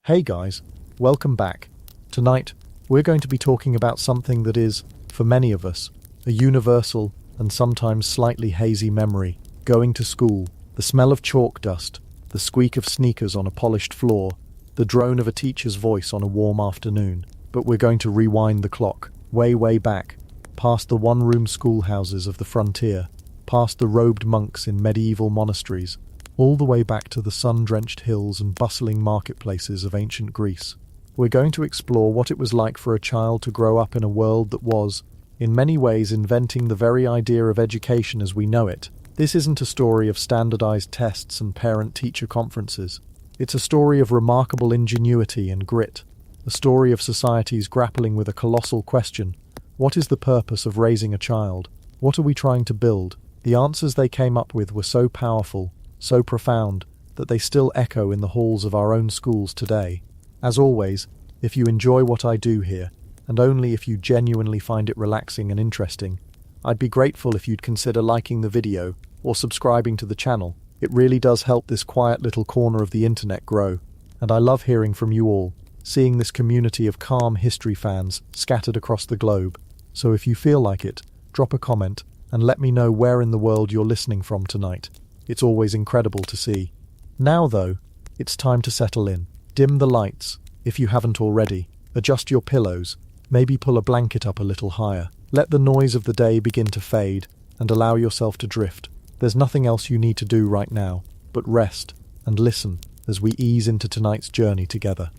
Hey guys, welcome back. Tonight, we're going to be talking about something that is, for many of us, a universal and sometimes slightly hazy memory. Going to school, the smell of chalk dust, the squeak of sneakers on a polished floor, the drone of a teacher's voice on a warm afternoon. But we're going to rewind the clock, way back, past the one-room schoolhouses of the frontier, past the robed monks in medieval monasteries, all the way back to the sun-drenched hills and bustling marketplaces of ancient Greece. We're going to explore what it was like for a child to grow up in a world that was, in many ways, inventing the very idea of education as we know it. This isn't a story of standardized tests and parent-teacher conferences. It's a story of remarkable ingenuity and grit, a story of societies grappling with a colossal question. What is the purpose of raising a child? What are we trying to build? The answers they came up with were so powerful, so profound, that they still echo in the halls of our own schools today. As always, if you enjoy what I do here, and only if you genuinely find it relaxing and interesting, I'd be grateful if you'd consider liking the video or subscribing to the channel. It really does help this quiet little corner of the internet grow, and I love hearing from you all, seeing this community of calm history fans scattered across the globe. So if you feel like it, drop a comment and let me know where in the world you're listening from tonight. It's always incredible to see. Now though, it's time to settle in. Dim the lights, if you haven't already. Adjust your pillows, maybe pull a blanket up a little higher. Let the noise of the day begin to fade, and allow yourself to drift. There's nothing else you need to do right now, but rest and listen as we ease into tonight's journey together.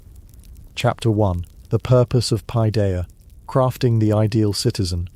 Chapter 1. The Purpose of Paideia. Crafting the Ideal Citizen.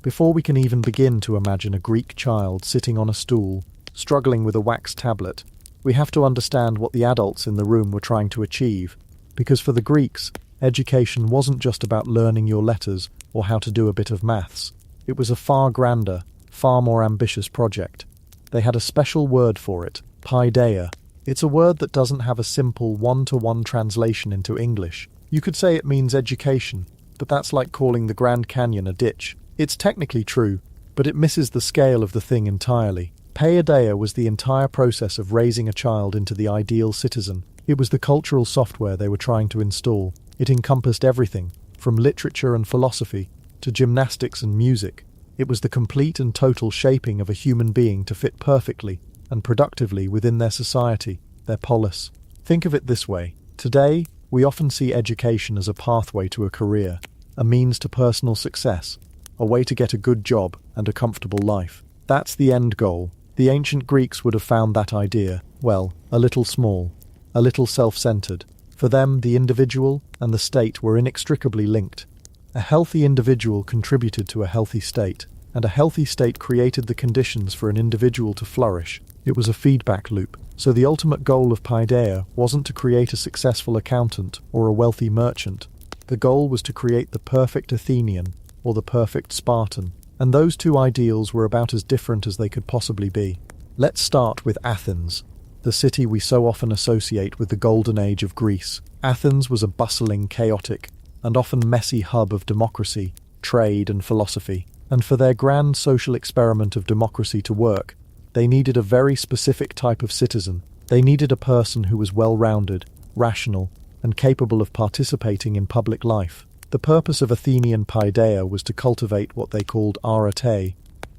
Before we can even begin to imagine a Greek child sitting on a stool, struggling with a wax tablet, we have to understand what the adults in the room were trying to achieve, because for the Greeks, education wasn't just about learning your letters or how to do a bit of maths. It was a far grander, far more ambitious project. They had a special word for it, Paideia. It's a word that doesn't have a simple one-to-one translation into English. You could say it means education, but that's like calling the Grand Canyon a ditch. It's technically true, but it misses the scale of the thing entirely. Paideia was the entire process of raising a child into the ideal citizen. It was the cultural software they were trying to install. It encompassed everything, from literature and philosophy to gymnastics and music. It was the complete and total shaping of a human being to fit perfectly and productively within their society, their polis. Think of it this way. Today, we often see education as a pathway to a career, a means to personal success, a way to get a good job and a comfortable life. That's the end goal. The ancient Greeks would have found that idea, well, a little small, a little self-centered. For them, the individual and the state were inextricably linked. A healthy individual contributed to a healthy state, and a healthy state created the conditions for an individual to flourish. It was a feedback loop. So the ultimate goal of Paideia wasn't to create a successful accountant or a wealthy merchant. The goal was to create the perfect Athenian or the perfect Spartan. And those two ideals were about as different as they could possibly be. Let's start with Athens, the city we so often associate with the golden age of Greece. Athens was a bustling, chaotic, and often messy hub of democracy, trade, and philosophy. And for their grand social experiment of democracy to work, they needed a very specific type of citizen. They needed a person who was well-rounded, rational, and capable of participating in public life. The purpose of Athenian Paideia was to cultivate what they called arete.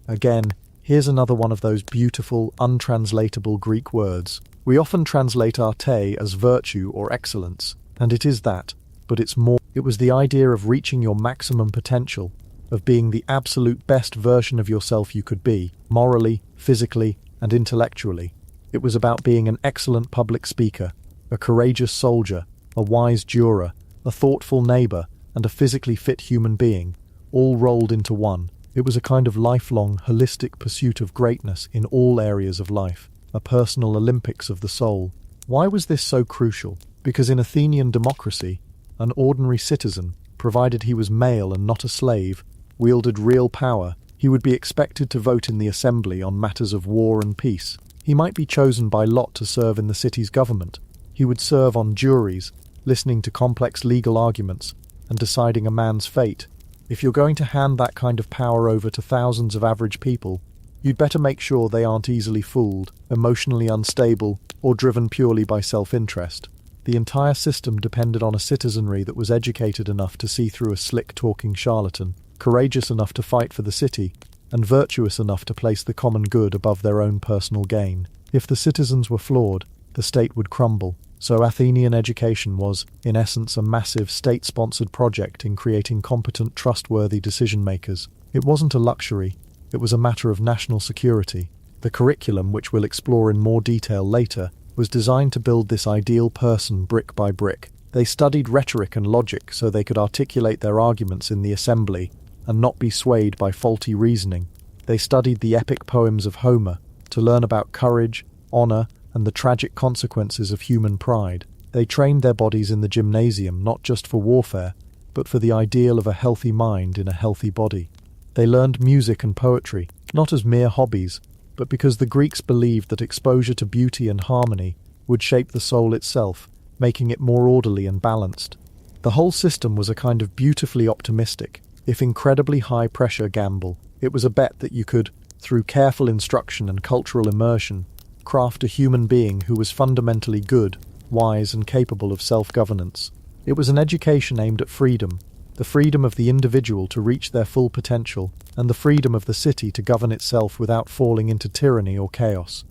Again, here's another one of those beautiful, untranslatable Greek words. We often translate arte as virtue or excellence, and it is that, but it's more. It was the idea of reaching your maximum potential, of being the absolute best version of yourself you could be, morally, physically, and intellectually. It was about being an excellent public speaker, a courageous soldier, a wise juror, a thoughtful neighbor, and a physically fit human being, all rolled into one. It was a kind of lifelong, holistic pursuit of greatness in all areas of life, a personal Olympics of the soul. Why was this so crucial? Because in Athenian democracy, an ordinary citizen, provided he was male and not a slave, wielded real power. He would be expected to vote in the assembly on matters of war and peace. He might be chosen by lot to serve in the city's government. He would serve on juries, listening to complex legal arguments, and deciding a man's fate. If you're going to hand that kind of power over to thousands of average people, you'd better make sure they aren't easily fooled, emotionally unstable, or driven purely by self-interest. The entire system depended on a citizenry that was educated enough to see through a slick-talking charlatan, courageous enough to fight for the city, and virtuous enough to place the common good above their own personal gain. If the citizens were flawed, the state would crumble. So Athenian education was, in essence, a massive state-sponsored project in creating competent, trustworthy decision-makers. It wasn't a luxury, it was a matter of national security. The curriculum, which we'll explore in more detail later, was designed to build this ideal person brick by brick. They studied rhetoric and logic so they could articulate their arguments in the assembly and not be swayed by faulty reasoning. They studied the epic poems of Homer to learn about courage, honor, and the tragic consequences of human pride. They trained their bodies in the gymnasium not just for warfare, but for the ideal of a healthy mind in a healthy body. They learned music and poetry, not as mere hobbies, but because the Greeks believed that exposure to beauty and harmony would shape the soul itself, making it more orderly and balanced. The whole system was a kind of beautifully optimistic, if incredibly high-pressure gamble. It was a bet that you could, through careful instruction and cultural immersion, craft a human being who was fundamentally good, wise, and capable of self-governance. It was an education aimed at freedom, the freedom of the individual to reach their full potential, and the freedom of the city to govern itself without falling into tyranny or chaos.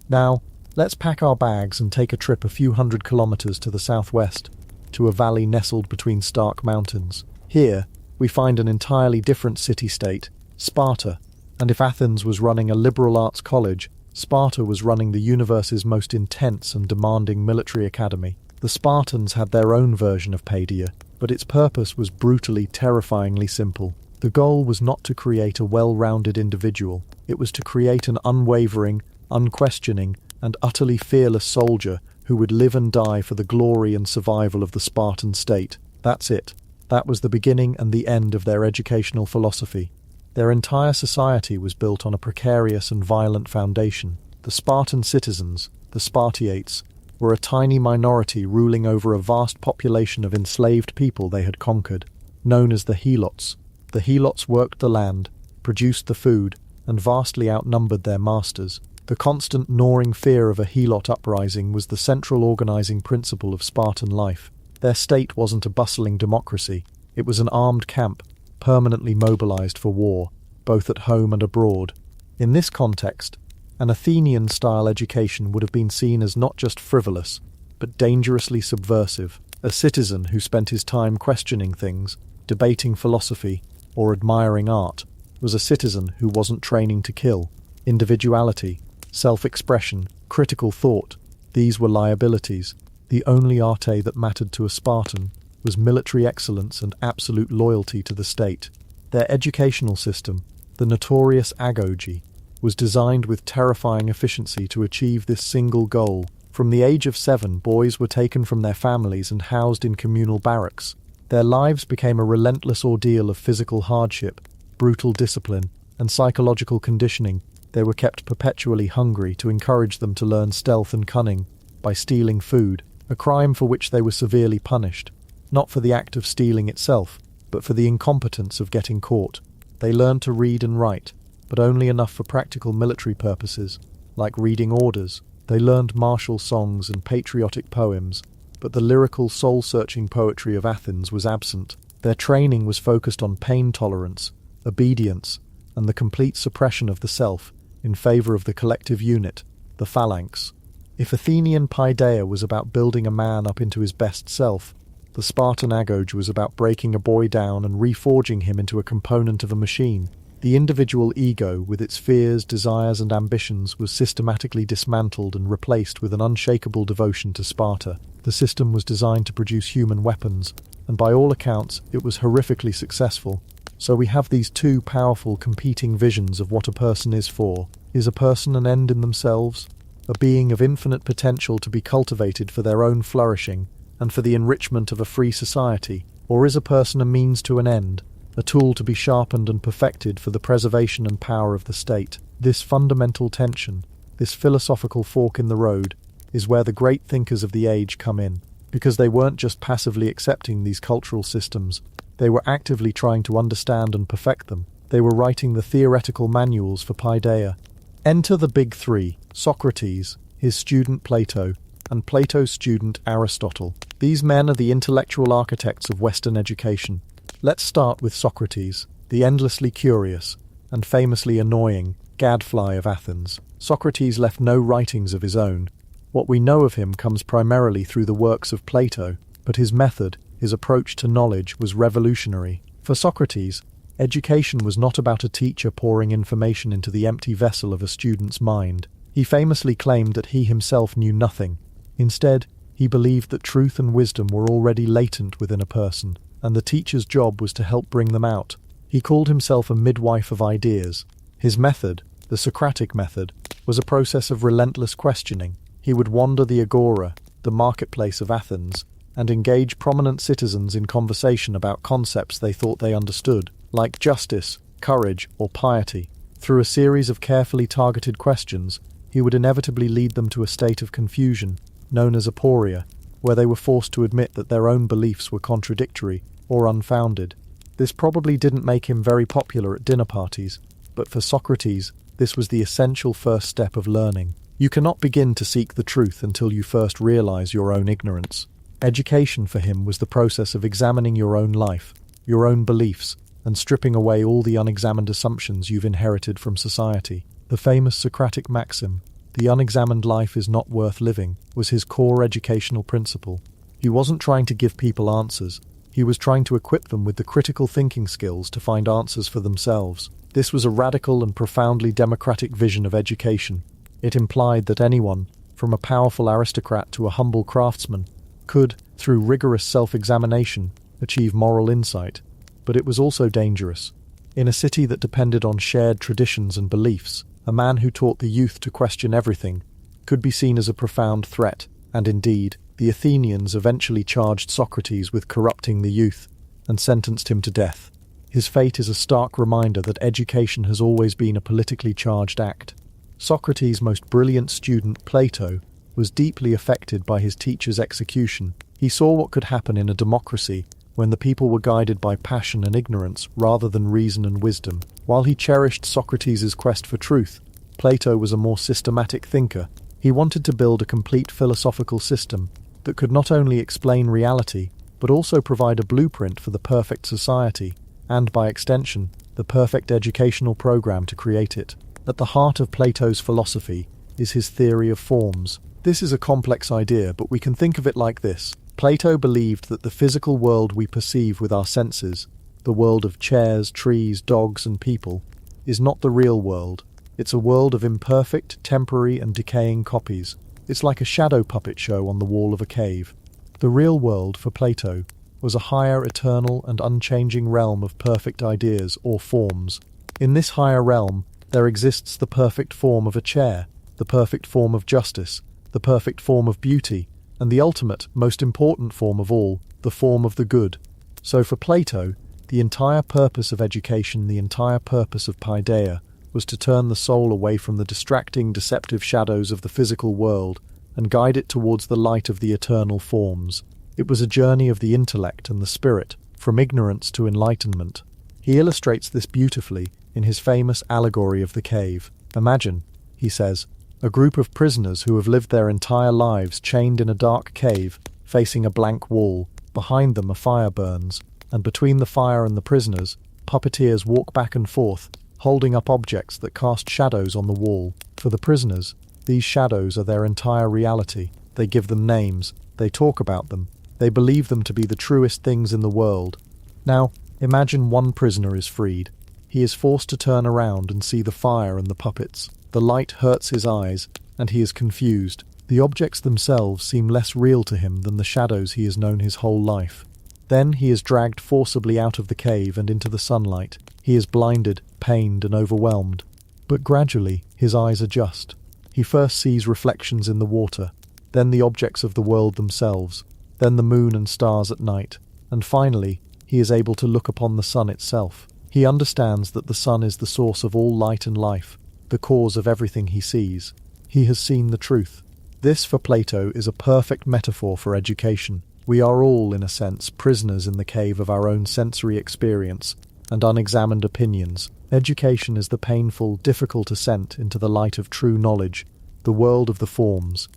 Now, let's pack our bags and take a trip a few hundred kilometers to the southwest, to a valley nestled between stark mountains. Here, we find an entirely different city-state, Sparta, and if Athens was running a liberal arts college, Sparta was running the universe's most intense and demanding military academy. The Spartans had their own version of Paideia, but its purpose was brutally, terrifyingly simple. The goal was not to create a well-rounded individual, it was to create an unwavering, unquestioning, and utterly fearless soldier who would live and die for the glory and survival of the Spartan state. That's it. That was the beginning and the end of their educational philosophy. Their entire society was built on a precarious and violent foundation. The Spartan citizens, the Spartiates, were a tiny minority ruling over a vast population of enslaved people they had conquered, known as the helots. The helots worked the land, produced the food, and vastly outnumbered their masters. The constant gnawing fear of a helot uprising was the central organizing principle of Spartan life. Their state wasn't a bustling democracy, it was an armed camp, permanently mobilized for war, both at home and abroad. In this context, an Athenian-style education would have been seen as not just frivolous, but dangerously subversive. A citizen who spent his time questioning things, debating philosophy, or admiring art, was a citizen who wasn't training to kill. Individuality, self-expression, critical thought, these were liabilities. The only arte that mattered to a Spartan was military excellence and absolute loyalty to the state. Their educational system, the notorious Agoge, was designed with terrifying efficiency to achieve this single goal. From the age of 7, boys were taken from their families and housed in communal barracks. Their lives became a relentless ordeal of physical hardship, brutal discipline, and psychological conditioning. They were kept perpetually hungry to encourage them to learn stealth and cunning by stealing food, a crime for which they were severely punished, not for the act of stealing itself, but for the incompetence of getting caught. They learned to read and write, but only enough for practical military purposes, like reading orders. They learned martial songs and patriotic poems, but the lyrical, soul-searching poetry of Athens was absent. Their training was focused on pain tolerance, obedience, and the complete suppression of the self in favor of the collective unit, the phalanx. If Athenian Paideia was about building a man up into his best self, the Spartan Agoge was about breaking a boy down and reforging him into a component of a machine. The individual ego, with its fears, desires, and ambitions, was systematically dismantled and replaced with an unshakable devotion to Sparta. The system was designed to produce human weapons, and by all accounts, it was horrifically successful. So we have these two powerful competing visions of what a person is for. Is a person an end in themselves? A being of infinite potential to be cultivated for their own flourishing and for the enrichment of a free society? Or is a person a means to an end, a tool to be sharpened and perfected for the preservation and power of the state? This fundamental tension, this philosophical fork in the road, is where the great thinkers of the age come in, because they weren't just passively accepting these cultural systems, they were actively trying to understand and perfect them. They were writing the theoretical manuals for Paideia. Enter the big three: Socrates, his student Plato, and Plato's student Aristotle. These men are the intellectual architects of Western education. Let's start with Socrates, the endlessly curious and famously annoying gadfly of Athens. Socrates left no writings of his own. What we know of him comes primarily through the works of Plato, but his method, his approach to knowledge, was revolutionary. For Socrates, education was not about a teacher pouring information into the empty vessel of a student's mind. He famously claimed that he himself knew nothing. Instead, he believed that truth and wisdom were already latent within a person, and the teacher's job was to help bring them out. He called himself a midwife of ideas. His method, the Socratic method, was a process of relentless questioning. He would wander the agora, the marketplace of Athens, and engage prominent citizens in conversation about concepts they thought they understood, like justice, courage, or piety. Through a series of carefully targeted questions, he would inevitably lead them to a state of confusion, known as aporia, where they were forced to admit that their own beliefs were contradictory or unfounded. This probably didn't make him very popular at dinner parties, but for Socrates, this was the essential first step of learning. You cannot begin to seek the truth until you first realize your own ignorance. Education for him was the process of examining your own life, your own beliefs, and stripping away all the unexamined assumptions you've inherited from society. The famous Socratic maxim, "The unexamined life is not worth living," was his core educational principle. He wasn't trying to give people answers. He was trying to equip them with the critical thinking skills to find answers for themselves. This was a radical and profoundly democratic vision of education. It implied that anyone, from a powerful aristocrat to a humble craftsman, could, through rigorous self-examination, achieve moral insight. But it was also dangerous. In a city that depended on shared traditions and beliefs, a man who taught the youth to question everything could be seen as a profound threat, and indeed, the Athenians eventually charged Socrates with corrupting the youth and sentenced him to death. His fate is a stark reminder that education has always been a politically charged act. Socrates' most brilliant student, Plato, was deeply affected by his teacher's execution. He saw what could happen in a democracy when the people were guided by passion and ignorance rather than reason and wisdom. While he cherished Socrates' quest for truth, Plato was a more systematic thinker. He wanted to build a complete philosophical system that could not only explain reality, but also provide a blueprint for the perfect society, and by extension, the perfect educational program to create it. At the heart of Plato's philosophy is his theory of forms. This is a complex idea, but we can think of it like this. Plato believed that the physical world we perceive with our senses, the world of chairs, trees, dogs, and people, is not the real world. It's a world of imperfect, temporary, and decaying copies. It's like a shadow puppet show on the wall of a cave. The real world, for Plato, was a higher, eternal, and unchanging realm of perfect ideas, or forms. In this higher realm, there exists the perfect form of a chair, the perfect form of justice, the perfect form of beauty, and the ultimate, most important form of all, the form of the good. So for Plato, the entire purpose of education, the entire purpose of Paideia, was to turn the soul away from the distracting, deceptive shadows of the physical world and guide it towards the light of the eternal forms. It was a journey of the intellect and the spirit, from ignorance to enlightenment. He illustrates this beautifully in his famous allegory of the cave. Imagine, he says, a group of prisoners who have lived their entire lives chained in a dark cave, facing a blank wall. Behind them a fire burns, and between the fire and the prisoners, puppeteers walk back and forth, holding up objects that cast shadows on the wall. For the prisoners, these shadows are their entire reality. They give them names, they talk about them, they believe them to be the truest things in the world. Now, imagine one prisoner is freed. He is forced to turn around and see the fire and the puppets. The light hurts his eyes, and he is confused. The objects themselves seem less real to him than the shadows he has known his whole life. Then he is dragged forcibly out of the cave and into the sunlight. He is blinded, pained, and overwhelmed. But gradually, his eyes adjust. He first sees reflections in the water, then the objects of the world themselves, then the moon and stars at night, and finally, he is able to look upon the sun itself. He understands that the sun is the source of all light and life, the cause of everything he sees. He has seen the truth. This, for Plato, is a perfect metaphor for education. We are all, in a sense, prisoners in the cave of our own sensory experience and unexamined opinions. Education is the painful, difficult ascent into the light of true knowledge, the world of the forms,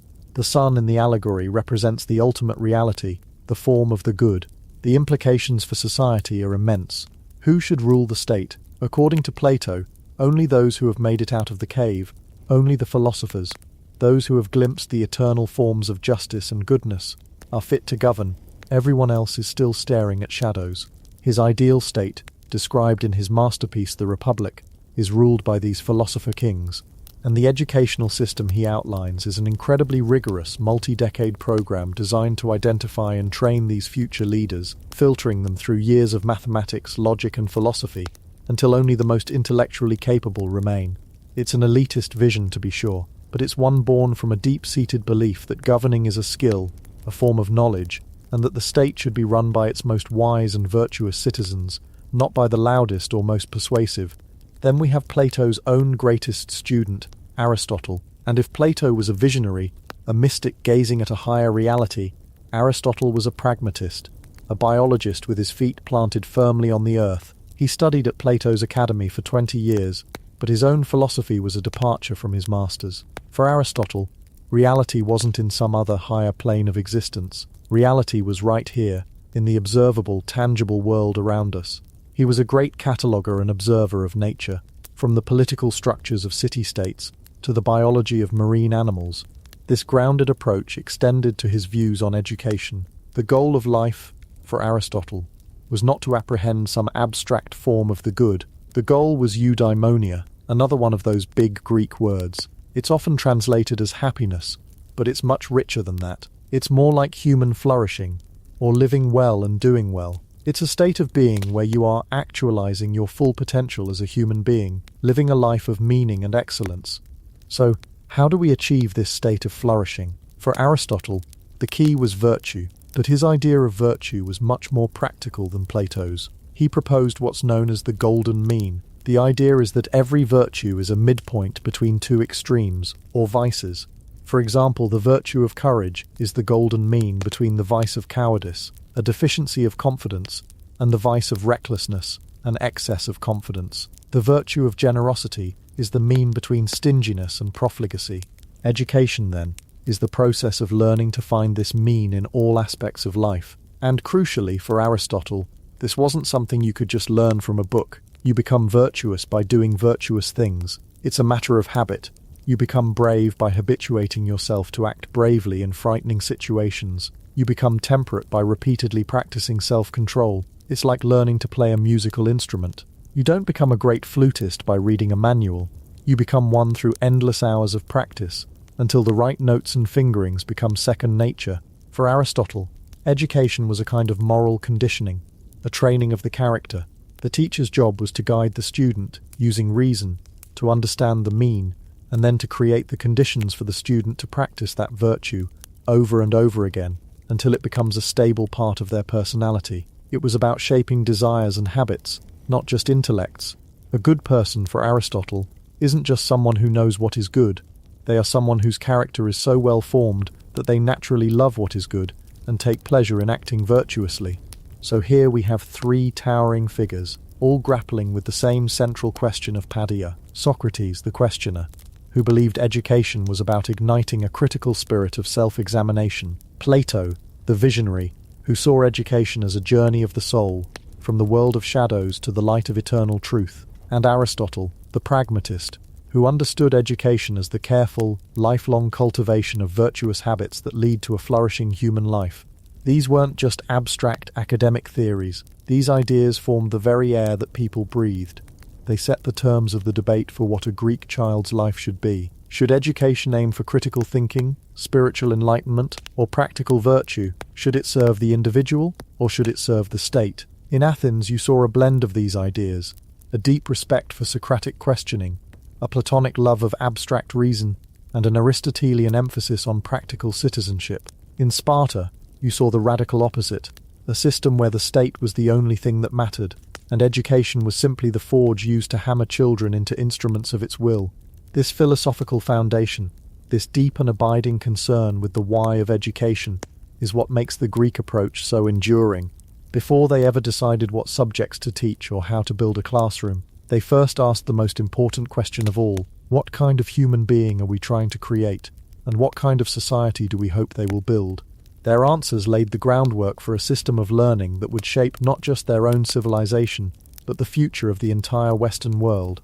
The sun in the allegory represents the ultimate reality, the form of the good. The implications for society are immense. Who should rule the state? According to Plato, only those who have made it out of the cave, only the philosophers, those who have glimpsed the eternal forms of justice and goodness, are fit to govern. Everyone else is still staring at shadows. His ideal state, described in his masterpiece The Republic, is ruled by these philosopher kings, and the educational system he outlines is an incredibly rigorous, multi-decade program designed to identify and train these future leaders, filtering them through years of mathematics, logic and philosophy, until only the most intellectually capable remain. It's an elitist vision, to be sure, but it's one born from a deep-seated belief that governing is a skill, a form of knowledge, and that the state should be run by its most wise and virtuous citizens, not by the loudest or most persuasive. Then we have Plato's own greatest student, Aristotle, and if Plato was a visionary, a mystic gazing at a higher reality, Aristotle was a pragmatist, a biologist with his feet planted firmly on the earth. He studied at Plato's academy for 20 years, but his own philosophy was a departure from his masters. For Aristotle, reality wasn't in some other higher plane of existence. Reality was right here, in the observable, tangible world around us. He was a great cataloguer and observer of nature, from the political structures of city-states to the biology of marine animals. This grounded approach extended to his views on education. The goal of life, for Aristotle, was not to apprehend some abstract form of the good. The goal was eudaimonia, another one of those big Greek words. It's often translated as happiness, but it's much richer than that. It's more like human flourishing, or living well and doing well. It's a state of being where you are actualizing your full potential as a human being, living a life of meaning and excellence. So, how do we achieve this state of flourishing? For Aristotle, the key was virtue, but his idea of virtue was much more practical than Plato's. He proposed what's known as the golden mean. The idea is that every virtue is a midpoint between two extremes, or vices. For example, the virtue of courage is the golden mean between the vice of cowardice, a deficiency of confidence, and the vice of recklessness, an excess of confidence. The virtue of generosity is the mean between stinginess and profligacy. Education, then, is the process of learning to find this mean in all aspects of life. And crucially, for Aristotle, this wasn't something you could just learn from a book. You become virtuous by doing virtuous things. It's a matter of habit. You become brave by habituating yourself to act bravely in frightening situations. You become temperate by repeatedly practicing self-control. It's like learning to play a musical instrument. You don't become a great flutist by reading a manual. You become one through endless hours of practice, until the right notes and fingerings become second nature. For Aristotle, education was a kind of moral conditioning, a training of the character. The teacher's job was to guide the student, using reason, to understand the mean, and then to create the conditions for the student to practice that virtue over and over again, until it becomes a stable part of their personality. It was about shaping desires and habits, not just intellects. A good person, for Aristotle, isn't just someone who knows what is good. They are someone whose character is so well formed that they naturally love what is good and take pleasure in acting virtuously. So here we have three towering figures, all grappling with the same central question of Paideia. Socrates, the questioner, who believed education was about igniting a critical spirit of self-examination. Plato, the visionary, who saw education as a journey of the soul, from the world of shadows to the light of eternal truth. And Aristotle, the pragmatist, who understood education as the careful, lifelong cultivation of virtuous habits that lead to a flourishing human life. These weren't just abstract academic theories. These ideas formed the very air that people breathed. They set the terms of the debate for what a Greek child's life should be. Should education aim for critical thinking, spiritual enlightenment, or practical virtue? Should it serve the individual, or should it serve the state? In Athens, you saw a blend of these ideas, a deep respect for Socratic questioning, a Platonic love of abstract reason, and an Aristotelian emphasis on practical citizenship. In Sparta, you saw the radical opposite, a system where the state was the only thing that mattered, and education was simply the forge used to hammer children into instruments of its will. This philosophical foundation, this deep and abiding concern with the why of education, is what makes the Greek approach so enduring. Before they ever decided what subjects to teach or how to build a classroom, they first asked the most important question of all: what kind of human being are we trying to create? And what kind of society do we hope they will build? Their answers laid the groundwork for a system of learning that would shape not just their own civilization, but the future of the entire Western world.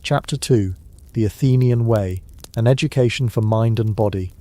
Chapter 2. The Athenian Way, an education for mind and body.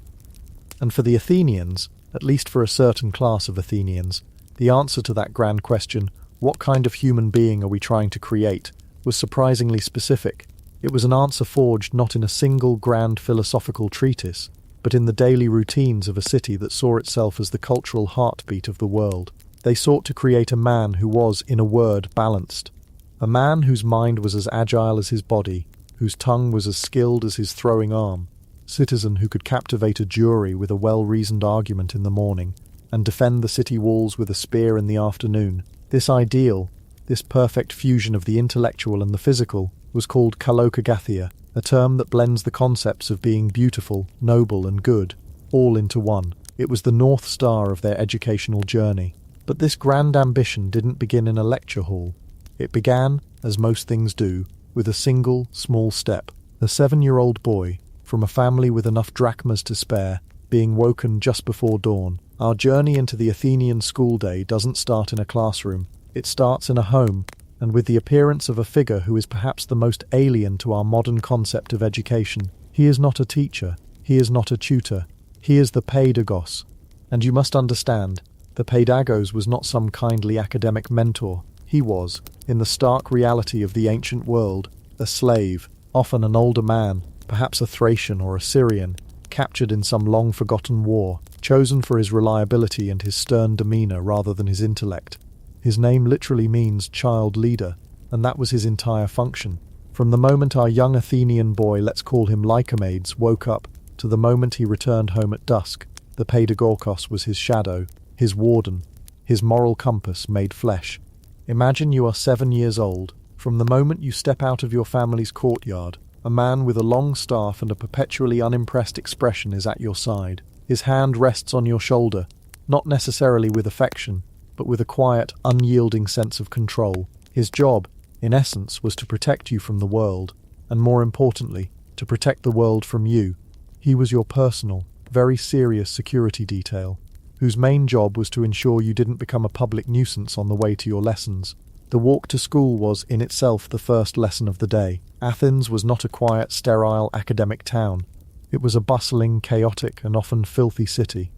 And for the Athenians, at least for a certain class of Athenians, the answer to that grand question, what kind of human being are we trying to create, was surprisingly specific. It was an answer forged not in a single grand philosophical treatise, but in the daily routines of a city that saw itself as the cultural heartbeat of the world. They sought to create a man who was, in a word, balanced. A man whose mind was as agile as his body, whose tongue was as skilled as his throwing arm. Citizen who could captivate a jury with a well-reasoned argument in the morning, and defend the city walls with a spear in the afternoon. This ideal, this perfect fusion of the intellectual and the physical, was called kalokagathia, a term that blends the concepts of being beautiful, noble and good, all into one. It was the North Star of their educational journey. But this grand ambition didn't begin in a lecture hall. It began, as most things do, with a single, small step. The 7-year-old boy, from a family with enough drachmas to spare, being woken just before dawn. Our journey into the Athenian school day doesn't start in a classroom. It starts in a home, and with the appearance of a figure who is perhaps the most alien to our modern concept of education. He is not a teacher, he is not a tutor, he is the Paidagos. And you must understand, the Paidagos was not some kindly academic mentor. He was, in the stark reality of the ancient world, a slave, often an older man, perhaps a Thracian or a Syrian, captured in some long-forgotten war, chosen for his reliability and his stern demeanor rather than his intellect. His name literally means child leader, and that was his entire function. From the moment our young Athenian boy, let's call him Lycomedes, woke up, to the moment he returned home at dusk, the Paidagorkos was his shadow, his warden, his moral compass made flesh. Imagine you are 7 years old. From the moment you step out of your family's courtyard, a man with a long staff and a perpetually unimpressed expression is at your side. His hand rests on your shoulder, not necessarily with affection, but with a quiet, unyielding sense of control. His job, in essence, was to protect you from the world, and more importantly, to protect the world from you. He was your personal, very serious security detail, whose main job was to ensure you didn't become a public nuisance on the way to your lessons. The walk to school was, in itself, the first lesson of the day. Athens was not a quiet, sterile academic town. It was a bustling, chaotic, and often filthy city.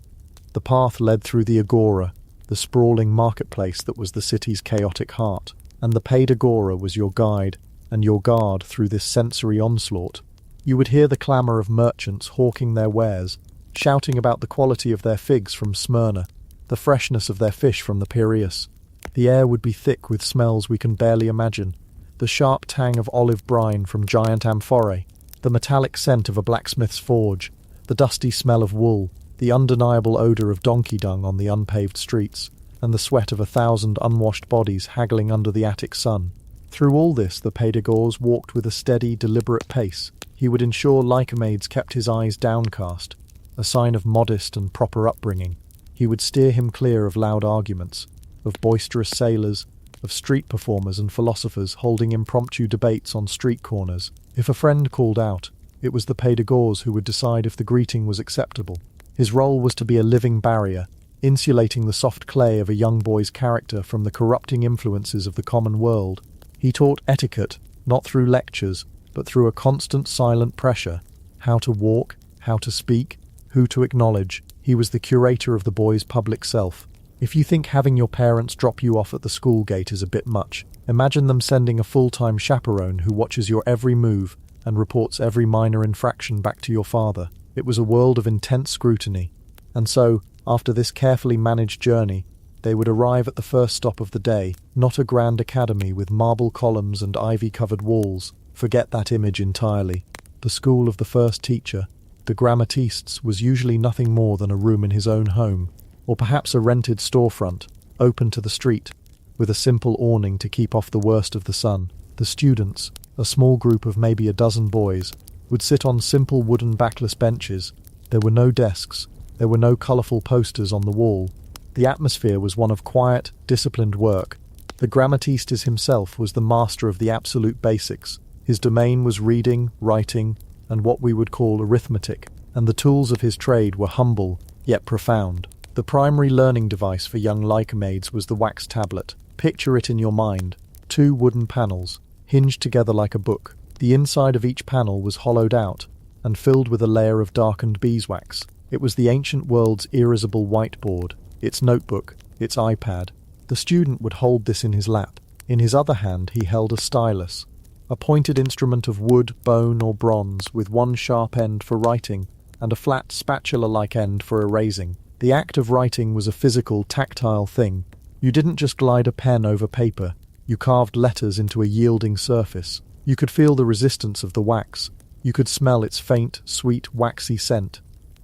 The path led through the agora, the sprawling marketplace that was the city's chaotic heart, and the paid agora was your guide and your guard through this sensory onslaught. You would hear the clamour of merchants hawking their wares, shouting about the quality of their figs from Smyrna, the freshness of their fish from the Piraeus. The air would be thick with smells we can barely imagine, the sharp tang of olive brine from giant amphorae, the metallic scent of a blacksmith's forge, the dusty smell of wool, the undeniable odour of donkey dung on the unpaved streets, and the sweat of 1,000 unwashed bodies haggling under the Attic sun. Through all this the Paidagors walked with a steady, deliberate pace. He would ensure Lycomedes kept his eyes downcast, a sign of modest and proper upbringing. He would steer him clear of loud arguments, of boisterous sailors, of street performers and philosophers holding impromptu debates on street corners. If a friend called out, it was the Paidagors who would decide if the greeting was acceptable. His role was to be a living barrier, insulating the soft clay of a young boy's character from the corrupting influences of the common world. He taught etiquette, not through lectures, but through a constant silent pressure. How to walk, how to speak, who to acknowledge. He was the curator of the boy's public self. If you think having your parents drop you off at the school gate is a bit much, imagine them sending a full-time chaperone who watches your every move and reports every minor infraction back to your father. It was a world of intense scrutiny. And so, after this carefully managed journey, they would arrive at the first stop of the day, not a grand academy with marble columns and ivy-covered walls. Forget that image entirely. The school of the first teacher, the grammatistes, was usually nothing more than a room in his own home, or perhaps a rented storefront, open to the street, with a simple awning to keep off the worst of the sun. The students, a small group of maybe a dozen boys, would sit on simple wooden backless benches. There were no desks, there were no colourful posters on the wall. The atmosphere was one of quiet, disciplined work. The grammatistes himself was the master of the absolute basics. His domain was reading, writing, and what we would call arithmetic. and the tools of his trade were humble, yet profound. The primary learning device for young Lycomaids was the wax tablet. Picture it in your mind. 2 wooden panels, hinged together like a book. The inside of each panel was hollowed out and filled with a layer of darkened beeswax. It was the ancient world's irresistible whiteboard, its notebook, its iPad. The student would hold this in his lap. In his other hand he held a stylus, a pointed instrument of wood, bone, or bronze, with one sharp end for writing and a flat spatula-like end for erasing. The act of writing was a physical, tactile thing. You didn't just glide a pen over paper, you carved letters into a yielding surface. You could feel the resistance of the wax. You could smell its faint, sweet, waxy scent.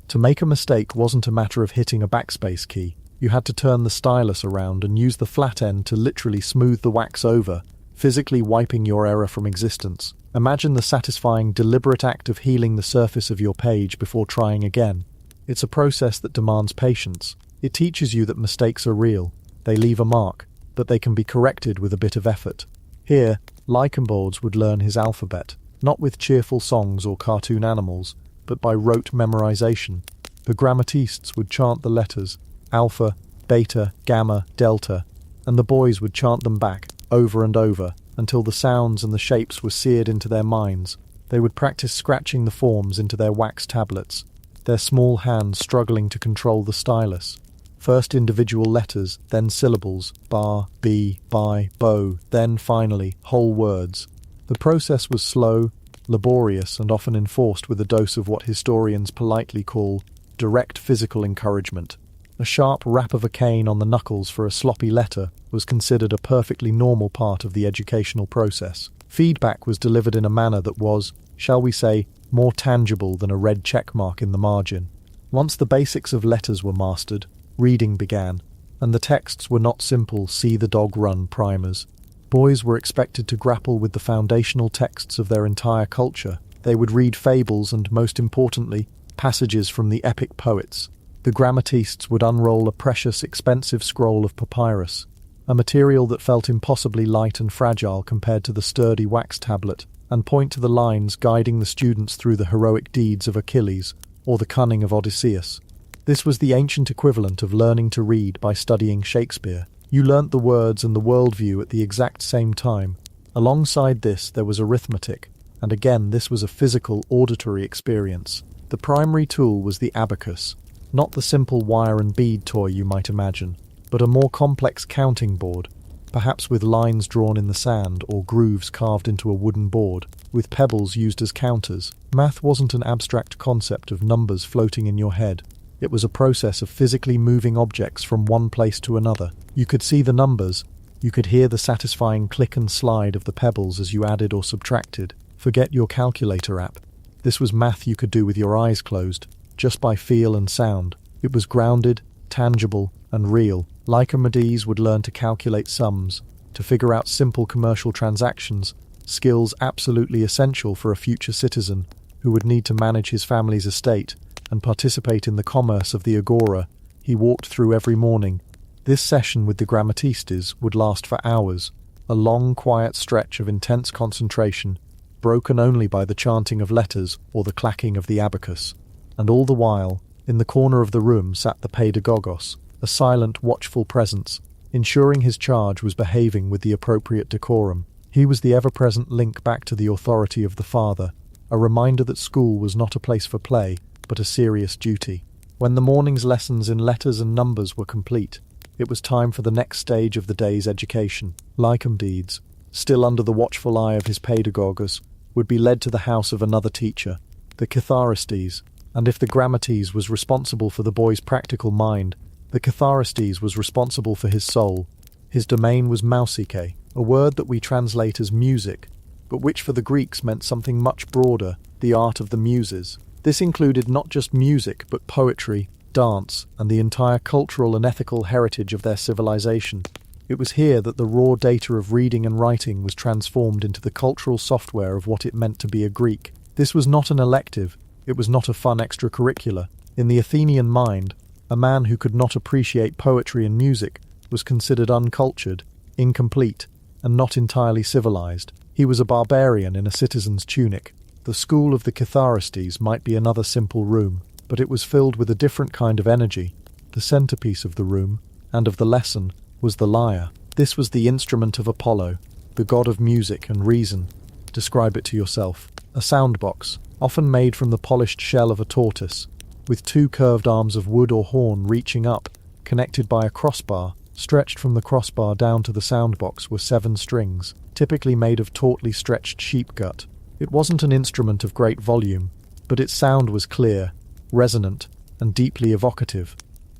To make a mistake wasn't a matter of hitting a backspace key. You had to turn the stylus around and use the flat end to literally smooth the wax over, physically wiping your error from existence. Imagine the satisfying, deliberate act of healing the surface of your page before trying again. It's a process that demands patience. It teaches you that mistakes are real. They leave a mark, but they can be corrected with a bit of effort. Here, Lycomaids would learn his alphabet, not with cheerful songs or cartoon animals, but by rote memorization. The grammatists would chant the letters alpha, beta, gamma, delta, and the boys would chant them back over and over until the sounds and the shapes were seared into their minds. They would practice scratching the forms into their wax tablets, their small hands struggling to control the stylus. First individual letters, then syllables, bar, bee, by, bow, then finally whole words. The process was slow, laborious, and often enforced with a dose of what historians politely call direct physical encouragement. A sharp rap of a cane on the knuckles for a sloppy letter was considered a perfectly normal part of the educational process. Feedback was delivered in a manner that was, shall we say, more tangible than a red checkmark in the margin. Once the basics of letters were mastered, reading began, and the texts were not simple see the dog run primers. Boys were expected to grapple with the foundational texts of their entire culture. They would read fables and, most importantly, passages from the epic poets. The grammatists would unroll a precious, expensive scroll of papyrus, a material that felt impossibly light and fragile compared to the sturdy wax tablet, and point to the lines guiding the students through the heroic deeds of Achilles or the cunning of Odysseus. This was the ancient equivalent of learning to read by studying Shakespeare. You learnt the words and the worldview at the exact same time. Alongside this, there was arithmetic, and again this was a physical, auditory experience. The primary tool was the abacus, not the simple wire and bead toy you might imagine, but a more complex counting board, perhaps with lines drawn in the sand or grooves carved into a wooden board, with pebbles used as counters. Math wasn't an abstract concept of numbers floating in your head. It was a process of physically moving objects from one place to another. You could see the numbers, you could hear the satisfying click and slide of the pebbles as you added or subtracted. Forget your calculator app. This was math you could do with your eyes closed, just by feel and sound. It was grounded, tangible, and real. Lycomaids would learn to calculate sums, to figure out simple commercial transactions, skills absolutely essential for a future citizen who would need to manage his family's estate and participate in the commerce of the agora he walked through every morning. This session with the grammatistes would last for hours, a long, quiet stretch of intense concentration, broken only by the chanting of letters or the clacking of the abacus. And all the while, in the corner of the room sat the Paidagogos, a silent, watchful presence, ensuring his charge was behaving with the appropriate decorum. He was the ever-present link back to the authority of the father, a reminder that school was not a place for play, but a serious duty. When the morning's lessons in letters and numbers were complete, it was time for the next stage of the day's education. Lycomaids, still under the watchful eye of his Paidagogos, would be led to the house of another teacher, the Catharistes, and if the grammates was responsible for the boy's practical mind, the Catharistes was responsible for his soul. His domain was mousike, a word that we translate as music, but which for the Greeks meant something much broader, the art of the muses. This included not just music, but poetry, dance, and the entire cultural and ethical heritage of their civilization. It was here that the raw data of reading and writing was transformed into the cultural software of what it meant to be a Greek. This was not an elective, it was not a fun extracurricular. In the Athenian mind, a man who could not appreciate poetry and music was considered uncultured, incomplete, and not entirely civilized. He was a barbarian in a citizen's tunic. The school of the Catharistes might be another simple room, but it was filled with a different kind of energy. The centerpiece of the room, and of the lesson, was the lyre. This was the instrument of Apollo, the god of music and reason. Describe it to yourself. A soundbox, often made from the polished shell of a tortoise, with two curved arms of wood or horn reaching up, connected by a crossbar. Stretched from the crossbar down to the soundbox were 7 strings, typically made of tautly stretched sheep gut. It wasn't an instrument of great volume, but its sound was clear, resonant, and deeply evocative.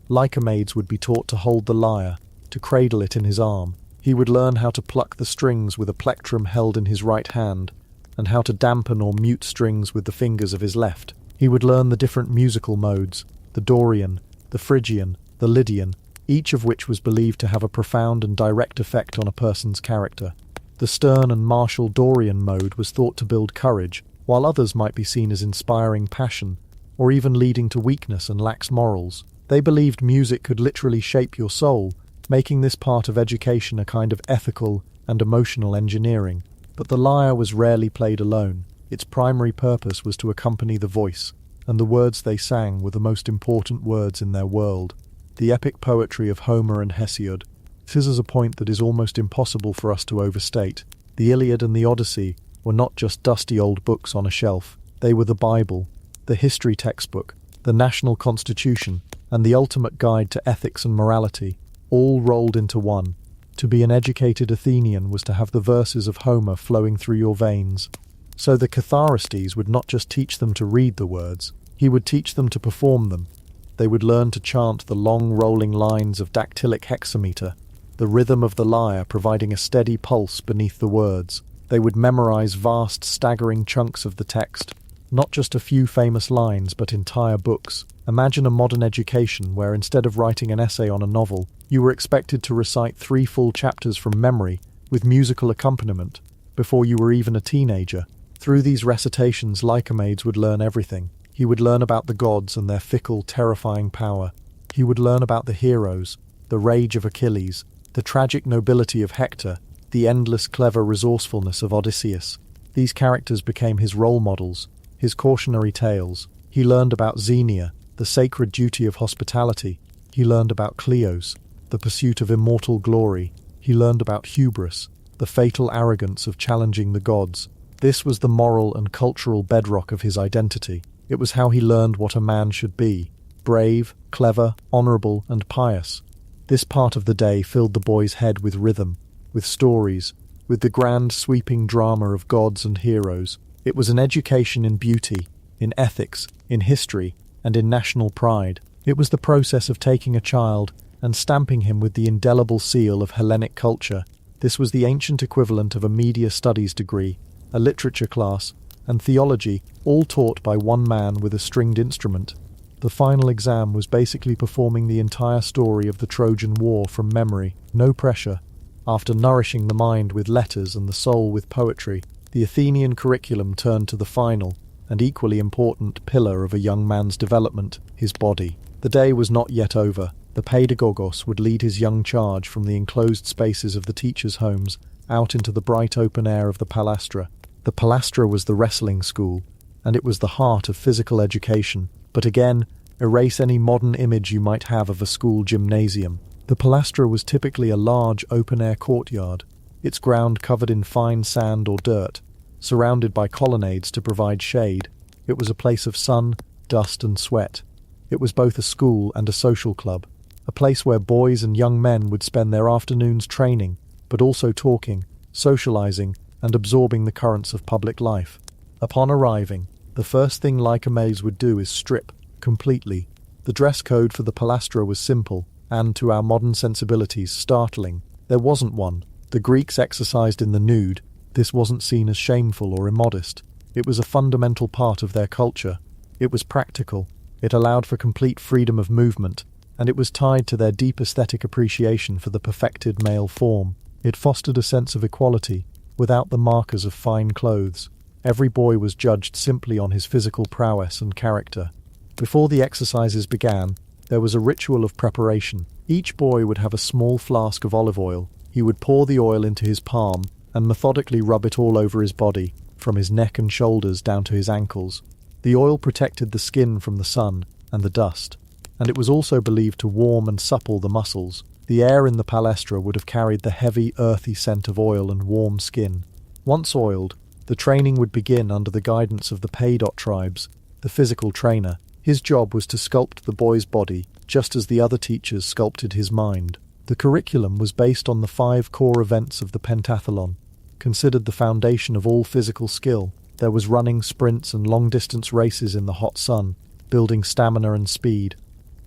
Lycomedes would be taught to hold the lyre, to cradle it in his arm. He would learn how to pluck the strings with a plectrum held in his right hand, and how to dampen or mute strings with the fingers of his left. He would learn the different musical modes, the Dorian, the Phrygian, the Lydian, each of which was believed to have a profound and direct effect on a person's character. The stern and martial Dorian mode was thought to build courage, while others might be seen as inspiring passion, or even leading to weakness and lax morals. They believed music could literally shape your soul, making this part of education a kind of ethical and emotional engineering. But the lyre was rarely played alone. Its primary purpose was to accompany the voice, and the words they sang were the most important words in their world. The epic poetry of Homer and Hesiod. This is a point that is almost impossible for us to overstate. The Iliad and the Odyssey were not just dusty old books on a shelf. They were the Bible, the history textbook, the national constitution, and the ultimate guide to ethics and morality, all rolled into one. To be an educated Athenian was to have the verses of Homer flowing through your veins. So the Catharistes would not just teach them to read the words, he would teach them to perform them. They would learn to chant the long rolling lines of dactylic hexameter, the rhythm of the lyre providing a steady pulse beneath the words. They would memorize vast, staggering chunks of the text, not just a few famous lines, but entire books. Imagine a modern education where instead of writing an essay on a novel, you were expected to recite 3 full chapters from memory, with musical accompaniment, before you were even a teenager. Through these recitations, Lycomedes would learn everything. He would learn about the gods and their fickle, terrifying power. He would learn about the heroes, the rage of Achilles, the tragic nobility of Hector, the endless clever resourcefulness of Odysseus. These characters became his role models, his cautionary tales. He learned about Xenia, the sacred duty of hospitality. He learned about Kleos, the pursuit of immortal glory. He learned about hubris, the fatal arrogance of challenging the gods. This was the moral and cultural bedrock of his identity. It was how he learned what a man should be: brave, clever, honourable, and pious. This part of the day filled the boy's head with rhythm, with stories, with the grand sweeping drama of gods and heroes. It was an education in beauty, in ethics, in history, and in national pride. It was the process of taking a child and stamping him with the indelible seal of Hellenic culture. This was the ancient equivalent of a media studies degree, a literature class, and theology, all taught by one man with a stringed instrument. The final exam was basically performing the entire story of the Trojan War from memory, no pressure. After nourishing the mind with letters and the soul with poetry, the Athenian curriculum turned to the final, and equally important, pillar of a young man's development, his body. The day was not yet over. The Paidagogos would lead his young charge from the enclosed spaces of the teachers' homes out into the bright open air of the palastra. The palastra was the wrestling school, and it was the heart of physical education. But again, erase any modern image you might have of a school gymnasium. The palastra was typically a large open-air courtyard, its ground covered in fine sand or dirt, surrounded by colonnades to provide shade. It was a place of sun, dust, and sweat. It was both a school and a social club, a place where boys and young men would spend their afternoons training, but also talking, socializing, and absorbing the currents of public life. Upon arriving, the first thing Lycomedes would do is strip, completely. The dress code for the palastra was simple, and to our modern sensibilities, startling. There wasn't one. The Greeks exercised in the nude. This wasn't seen as shameful or immodest. It was a fundamental part of their culture. It was practical. It allowed for complete freedom of movement, and it was tied to their deep aesthetic appreciation for the perfected male form. It fostered a sense of equality, without the markers of fine clothes. Every boy was judged simply on his physical prowess and character. Before the exercises began, there was a ritual of preparation. Each boy would have a small flask of olive oil. He would pour the oil into his palm and methodically rub it all over his body. from his neck and shoulders down to his ankles. The oil protected the skin from the sun and the dust, and it was also believed to warm and supple the muscles. The air in the palestra would have carried the heavy, earthy scent of oil and warm skin. Once oiled, the training would begin under the guidance of the Paideia tribes, the physical trainer. His job was to sculpt the boy's body, just as the other teachers sculpted his mind. The curriculum was based on the 5 core events of the pentathlon, considered the foundation of all physical skill. There was running, sprints, and long-distance races in the hot sun, building stamina and speed.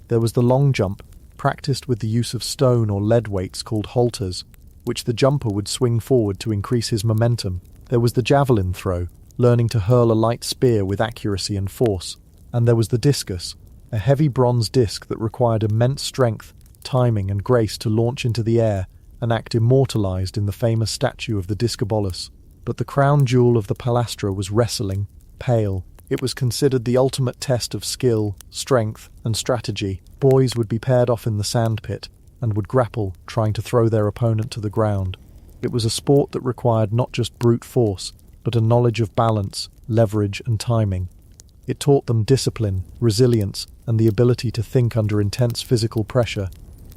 There was the long jump, practiced with the use of stone or lead weights called halters, which the jumper would swing forward to increase his momentum. There was the javelin throw, learning to hurl a light spear with accuracy and force. And there was the discus, a heavy bronze disc that required immense strength, timing, and grace to launch into the air, an act immortalized in the famous statue of the Discobolus. But the crown jewel of the palestra was wrestling, pale. It was considered the ultimate test of skill, strength, and strategy. Boys would be paired off in the sandpit and would grapple, trying to throw their opponent to the ground. It was a sport that required not just brute force, but a knowledge of balance, leverage, and timing. It taught them discipline, resilience, and the ability to think under intense physical pressure.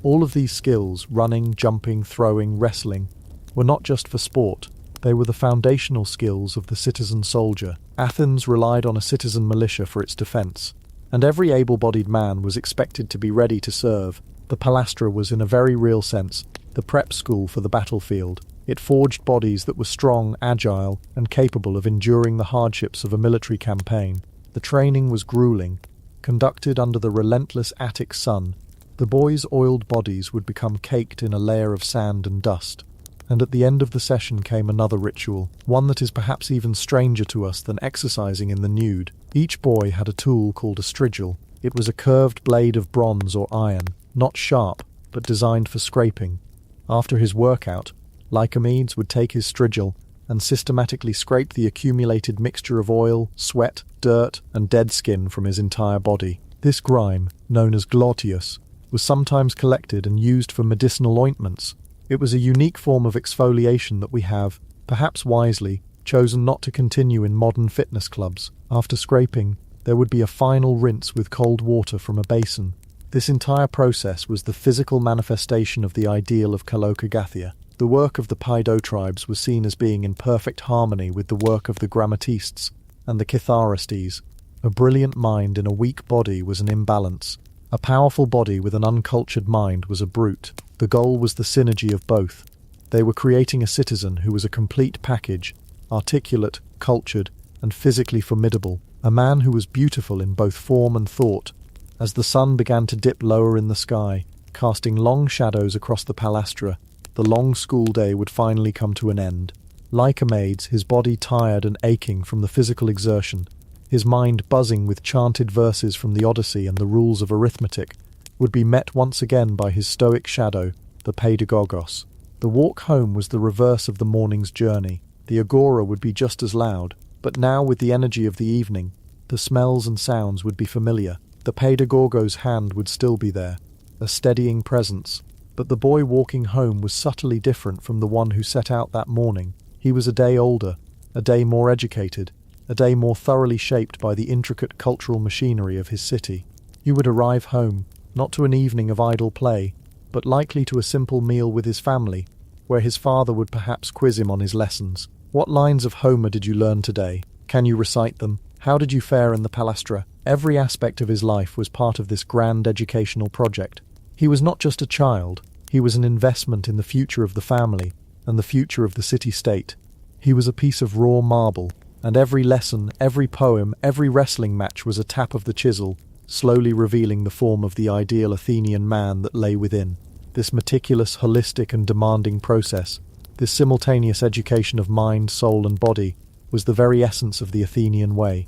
All of these skills, running, jumping, throwing, wrestling, were not just for sport. They were the foundational skills of the citizen soldier. Athens relied on a citizen militia for its defense, and every able-bodied man was expected to be ready to serve. The palestra was, in a very real sense, the prep school for the battlefield. It forged bodies that were strong, agile, and capable of enduring the hardships of a military campaign. The training was grueling, conducted under the relentless Attic sun. The boys' oiled bodies would become caked in a layer of sand and dust. And at the end of the session came another ritual, one that is perhaps even stranger to us than exercising in the nude. Each boy had a tool called a strigil. It was a curved blade of bronze or iron, not sharp, but designed for scraping. After his workout, Lycomedes would take his strigil and systematically scrape the accumulated mixture of oil, sweat, dirt, and dead skin from his entire body. This grime, known as gluteus, was sometimes collected and used for medicinal ointments. It was a unique form of exfoliation that we have, perhaps wisely, chosen not to continue in modern fitness clubs. After scraping, there would be a final rinse with cold water from a basin. This entire process was the physical manifestation of the ideal of Kalokagathia. The work of the Paideia tribes was seen as being in perfect harmony with the work of the Grammatistes and the Kitharistes. A brilliant mind in a weak body was an imbalance. A powerful body with an uncultured mind was a brute. The goal was the synergy of both. They were creating a citizen who was a complete package, articulate, cultured, and physically formidable. A man who was beautiful in both form and thought. As the sun began to dip lower in the sky, casting long shadows across the palestra, the long school day would finally come to an end. Lycomedes, his body tired and aching from the physical exertion, his mind buzzing with chanted verses from the Odyssey and the rules of arithmetic, would be met once again by his stoic shadow, the Paidagogos. The walk home was the reverse of the morning's journey. The agora would be just as loud, but now with the energy of the evening, the smells and sounds would be familiar. The Paidagogos' hand would still be there, a steadying presence, but the boy walking home was subtly different from the one who set out that morning. He was a day older, a day more educated, a day more thoroughly shaped by the intricate cultural machinery of his city. He would arrive home, not to an evening of idle play, but likely to a simple meal with his family, where his father would perhaps quiz him on his lessons. What lines of Homer did you learn today? Can you recite them? How did you fare in the palestra? Every aspect of his life was part of this grand educational project. He was not just a child, he was an investment in the future of the family and the future of the city-state. He was a piece of raw marble, and every lesson, every poem, every wrestling match was a tap of the chisel, slowly revealing the form of the ideal Athenian man that lay within. This meticulous, holistic and demanding process, this simultaneous education of mind, soul and body, was the very essence of the Athenian way.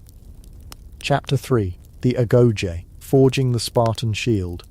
Chapter 3. The Agoge, Forging the Spartan Shield.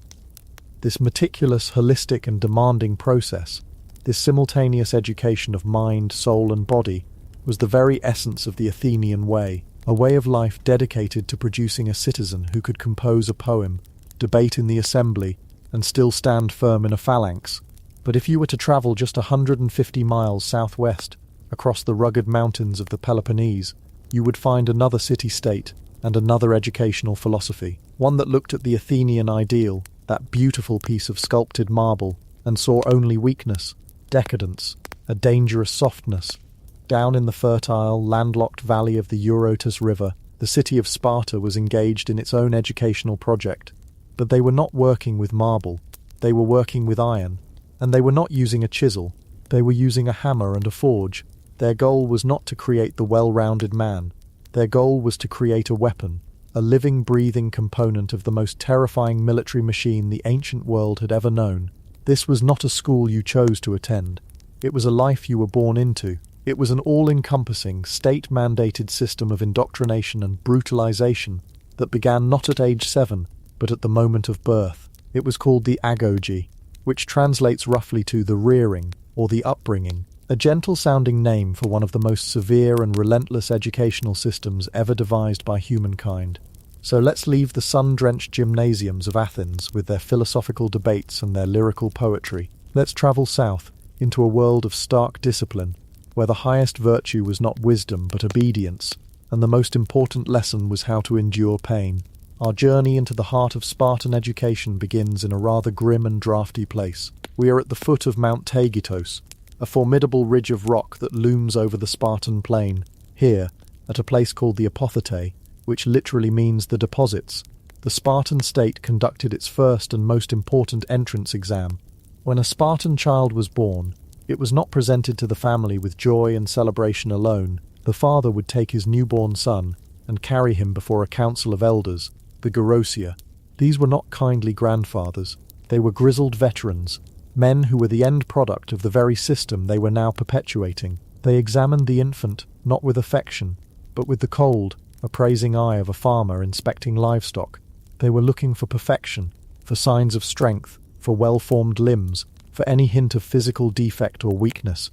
This meticulous, holistic and demanding process, this simultaneous education of mind, soul and body, was the very essence of the Athenian way, a way of life dedicated to producing a citizen who could compose a poem, debate in the assembly, and still stand firm in a phalanx. But if you were to travel just 150 miles southwest, across the rugged mountains of the Peloponnese, you would find another city-state and another educational philosophy, one that looked at the Athenian ideal, that beautiful piece of sculpted marble, and saw only weakness, decadence, a dangerous softness. Down in the fertile, landlocked valley of the Eurotas River, the city of Sparta was engaged in its own educational project. But they were not working with marble, they were working with iron, and they were not using a chisel, they were using a hammer and a forge. Their goal was not to create the well-rounded man, their goal was to create a weapon, a living, breathing component of the most terrifying military machine the ancient world had ever known. This was not a school you chose to attend, it was a life you were born into. It was an all-encompassing, state-mandated system of indoctrination and brutalization that began not at age 7, but at the moment of birth. It was called the Agoge, which translates roughly to the rearing or the upbringing, a gentle-sounding name for one of the most severe and relentless educational systems ever devised by humankind. So let's leave the sun-drenched gymnasiums of Athens with their philosophical debates and their lyrical poetry. Let's travel south into a world of stark discipline, where the highest virtue was not wisdom but obedience, and the most important lesson was how to endure pain. Our journey into the heart of Spartan education begins in a rather grim and drafty place. We are at the foot of Mount Taygetos, a formidable ridge of rock that looms over the Spartan plain. Here, at a place called the Apothetae, which literally means the deposits, the Spartan state conducted its first and most important entrance exam. When a Spartan child was born, it was not presented to the family with joy and celebration alone. The father would take his newborn son and carry him before a council of elders, the Gerousia. These were not kindly grandfathers. They were grizzled veterans, men who were the end product of the very system they were now perpetuating. They examined the infant, not with affection, but with the cold, appraising eye of a farmer inspecting livestock. They were looking for perfection, for signs of strength, for well-formed limbs, for any hint of physical defect or weakness.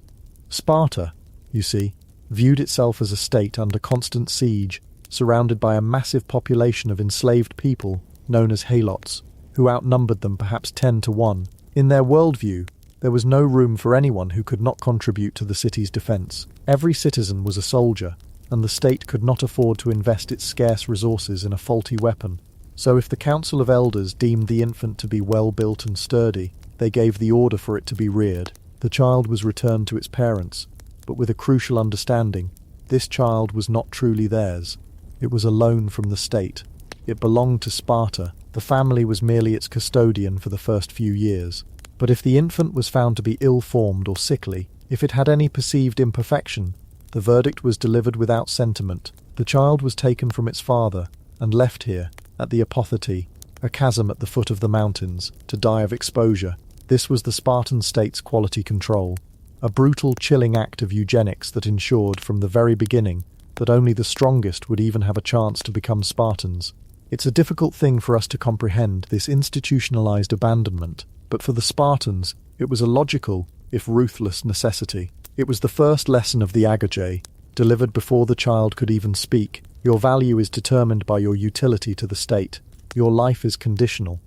Sparta, you see, viewed itself as a state under constant siege, surrounded by a massive population of enslaved people known as helots, who outnumbered them perhaps 10 to 1. In their worldview, there was no room for anyone who could not contribute to the city's defense. Every citizen was a soldier, and the state could not afford to invest its scarce resources in a faulty weapon. So if the council of elders deemed the infant to be well-built and sturdy, they gave the order for it to be reared. The child was returned to its parents, but with a crucial understanding. This child was not truly theirs. It was a loan from the state. It belonged to Sparta. The family was merely its custodian for the first few years. But if the infant was found to be ill-formed or sickly, if it had any perceived imperfection, the verdict was delivered without sentiment. The child was taken from its father and left here, at the Apothetae, a chasm at the foot of the mountains, to die of exposure. This was the Spartan state's quality control, a brutal, chilling act of eugenics that ensured from the very beginning that only the strongest would even have a chance to become Spartans. It's a difficult thing for us to comprehend, this institutionalized abandonment, but for the Spartans, it was a logical, if ruthless, necessity. It was the first lesson of the Agoge, delivered before the child could even speak. Your value is determined by your utility to the state. Your life is conditional.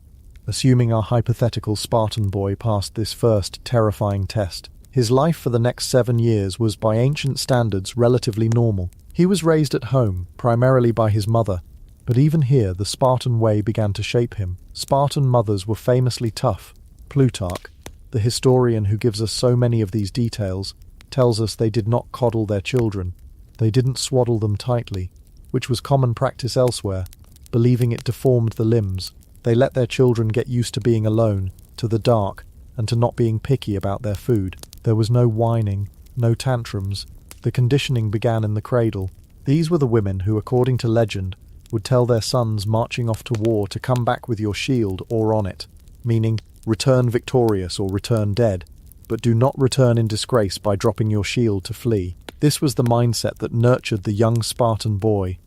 Assuming our hypothetical Spartan boy passed this first terrifying test, his life for the next 7 years was by ancient standards relatively normal. He was raised at home, primarily by his mother, but even here the Spartan way began to shape him. Spartan mothers were famously tough. Plutarch, the historian who gives us so many of these details, tells us they did not coddle their children. They didn't swaddle them tightly, which was common practice elsewhere, believing it deformed the limbs. They let their children get used to being alone, to the dark, and to not being picky about their food. There was no whining, no tantrums. The conditioning began in the cradle. These were the women who, according to legend, would tell their sons marching off to war to come back with your shield or on it, meaning return victorious or return dead, but do not return in disgrace by dropping your shield to flee. This was the mindset that nurtured the young Spartan boy.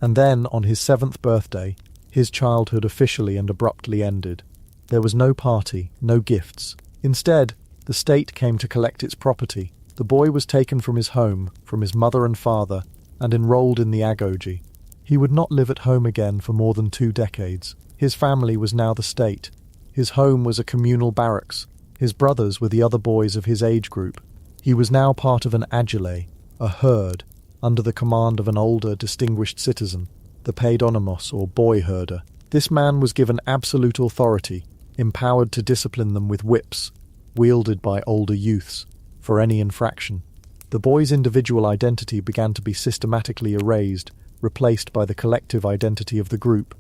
And then, on his 7th birthday, his childhood officially and abruptly ended. There was no party, no gifts. Instead, the state came to collect its property. The boy was taken from his home, from his mother and father, and enrolled in the Agoge. He would not live at home again for more than 2 decades. His family was now the state. His home was a communal barracks. His brothers were the other boys of his age group. He was now part of an agile, a herd, under the command of an older, distinguished citizen, the paidonomos or boy herder. This man was given absolute authority, empowered to discipline them with whips, wielded by older youths, for any infraction. The boy's individual identity began to be systematically erased, replaced by the collective identity of the group.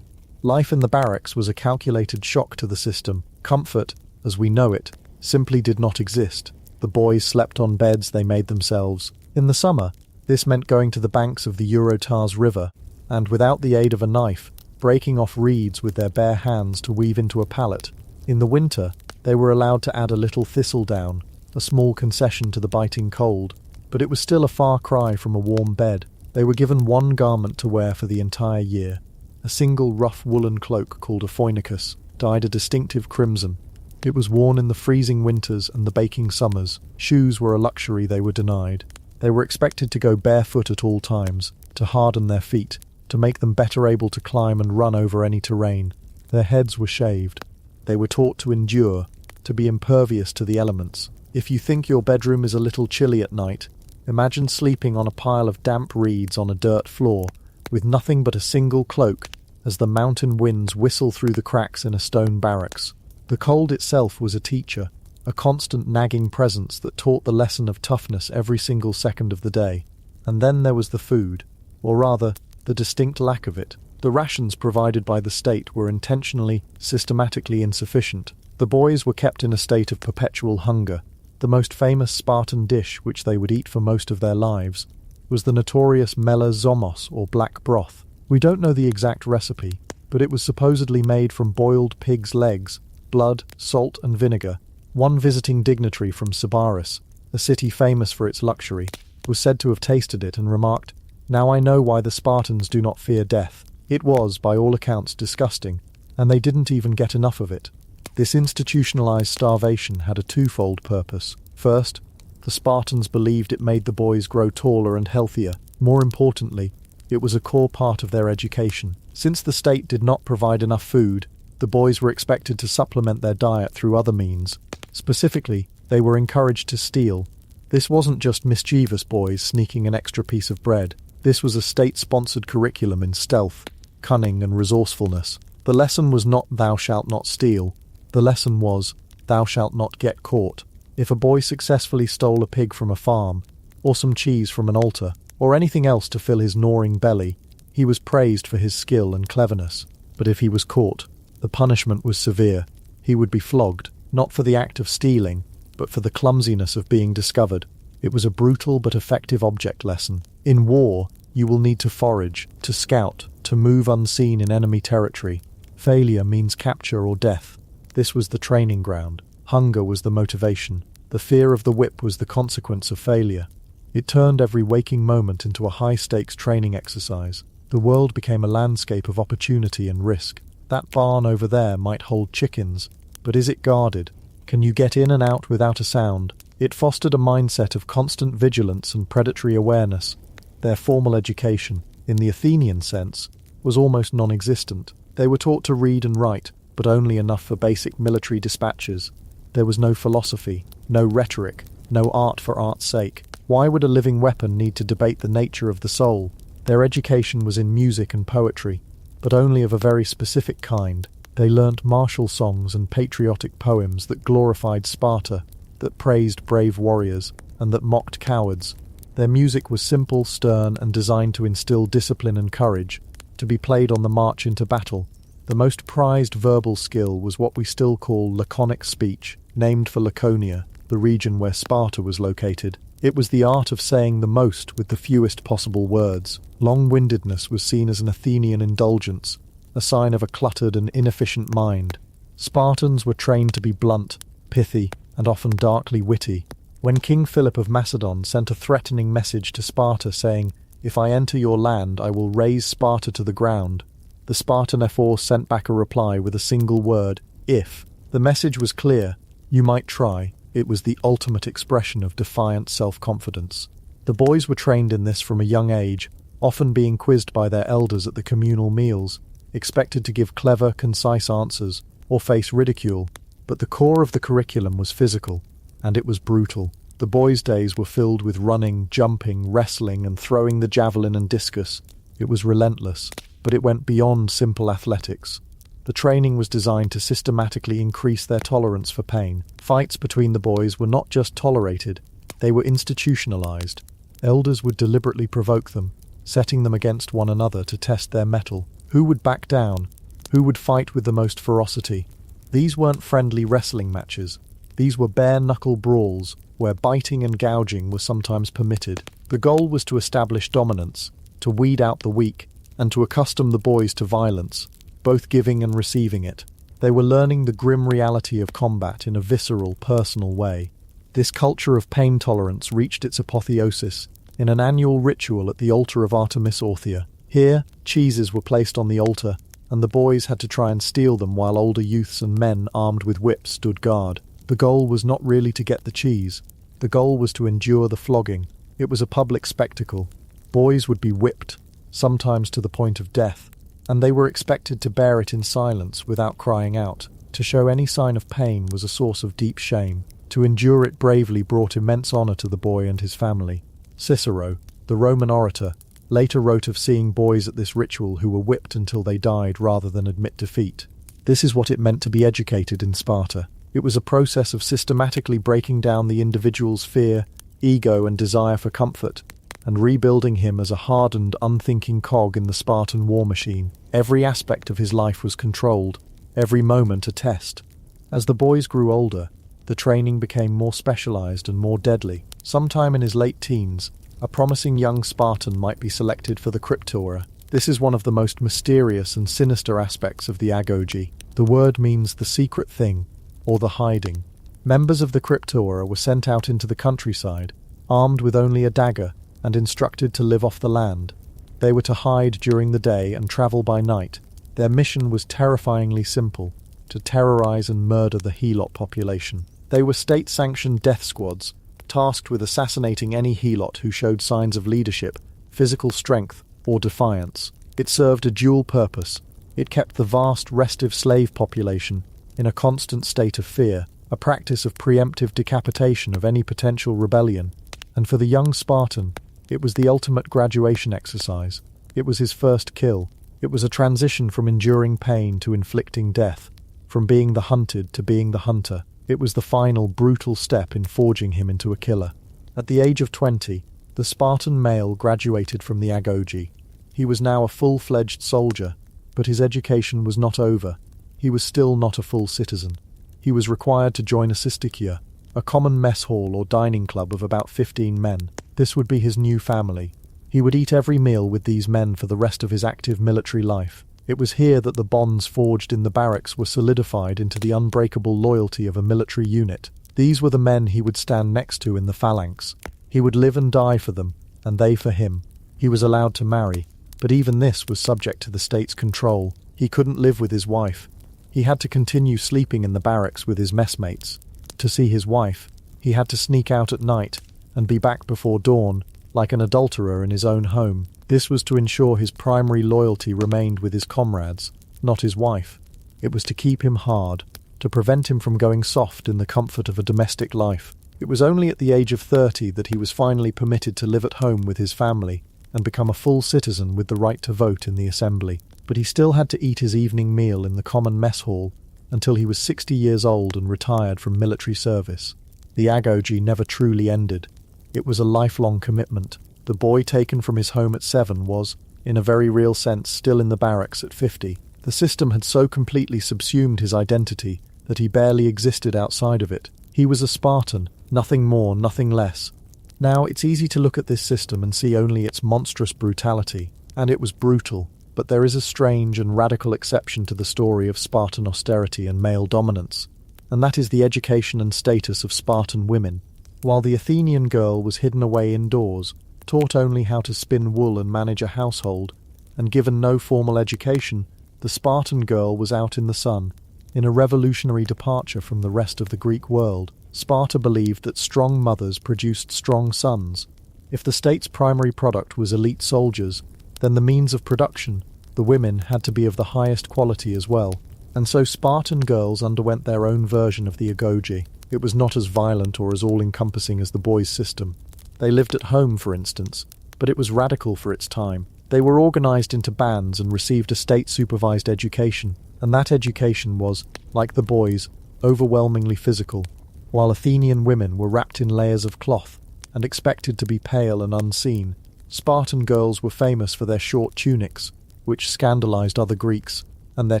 Life in the barracks was a calculated shock to the system. Comfort, as we know it, simply did not exist. The boys slept on beds they made themselves. In the summer, this meant going to the banks of the Eurotas River, and without the aid of a knife, breaking off reeds with their bare hands to weave into a pallet. In the winter, they were allowed to add a little thistledown, a small concession to the biting cold, but it was still a far cry from a warm bed. They were given one garment to wear for the entire year, a single rough woolen cloak called a phoinicus, dyed a distinctive crimson. It was worn in the freezing winters and the baking summers. Shoes were a luxury they were denied. They were expected to go barefoot at all times, to harden their feet, to make them better able to climb and run over any terrain. Their heads were shaved. They were taught to endure, to be impervious to the elements. If you think your bedroom is a little chilly at night, imagine sleeping on a pile of damp reeds on a dirt floor, with nothing but a single cloak, as the mountain winds whistle through the cracks in a stone barracks. The cold itself was a teacher, a constant nagging presence that taught the lesson of toughness every single second of the day. And then there was the food, or rather, the distinct lack of it. The rations provided by the state were intentionally, systematically insufficient. The boys were kept in a state of perpetual hunger. The most famous Spartan dish, which they would eat for most of their lives, was the notorious mela zomos, or black broth. We don't know the exact recipe, but it was supposedly made from boiled pig's legs, blood, salt and vinegar. One visiting dignitary from Sybaris, a city famous for its luxury, was said to have tasted it and remarked, "Now I know why the Spartans do not fear death." It was, by all accounts, disgusting, and they didn't even get enough of it. This institutionalized starvation had a twofold purpose. First, the Spartans believed it made the boys grow taller and healthier. More importantly, it was a core part of their education. Since the state did not provide enough food, the boys were expected to supplement their diet through other means. Specifically, they were encouraged to steal. This wasn't just mischievous boys sneaking an extra piece of bread. This was a state-sponsored curriculum in stealth, cunning and resourcefulness. The lesson was not "thou shalt not steal." The lesson was "thou shalt not get caught." If a boy successfully stole a pig from a farm, or some cheese from an altar, or anything else to fill his gnawing belly, he was praised for his skill and cleverness. But if he was caught, the punishment was severe. He would be flogged, not for the act of stealing, but for the clumsiness of being discovered. It was a brutal but effective object lesson. In war, you will need to forage, to scout, to move unseen in enemy territory. Failure means capture or death. This was the training ground. Hunger was the motivation. The fear of the whip was the consequence of failure. It turned every waking moment into a high-stakes training exercise. The world became a landscape of opportunity and risk. That barn over there might hold chickens, but is it guarded? Can you get in and out without a sound? It fostered a mindset of constant vigilance and predatory awareness. Their formal education, in the Athenian sense, was almost non-existent. They were taught to read and write, but only enough for basic military dispatches. There was no philosophy, no rhetoric, no art for art's sake. Why would a living weapon need to debate the nature of the soul? Their education was in music and poetry, but only of a very specific kind. They learnt martial songs and patriotic poems that glorified Sparta, that praised brave warriors, and that mocked cowards. Their music was simple, stern, and designed to instill discipline and courage, to be played on the march into battle. The most prized verbal skill was what we still call laconic speech, named for Laconia, the region where Sparta was located. It was the art of saying the most with the fewest possible words. Long-windedness was seen as an Athenian indulgence, a sign of a cluttered and inefficient mind. Spartans were trained to be blunt, pithy, and often darkly witty. When King Philip of Macedon sent a threatening message to Sparta saying, "If I enter your land, I will raze Sparta to the ground," the Spartan force sent back a reply with a single word, "if." The message was clear: you might try. It was the ultimate expression of defiant self-confidence. The boys were trained in this from a young age, often being quizzed by their elders at the communal meals, expected to give clever, concise answers, or face ridicule. But the core of the curriculum was physical, and it was brutal. The boys' days were filled with running, jumping, wrestling, and throwing the javelin and discus. It was relentless, but it went beyond simple athletics. The training was designed to systematically increase their tolerance for pain. Fights between the boys were not just tolerated, they were institutionalized. Elders would deliberately provoke them, setting them against one another to test their mettle. Who would back down? Who would fight with the most ferocity? These weren't friendly wrestling matches. These were bare-knuckle brawls, where biting and gouging were sometimes permitted. The goal was to establish dominance, to weed out the weak, and to accustom the boys to violence, both giving and receiving it. They were learning the grim reality of combat in a visceral, personal way. This culture of pain tolerance reached its apotheosis in an annual ritual at the altar of Artemis Orthia. Here, cheeses were placed on the altar, and the boys had to try and steal them while older youths and men armed with whips stood guard. The goal was not really to get the cheese. The goal was to endure the flogging. It was a public spectacle. Boys would be whipped, sometimes to the point of death, and they were expected to bear it in silence without crying out. To show any sign of pain was a source of deep shame. To endure it bravely brought immense honor to the boy and his family. Cicero, the Roman orator, later wrote of seeing boys at this ritual who were whipped until they died rather than admit defeat. This is what it meant to be educated in Sparta. It was a process of systematically breaking down the individual's fear, ego, and desire for comfort, and rebuilding him as a hardened, unthinking cog in the Spartan war machine. Every aspect of his life was controlled, every moment a test. As the boys grew older, the training became more specialized and more deadly. Sometime in his late teens, a promising young Spartan might be selected for the Cryptora. This is one of the most mysterious and sinister aspects of the Agoge. The word means the secret thing, or the hiding. Members of the Cryptora were sent out into the countryside, armed with only a dagger, and instructed to live off the land. They were to hide during the day and travel by night. Their mission was terrifyingly simple: to terrorize and murder the Helot population. They were state-sanctioned death squads, tasked with assassinating any Helot who showed signs of leadership, physical strength, or defiance. It served a dual purpose. It kept the vast restive slave population in a constant state of fear, a practice of preemptive decapitation of any potential rebellion. And for the young Spartan, it was the ultimate graduation exercise. It was his first kill. It was a transition from enduring pain to inflicting death, from being the hunted to being the hunter. It was the final brutal step in forging him into a killer. At the age of 20, the Spartan male graduated from the Agoge. He was now a full-fledged soldier, but his education was not over. He was still not a full citizen. He was required to join a systikia, a common mess hall or dining club of about 15 men. This would be his new family. He would eat every meal with these men for the rest of his active military life. It was here that the bonds forged in the barracks were solidified into the unbreakable loyalty of a military unit. These were the men he would stand next to in the phalanx. He would live and die for them, and they for him. He was allowed to marry, but even this was subject to the state's control. He couldn't live with his wife. He had to continue sleeping in the barracks with his messmates. To see his wife, he had to sneak out at night and be back before dawn, like an adulterer in his own home. This was to ensure his primary loyalty remained with his comrades, not his wife. It was to keep him hard, to prevent him from going soft in the comfort of a domestic life. It was only at the age of 30 that he was finally permitted to live at home with his family and become a full citizen with the right to vote in the assembly. But he still had to eat his evening meal in the common mess hall until he was 60 years old and retired from military service. The Agoge never truly ended. It was a lifelong commitment. The boy taken from his home at 7 was, in a very real sense, still in the barracks at 50. The system had so completely subsumed his identity that he barely existed outside of it. He was a Spartan, nothing more, nothing less. Now, it's easy to look at this system and see only its monstrous brutality, and it was brutal. But there is a strange and radical exception to the story of Spartan austerity and male dominance, and that is the education and status of Spartan women. While the Athenian girl was hidden away indoors, taught only how to spin wool and manage a household, and given no formal education, the Spartan girl was out in the sun. In a revolutionary departure from the rest of the Greek world, Sparta believed that strong mothers produced strong sons. If the state's primary product was elite soldiers, then the means of production, the women, had to be of the highest quality as well. And so Spartan girls underwent their own version of the Agoge. It was not as violent or as all-encompassing as the boys' system. They lived at home, for instance, but it was radical for its time. They were organized into bands and received a state-supervised education, and that education was, like the boys, overwhelmingly physical, while Athenian women were wrapped in layers of cloth and expected to be pale and unseen. Spartan girls were famous for their short tunics, which scandalized other Greeks, and their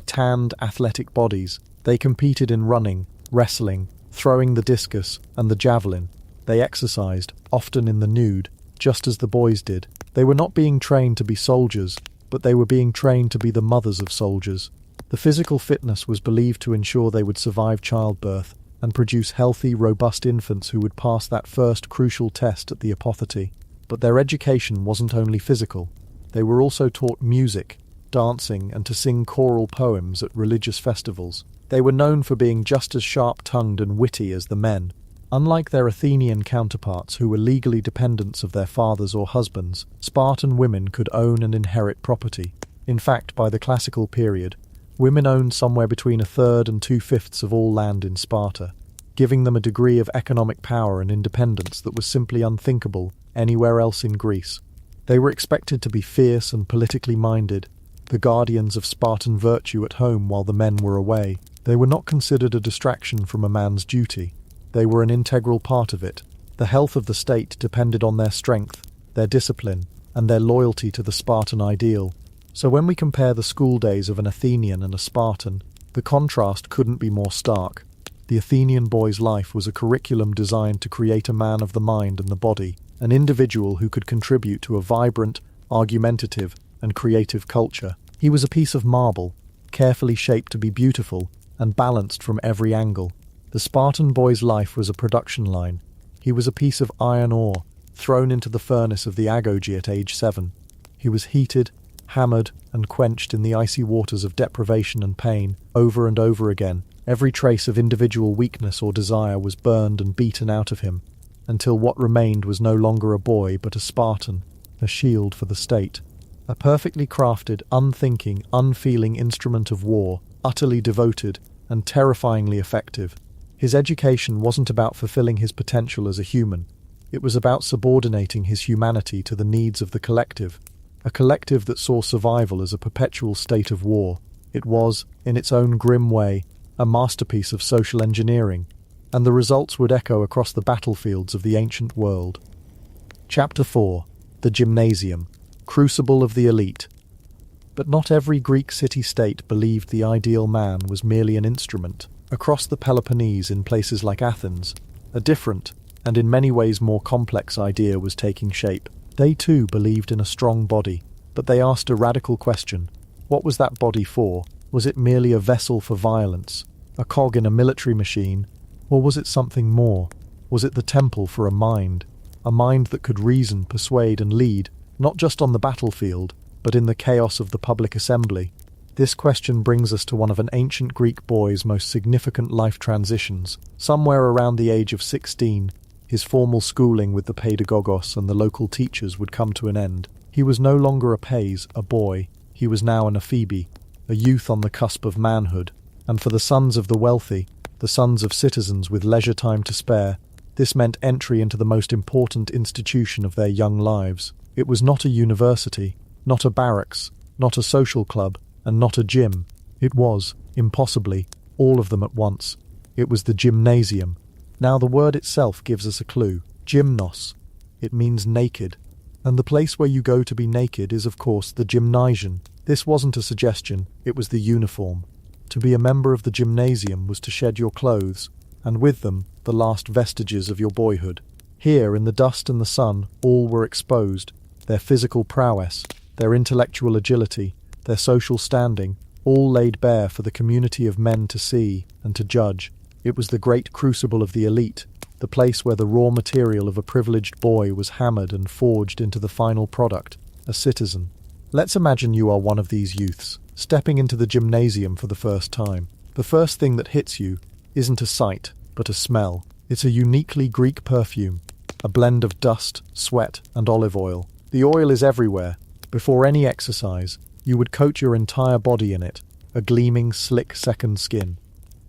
tanned, athletic bodies. They competed in running, wrestling, throwing the discus, and the javelin. They exercised, often in the nude, just as the boys did. They were not being trained to be soldiers, but they were being trained to be the mothers of soldiers. The physical fitness was believed to ensure they would survive childbirth and produce healthy, robust infants who would pass that first crucial test at the apotheke. But their education wasn't only physical. They were also taught music, dancing, and to sing choral poems at religious festivals. They were known for being just as sharp-tongued and witty as the men. Unlike their Athenian counterparts who were legally dependents of their fathers or husbands, Spartan women could own and inherit property. In fact, by the classical period, women owned somewhere between a third and 2/5 of all land in Sparta, giving them a degree of economic power and independence that was simply unthinkable anywhere else in Greece. They were expected to be fierce and politically minded, the guardians of Spartan virtue at home while the men were away. They were not considered a distraction from a man's duty. They were an integral part of it. The health of the state depended on their strength, their discipline, and their loyalty to the Spartan ideal. So when we compare the school days of an Athenian and a Spartan, the contrast couldn't be more stark. The Athenian boy's life was a curriculum designed to create a man of the mind and the body, an individual who could contribute to a vibrant, argumentative, and creative culture. He was a piece of marble, carefully shaped to be beautiful and balanced from every angle. The Spartan boy's life was a production line. He was a piece of iron ore, thrown into the furnace of the Agoge at age 7. He was heated, hammered, and quenched in the icy waters of deprivation and pain, over and over again. Every trace of individual weakness or desire was burned and beaten out of him, until what remained was no longer a boy but a Spartan, a shield for the state. A perfectly crafted, unthinking, unfeeling instrument of war, utterly devoted, and terrifyingly effective. His education wasn't about fulfilling his potential as a human. It was about subordinating his humanity to the needs of the collective, a collective that saw survival as a perpetual state of war. It was, in its own grim way, a masterpiece of social engineering, and the results would echo across the battlefields of the ancient world. Chapter 4. The Gymnasium, Crucible of the Elite. But not every Greek city-state believed the ideal man was merely an instrument. Across the Peloponnese in places like Athens, a different, and in many ways more complex idea was taking shape. They too believed in a strong body, but they asked a radical question. What was that body for? Was it merely a vessel for violence, a cog in a military machine, or was it something more? Was it the temple for a mind that could reason, persuade, and lead, not just on the battlefield, but in the chaos of the public assembly? This question brings us to one of an ancient Greek boy's most significant life transitions. Somewhere around the age of 16, his formal schooling with the Paidagogos and the local teachers would come to an end. He was no longer a boy. He was now an Ephebi, a youth on the cusp of manhood. And for the sons of the wealthy, the sons of citizens with leisure time to spare, this meant entry into the most important institution of their young lives. It was not a university, not a barracks, not a social club, and not a gym. It was, impossibly, all of them at once. It was the gymnasium. Now the word itself gives us a clue. Gymnos. It means naked. And the place where you go to be naked is, of course, the gymnasium. This wasn't a suggestion, it was the uniform. To be a member of the gymnasium was to shed your clothes, and with them, the last vestiges of your boyhood. Here, in the dust and the sun, all were exposed. Their physical prowess, their intellectual agility, their social standing, all laid bare for the community of men to see and to judge. It was the great crucible of the elite, the place where the raw material of a privileged boy was hammered and forged into the final product, a citizen. Let's imagine you are one of these youths, stepping into the gymnasium for the first time. The first thing that hits you isn't a sight, but a smell. It's a uniquely Greek perfume, a blend of dust, sweat, and olive oil. The oil is everywhere. Before any exercise, you would coat your entire body in it, a gleaming, slick second skin.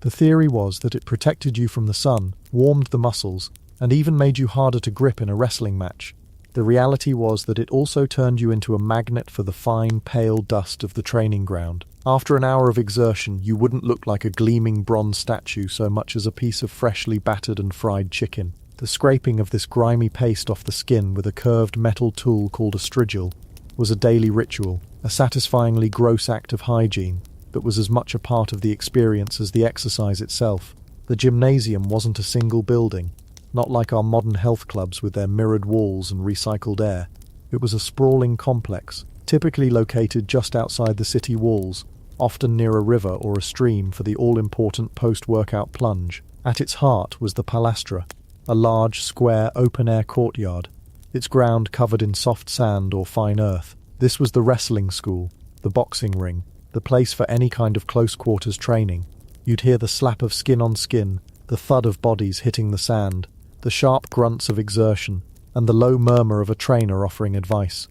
The theory was that it protected you from the sun, warmed the muscles, and even made you harder to grip in a wrestling match. The reality was that it also turned you into a magnet for the fine, pale dust of the training ground. After an hour of exertion, you wouldn't look like a gleaming bronze statue so much as a piece of freshly battered and fried chicken. The scraping of this grimy paste off the skin with a curved metal tool called a strigil was a daily ritual, a satisfyingly gross act of hygiene that was as much a part of the experience as the exercise itself. The gymnasium wasn't a single building, not like our modern health clubs with their mirrored walls and recycled air. It was a sprawling complex, typically located just outside the city walls, often near a river or a stream for the all-important post-workout plunge. At its heart was the palastra, a large, square, open-air courtyard, its ground covered in soft sand or fine earth. This was the wrestling school, the boxing ring, the place for any kind of close-quarters training. You'd hear the slap of skin on skin, the thud of bodies hitting the sand, the sharp grunts of exertion, and the low murmur of a trainer offering advice.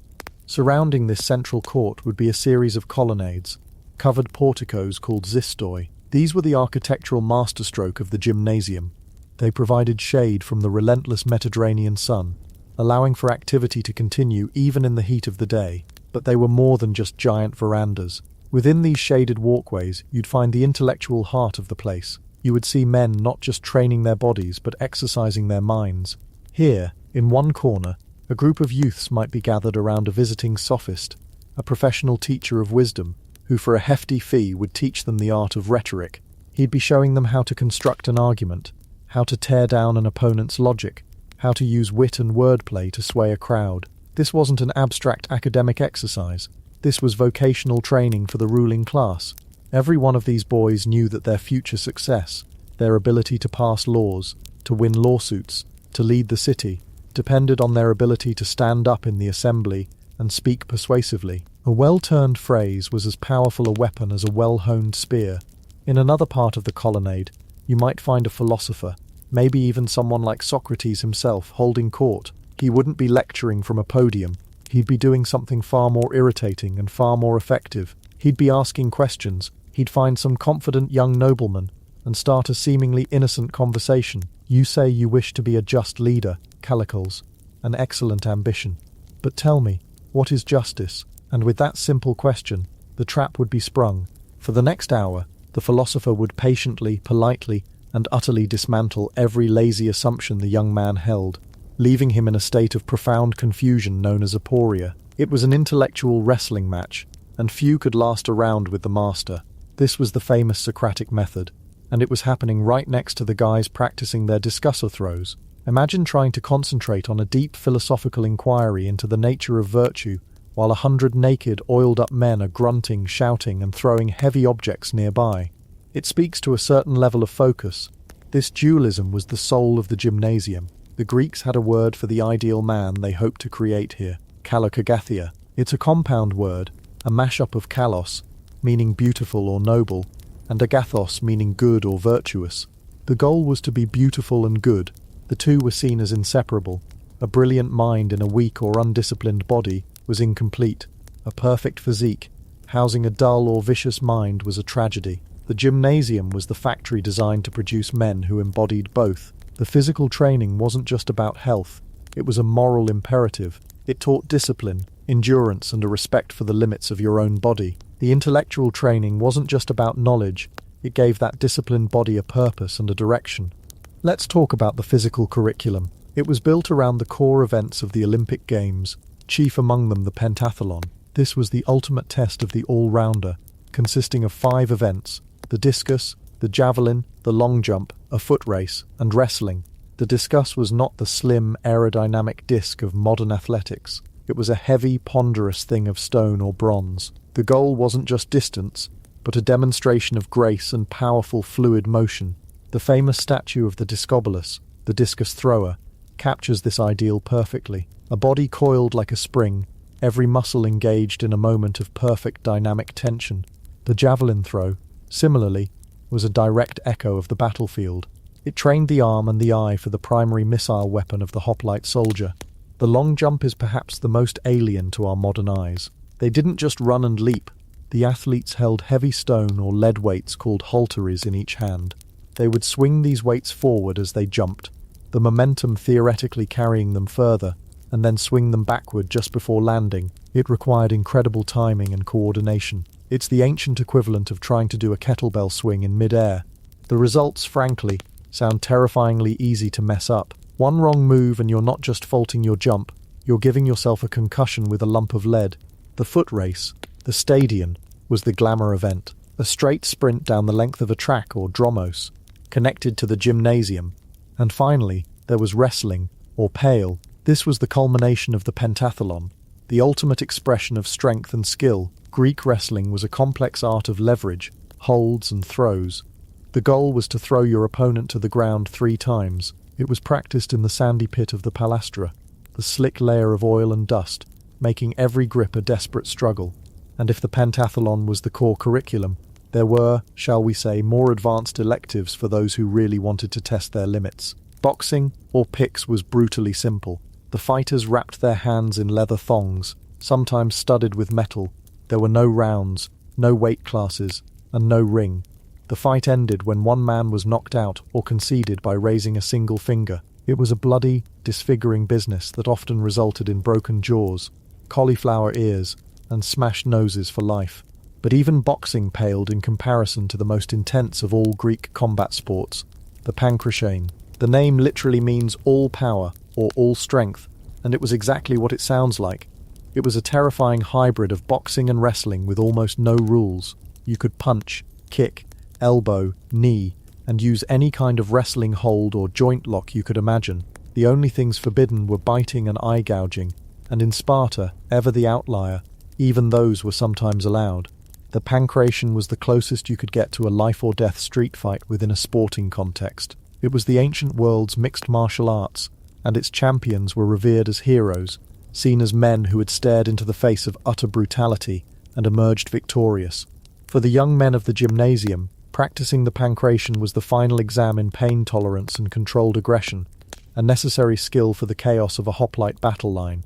Surrounding this central court would be a series of colonnades, covered porticos called zistoi. These were the architectural masterstroke of the gymnasium. They provided shade from the relentless Mediterranean sun, allowing for activity to continue even in the heat of the day. But they were more than just giant verandas. Within these shaded walkways, you'd find the intellectual heart of the place. You would see men not just training their bodies but exercising their minds. Here, in one corner, a group of youths might be gathered around a visiting sophist, a professional teacher of wisdom, who for a hefty fee would teach them the art of rhetoric. He'd be showing them how to construct an argument, how to tear down an opponent's logic, how to use wit and wordplay to sway a crowd. This wasn't an abstract academic exercise. This was vocational training for the ruling class. Every one of these boys knew that their future success, their ability to pass laws, to win lawsuits, to lead the city, depended on their ability to stand up in the assembly and speak persuasively. A well-turned phrase was as powerful a weapon as a well-honed spear. In another part of the colonnade, you might find a philosopher, maybe even someone like Socrates himself, holding court. He wouldn't be lecturing from a podium. He'd be doing something far more irritating and far more effective. He'd be asking questions. He'd find some confident young nobleman and start a seemingly innocent conversation. You say you wish to be a just leader, Calicles, an excellent ambition. But tell me, what is justice? And with that simple question, the trap would be sprung. For the next hour, the philosopher would patiently, politely, and utterly dismantle every lazy assumption the young man held, leaving him in a state of profound confusion known as aporia. It was an intellectual wrestling match, and few could last a round with the master. This was the famous Socratic method, and it was happening right next to the guys practicing their discussor throws. Imagine trying to concentrate on a deep philosophical inquiry into the nature of virtue, while 100 naked, oiled-up men are grunting, shouting, and throwing heavy objects nearby. It speaks to a certain level of focus. This dualism was the soul of the gymnasium. The Greeks had a word for the ideal man they hoped to create here, kalokagathia. It's a compound word, a mashup of kalos, meaning beautiful or noble, and agathos, meaning good or virtuous. The goal was to be beautiful and good. The two were seen as inseparable. A brilliant mind in a weak or undisciplined body was incomplete. A perfect physique, housing a dull or vicious mind, was a tragedy. The gymnasium was the factory designed to produce men who embodied both. The physical training wasn't just about health, it was a moral imperative. It taught discipline, endurance, and a respect for the limits of your own body. The intellectual training wasn't just about knowledge, it gave that disciplined body a purpose and a direction. Let's talk about the physical curriculum. It was built around the core events of the Olympic Games, chief among them the pentathlon. This was the ultimate test of the all-rounder, consisting of 5 events: the discus, the javelin, the long jump, a foot race, and wrestling. The discus was not the slim, aerodynamic disc of modern athletics. It was a heavy, ponderous thing of stone or bronze. The goal wasn't just distance, but a demonstration of grace and powerful fluid motion. The famous statue of the Discobolus, the discus thrower, captures this ideal perfectly. A body coiled like a spring, every muscle engaged in a moment of perfect dynamic tension. The javelin throw, similarly, was a direct echo of the battlefield. It trained the arm and the eye for the primary missile weapon of the hoplite soldier. The long jump is perhaps the most alien to our modern eyes. They didn't just run and leap, The athletes held heavy stone or lead weights called halteres in each hand. They would swing these weights forward as they jumped, the momentum theoretically carrying them further, and then swing them backward just before landing. It required incredible timing and coordination. It's the ancient equivalent of trying to do a kettlebell swing in mid-air. The results, frankly, sound terrifyingly easy to mess up. One wrong move and you're not just faulting your jump, you're giving yourself a concussion with a lump of lead. The foot race, the stadion, was the glamour event. A straight sprint down the length of a track or dromos, connected to the gymnasium. And finally, there was wrestling, or pale. This was the culmination of the pentathlon, the ultimate expression of strength and skill. Greek wrestling was a complex art of leverage, holds and throws. The goal was to throw your opponent to the ground 3 times. It was practiced in the sandy pit of the palastra, the slick layer of oil and dust, making every grip a desperate struggle. And if the pentathlon was the core curriculum, there were, shall we say, more advanced electives for those who really wanted to test their limits. Boxing, or picks, was brutally simple. The fighters wrapped their hands in leather thongs, sometimes studded with metal. There were no rounds, no weight classes, and no ring. The fight ended when one man was knocked out or conceded by raising a single finger. It was a bloody, disfiguring business that often resulted in broken jaws, cauliflower ears, and smashed noses for life. But even boxing paled in comparison to the most intense of all Greek combat sports, the pankration. The name literally means all power or all strength, and it was exactly what it sounds like. It was a terrifying hybrid of boxing and wrestling with almost no rules. You could punch, kick, elbow, knee, and use any kind of wrestling hold or joint lock you could imagine. The only things forbidden were biting and eye gouging, and in Sparta, ever the outlier, even those were sometimes allowed. The pankration was the closest you could get to a life-or-death street fight within a sporting context. It was the ancient world's mixed martial arts, and its champions were revered as heroes, seen as men who had stared into the face of utter brutality and emerged victorious. For the young men of the gymnasium, practicing the pankration was the final exam in pain tolerance and controlled aggression, a necessary skill for the chaos of a hoplite battle line.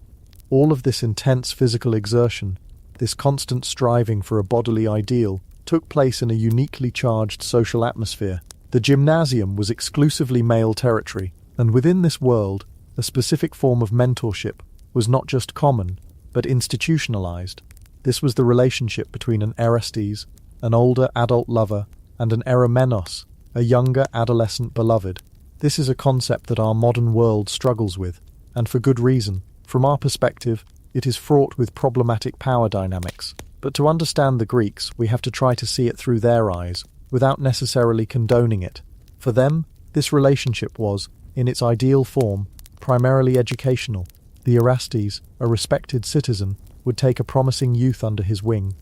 All of this intense physical exertion, this constant striving for a bodily ideal, took place in a uniquely charged social atmosphere. The gymnasium was exclusively male territory, and within this world, a specific form of mentorship was not just common, but institutionalized. This was the relationship between an Orestes, an older adult lover, and an Eromenos, a younger adolescent beloved. This is a concept that our modern world struggles with, and for good reason. From our perspective, it is fraught with problematic power dynamics. But to understand the Greeks, we have to try to see it through their eyes, without necessarily condoning it. For them, this relationship was, in its ideal form, primarily educational. The Orestes, a respected citizen, would take a promising youth under his wing.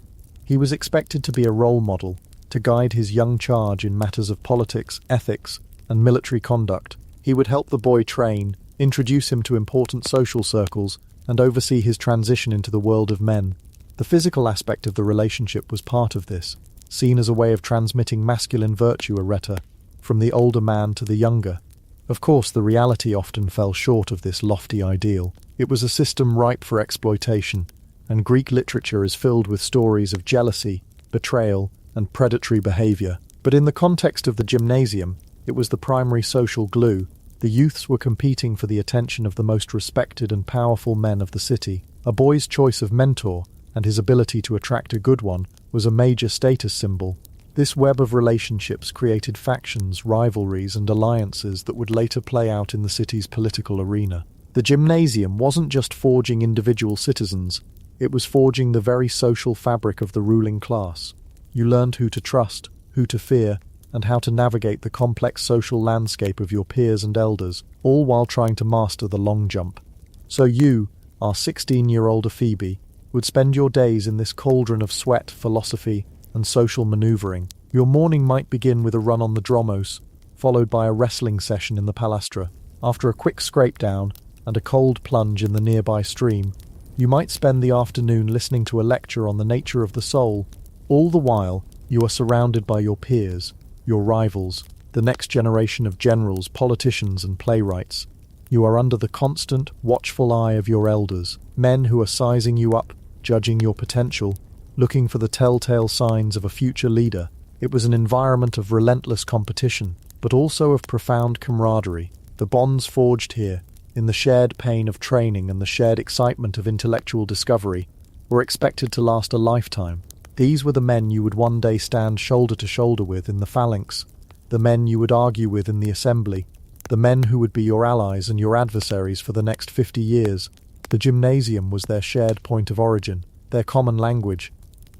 He was expected to be a role model, to guide his young charge in matters of politics, ethics, and military conduct. He would help the boy train, introduce him to important social circles, and oversee his transition into the world of men. The physical aspect of the relationship was part of this, seen as a way of transmitting masculine virtue areta, from the older man to the younger. Of course, the reality often fell short of this lofty ideal. It was a system ripe for exploitation, and Greek literature is filled with stories of jealousy, betrayal, and predatory behavior. But in the context of the gymnasium, it was the primary social glue. The youths were competing for the attention of the most respected and powerful men of the city. A boy's choice of mentor, and his ability to attract a good one, was a major status symbol. This web of relationships created factions, rivalries, and alliances that would later play out in the city's political arena. The gymnasium wasn't just forging individual citizens, it was forging the very social fabric of the ruling class. You learned who to trust, who to fear, and how to navigate the complex social landscape of your peers and elders, all while trying to master the long jump. So you, our 16-year-old Phoebe, would spend your days in this cauldron of sweat, philosophy, and social maneuvering. Your morning might begin with a run on the dromos, followed by a wrestling session in the palastra. After a quick scrape down and a cold plunge in the nearby stream, you might spend the afternoon listening to a lecture on the nature of the soul. All the while, you are surrounded by your peers, your rivals, the next generation of generals, politicians, and playwrights. You are under the constant, watchful eye of your elders, men who are sizing you up, judging your potential, looking for the telltale signs of a future leader. It was an environment of relentless competition, but also of profound camaraderie. The bonds forged here, in the shared pain of training and the shared excitement of intellectual discovery, were expected to last a lifetime. These were the men you would one day stand shoulder to shoulder with in the phalanx, the men you would argue with in the assembly, the men who would be your allies and your adversaries for the next 50 years. The gymnasium was their shared point of origin, their common language.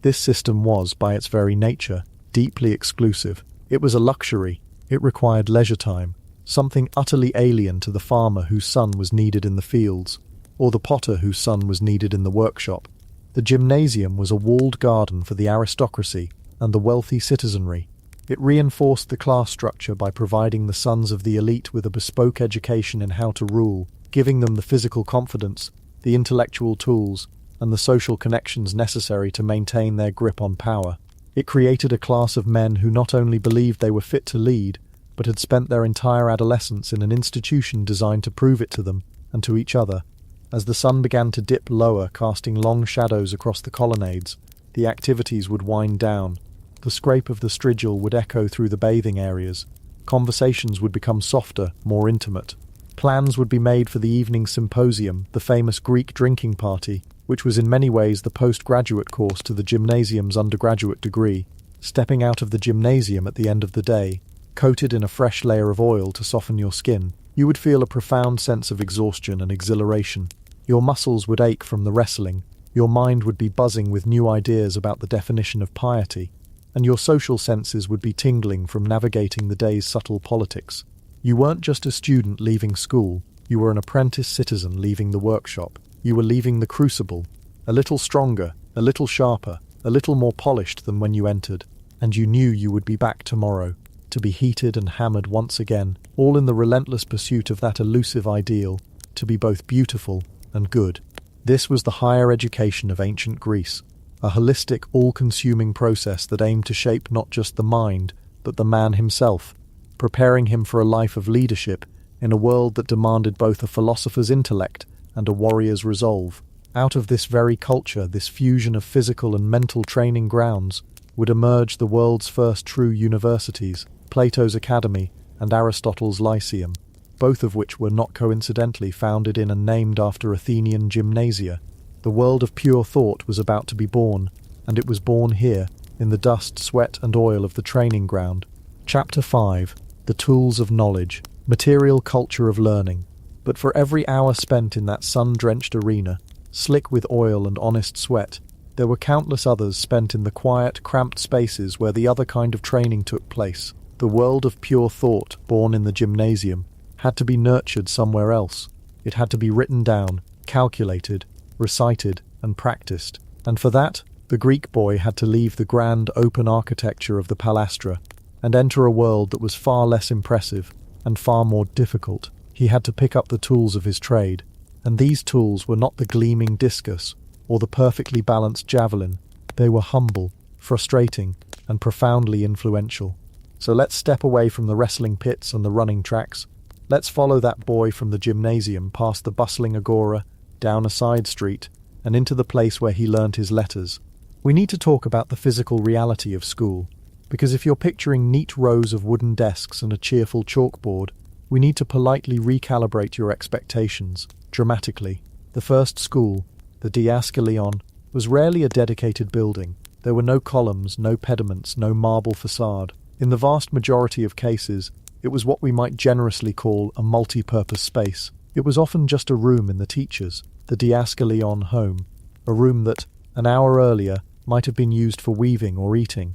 This system was, by its very nature, deeply exclusive. It was a luxury. It required leisure time, something utterly alien to the farmer whose son was needed in the fields, or the potter whose son was needed in the workshop. The gymnasium was a walled garden for the aristocracy and the wealthy citizenry. It reinforced the class structure by providing the sons of the elite with a bespoke education in how to rule, giving them the physical confidence, the intellectual tools, and the social connections necessary to maintain their grip on power. It created a class of men who not only believed they were fit to lead, but had spent their entire adolescence in an institution designed to prove it to them and to each other. As the sun began to dip lower, casting long shadows across the colonnades, the activities would wind down. The scrape of the strigil would echo through the bathing areas. Conversations would become softer, more intimate. Plans would be made for the evening symposium, the famous Greek drinking party, which was in many ways the postgraduate course to the gymnasium's undergraduate degree. Stepping out of the gymnasium at the end of the day, coated in a fresh layer of oil to soften your skin, you would feel a profound sense of exhaustion and exhilaration. Your muscles would ache from the wrestling, your mind would be buzzing with new ideas about the definition of piety, and your social senses would be tingling from navigating the day's subtle politics. You weren't just a student leaving school, you were an apprentice citizen leaving the workshop. You were leaving the Crucible, a little stronger, a little sharper, a little more polished than when you entered, and you knew you would be back tomorrow, to be heated and hammered once again, all in the relentless pursuit of that elusive ideal, to be both beautiful and good. This was the higher education of ancient Greece, a holistic, all-consuming process that aimed to shape not just the mind, but the man himself, preparing him for a life of leadership in a world that demanded both a philosopher's intellect and a warrior's resolve. Out of this very culture, this fusion of physical and mental training grounds, would emerge the world's first true universities, Plato's Academy and Aristotle's Lyceum, both of which were not coincidentally founded in and named after Athenian gymnasia. The world of pure thought was about to be born, and it was born here, in the dust, sweat and oil of the training ground. Chapter 5. The Tools of Knowledge, Material Culture of Learning. But for every hour spent in that sun-drenched arena, slick with oil and honest sweat, there were countless others spent in the quiet, cramped spaces where the other kind of training took place. The world of pure thought, born in the gymnasium, had to be nurtured somewhere else. It had to be written down, calculated, recited, and practiced. And for that, the Greek boy had to leave the grand, open architecture of the palastra and enter a world that was far less impressive and far more difficult. He had to pick up the tools of his trade, and these tools were not the gleaming discus or the perfectly balanced javelin. They were humble, frustrating, and profoundly influential. So let's step away from the wrestling pits and the running tracks. Let's follow that boy from the gymnasium past the bustling agora, down a side street, and into the place where he learnt his letters. We need to talk about the physical reality of school, because if you're picturing neat rows of wooden desks and a cheerful chalkboard, we need to politely recalibrate your expectations, dramatically. The first school, the Diaskalion, was rarely a dedicated building. There were no columns, no pediments, no marble facade. In the vast majority of cases, it was what we might generously call a multi-purpose space. It was often just a room in the teacher's, the Diaskalion home, a room that, an hour earlier, might have been used for weaving or eating.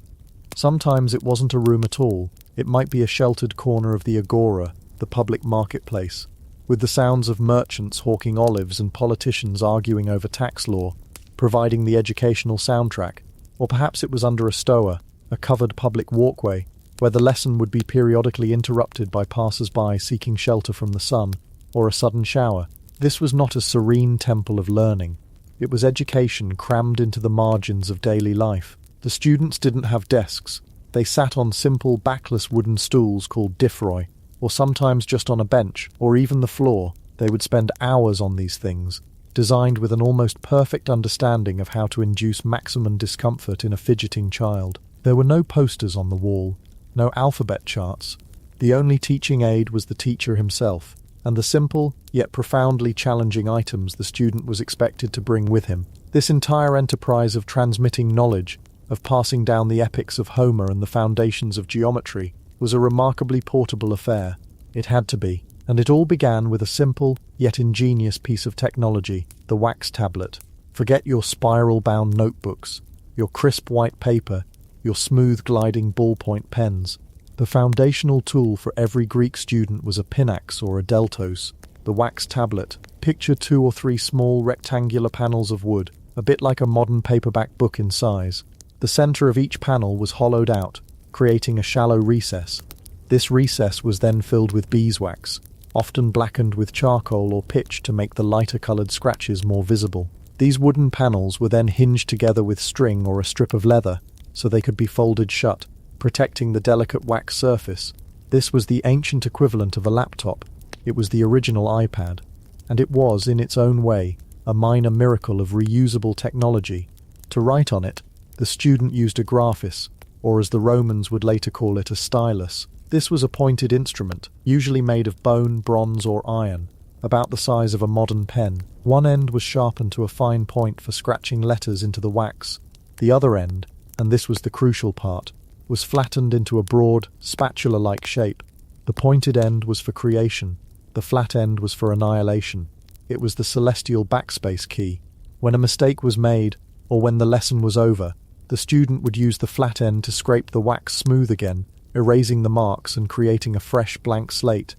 Sometimes it wasn't a room at all. It might be a sheltered corner of the agora, the public marketplace, with the sounds of merchants hawking olives and politicians arguing over tax law, providing the educational soundtrack. Or perhaps it was under a stoa, a covered public walkway, where the lesson would be periodically interrupted by passers-by seeking shelter from the sun, or a sudden shower. This was not a serene temple of learning. It was education crammed into the margins of daily life. The students didn't have desks. They sat on simple, backless wooden stools called diphroi, or sometimes just on a bench, or even the floor. They would spend hours on these things, designed with an almost perfect understanding of how to induce maximum discomfort in a fidgeting child. There were no posters on the wall, no alphabet charts. The only teaching aid was the teacher himself, and the simple, yet profoundly challenging items the student was expected to bring with him. This entire enterprise of transmitting knowledge, of passing down the epics of Homer and the foundations of geometry, was a remarkably portable affair. It had to be. And it all began with a simple, yet ingenious piece of technology, the wax tablet. Forget your spiral-bound notebooks, your crisp white paper, your smooth gliding ballpoint pens. The foundational tool for every Greek student was a pinax or a deltos, the wax tablet. Picture 2 or 3 small rectangular panels of wood, a bit like a modern paperback book in size. The center of each panel was hollowed out, creating a shallow recess. This recess was then filled with beeswax, often blackened with charcoal or pitch to make the lighter-colored scratches more visible. These wooden panels were then hinged together with string or a strip of leather, so they could be folded shut, protecting the delicate wax surface. This was the ancient equivalent of a laptop. It was the original iPad, and it was, in its own way, a minor miracle of reusable technology. To write on it, the student used a graphis, or as the Romans would later call it, a stylus. This was a pointed instrument, usually made of bone, bronze, or iron, about the size of a modern pen. One end was sharpened to a fine point for scratching letters into the wax. The other end, and this was the crucial part, was flattened into a broad, spatula-like shape. The pointed end was for creation, the flat end was for annihilation. It was the celestial backspace key. When a mistake was made, or when the lesson was over, the student would use the flat end to scrape the wax smooth again, erasing the marks and creating a fresh blank slate.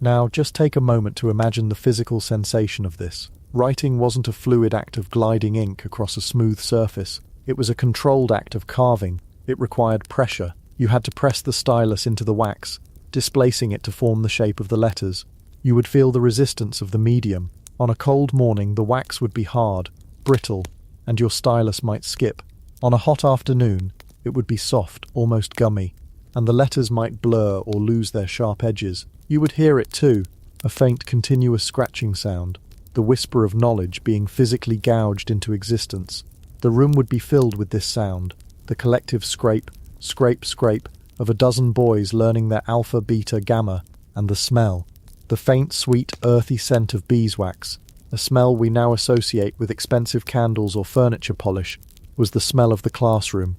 Now, just take a moment to imagine the physical sensation of this. Writing wasn't a fluid act of gliding ink across a smooth surface. It was a controlled act of carving. It required pressure. You had to press the stylus into the wax, displacing it to form the shape of the letters. You would feel the resistance of the medium. On a cold morning, the wax would be hard, brittle, and your stylus might skip. On a hot afternoon, it would be soft, almost gummy, and the letters might blur or lose their sharp edges. You would hear it too, a faint continuous scratching sound, the whisper of knowledge being physically gouged into existence. The room would be filled with this sound, the collective scrape, scrape, scrape of a dozen boys learning their alpha, beta, gamma, and the smell. The faint, sweet, earthy scent of beeswax, a smell we now associate with expensive candles or furniture polish, was the smell of the classroom.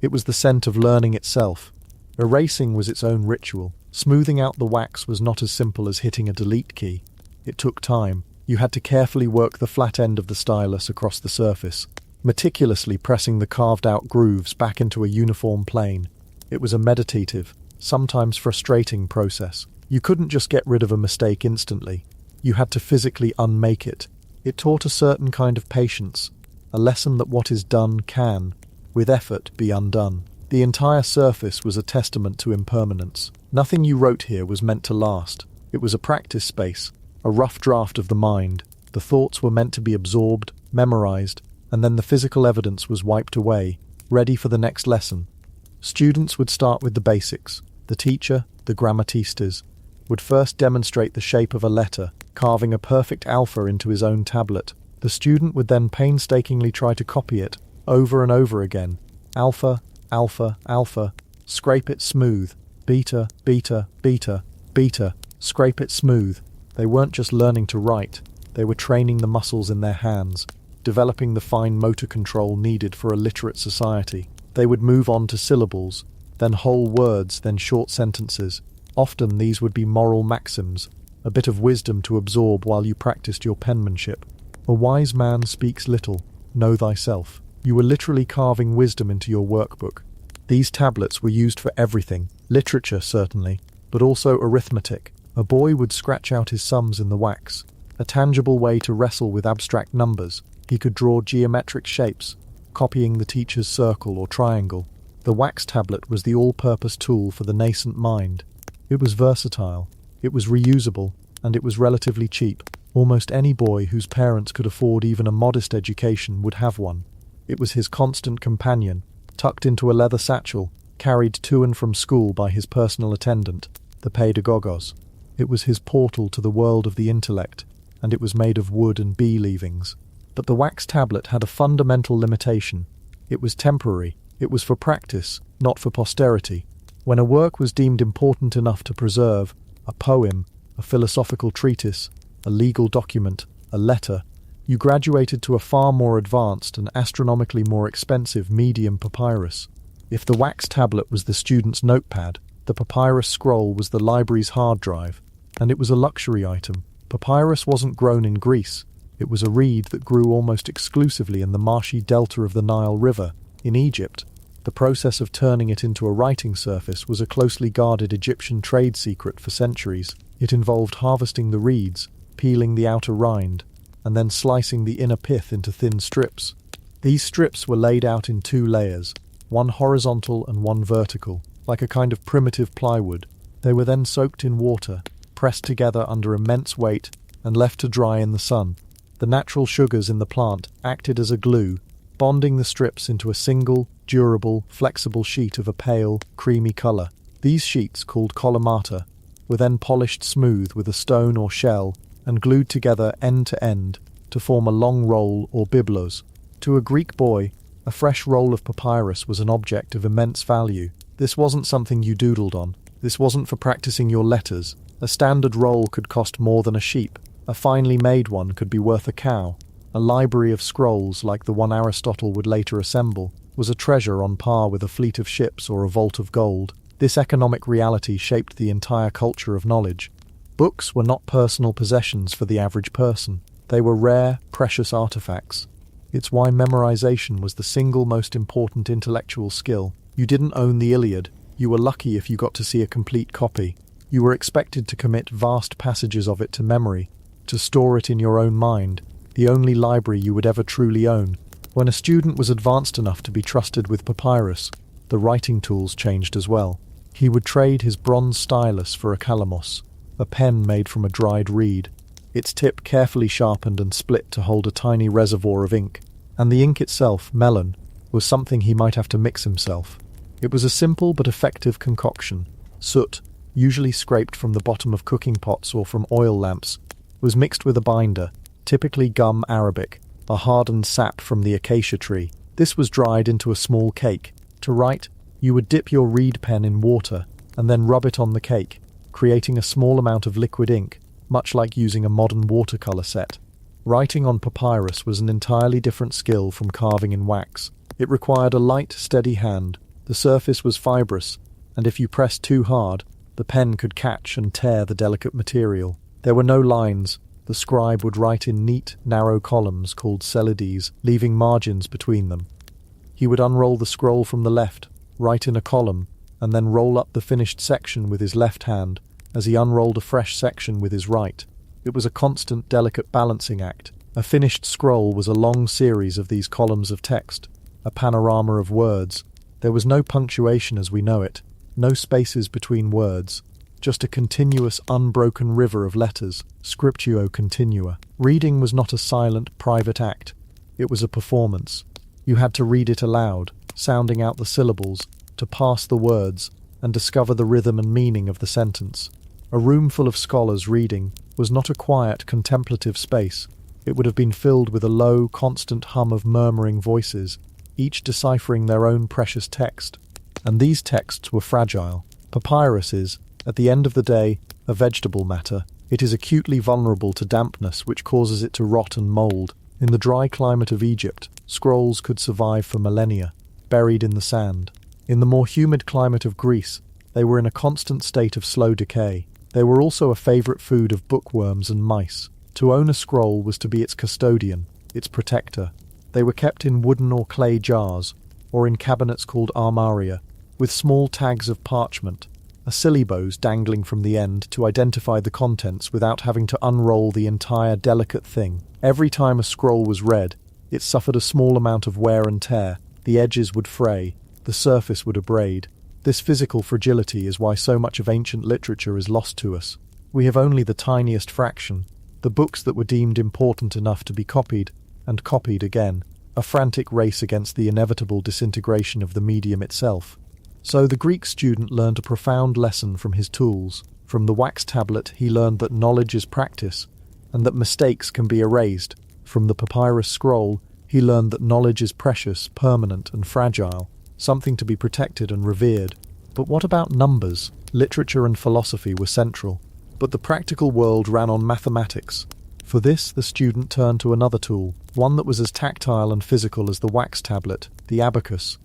It was the scent of learning itself. Erasing was its own ritual. Smoothing out the wax was not as simple as hitting a delete key. It took time. You had to carefully work the flat end of the stylus across the surface, meticulously pressing the carved-out grooves back into a uniform plane. It was a meditative, sometimes frustrating process. You couldn't just get rid of a mistake instantly. You had to physically unmake it. It taught a certain kind of patience, a lesson that what is done can, with effort, be undone. The entire surface was a testament to impermanence. Nothing you wrote here was meant to last. It was a practice space, a rough draft of the mind. The thoughts were meant to be absorbed, memorized, and then the physical evidence was wiped away, ready for the next lesson. Students would start with the basics. The teacher, the grammatistas, would first demonstrate the shape of a letter, carving a perfect alpha into his own tablet. The student would then painstakingly try to copy it, over and over again. Alpha, alpha, alpha, scrape it smooth. Beta, beta, beta, beta, scrape it smooth. They weren't just learning to write, they were training the muscles in their hands, developing the fine motor control needed for a literate society. They would move on to syllables, then whole words, then short sentences. Often these would be moral maxims, a bit of wisdom to absorb while you practiced your penmanship. A wise man speaks little, know thyself. You were literally carving wisdom into your workbook. These tablets were used for everything, literature certainly, but also arithmetic. A boy would scratch out his sums in the wax, a tangible way to wrestle with abstract numbers. He could draw geometric shapes, copying the teacher's circle or triangle. The wax tablet was the all-purpose tool for the nascent mind. It was versatile, it was reusable, and it was relatively cheap. Almost any boy whose parents could afford even a modest education would have one. It was his constant companion, tucked into a leather satchel, carried to and from school by his personal attendant, the Paidagogos. It was his portal to the world of the intellect, and it was made of wood and bee leavings. But the wax tablet had a fundamental limitation. It was temporary. It was for practice, not for posterity. When a work was deemed important enough to preserve, a poem, a philosophical treatise, a legal document, a letter, you graduated to a far more advanced and astronomically more expensive medium papyrus. If the wax tablet was the student's notepad, the papyrus scroll was the library's hard drive, and it was a luxury item. Papyrus wasn't grown in Greece. It was a reed that grew almost exclusively in the marshy delta of the Nile River, in Egypt. The process of turning it into a writing surface was a closely guarded Egyptian trade secret for centuries. It involved harvesting the reeds, peeling the outer rind, and then slicing the inner pith into thin strips. These strips were laid out in two layers, one horizontal and one vertical, like a kind of primitive plywood. They were then soaked in water, pressed together under immense weight, and left to dry in the sun. The natural sugars in the plant acted as a glue, bonding the strips into a single, durable, flexible sheet of a pale, creamy colour. These sheets, called collimata, were then polished smooth with a stone or shell and glued together end to end to form a long roll or biblos. To a Greek boy, a fresh roll of papyrus was an object of immense value. This wasn't something you doodled on. This wasn't for practicing your letters. A standard roll could cost more than a sheep. A finely made one could be worth a cow. A library of scrolls, like the one Aristotle would later assemble, was a treasure on par with a fleet of ships or a vault of gold. This economic reality shaped the entire culture of knowledge. Books were not personal possessions for the average person. They were rare, precious artifacts. It's why memorization was the single most important intellectual skill. You didn't own the Iliad. You were lucky if you got to see a complete copy. You were expected to commit vast passages of it to memory, to store it in your own mind, the only library you would ever truly own. When a student was advanced enough to be trusted with papyrus, the writing tools changed as well. He would trade his bronze stylus for a kalamos, a pen made from a dried reed, its tip carefully sharpened and split to hold a tiny reservoir of ink. And the ink itself, melon, was something he might have to mix himself. It was a simple but effective concoction. Soot, usually scraped from the bottom of cooking pots or from oil lamps, was mixed with a binder, typically gum arabic, a hardened sap from the acacia tree. This was dried into a small cake. To write, you would dip your reed pen in water and then rub it on the cake, creating a small amount of liquid ink, much like using a modern watercolor set. Writing on papyrus was an entirely different skill from carving in wax. It required a light, steady hand. The surface was fibrous, and if you pressed too hard, the pen could catch and tear the delicate material. There were no lines. The scribe would write in neat, narrow columns called selides, leaving margins between them. He would unroll the scroll from the left, write in a column, and then roll up the finished section with his left hand as he unrolled a fresh section with his right. It was a constant, delicate balancing act. A finished scroll was a long series of these columns of text, a panorama of words. There was no punctuation as we know it, no spaces between words, just a continuous, unbroken river of letters, scriptio continua. Reading was not a silent, private act. It was a performance. You had to read it aloud, sounding out the syllables, to parse the words, and discover the rhythm and meaning of the sentence. A room full of scholars reading was not a quiet, contemplative space. It would have been filled with a low, constant hum of murmuring voices, each deciphering their own precious text. And these texts were fragile. Papyrus is, at the end of the day, a vegetable matter. It is acutely vulnerable to dampness, which causes it to rot and mould. In the dry climate of Egypt, scrolls could survive for millennia, buried in the sand. In the more humid climate of Greece, they were in a constant state of slow decay. They were also a favourite food of bookworms and mice. To own a scroll was to be its custodian, its protector. They were kept in wooden or clay jars, or in cabinets called armaria, with small tags of parchment, a syllabose dangling from the end to identify the contents without having to unroll the entire delicate thing. Every time a scroll was read, it suffered a small amount of wear and tear. The edges would fray, the surface would abrade. This physical fragility is why so much of ancient literature is lost to us. We have only the tiniest fraction, the books that were deemed important enough to be copied, and copied again, a frantic race against the inevitable disintegration of the medium itself. So the Greek student learned a profound lesson from his tools. From the wax tablet he learned that knowledge is practice, and that mistakes can be erased. From the papyrus scroll, he learned that knowledge is precious, permanent, and fragile, something to be protected and revered. But what about numbers? Literature and philosophy were central, but the practical world ran on mathematics. For this, the student turned to another tool, one that was as tactile and physical as the wax tablet, the abacus.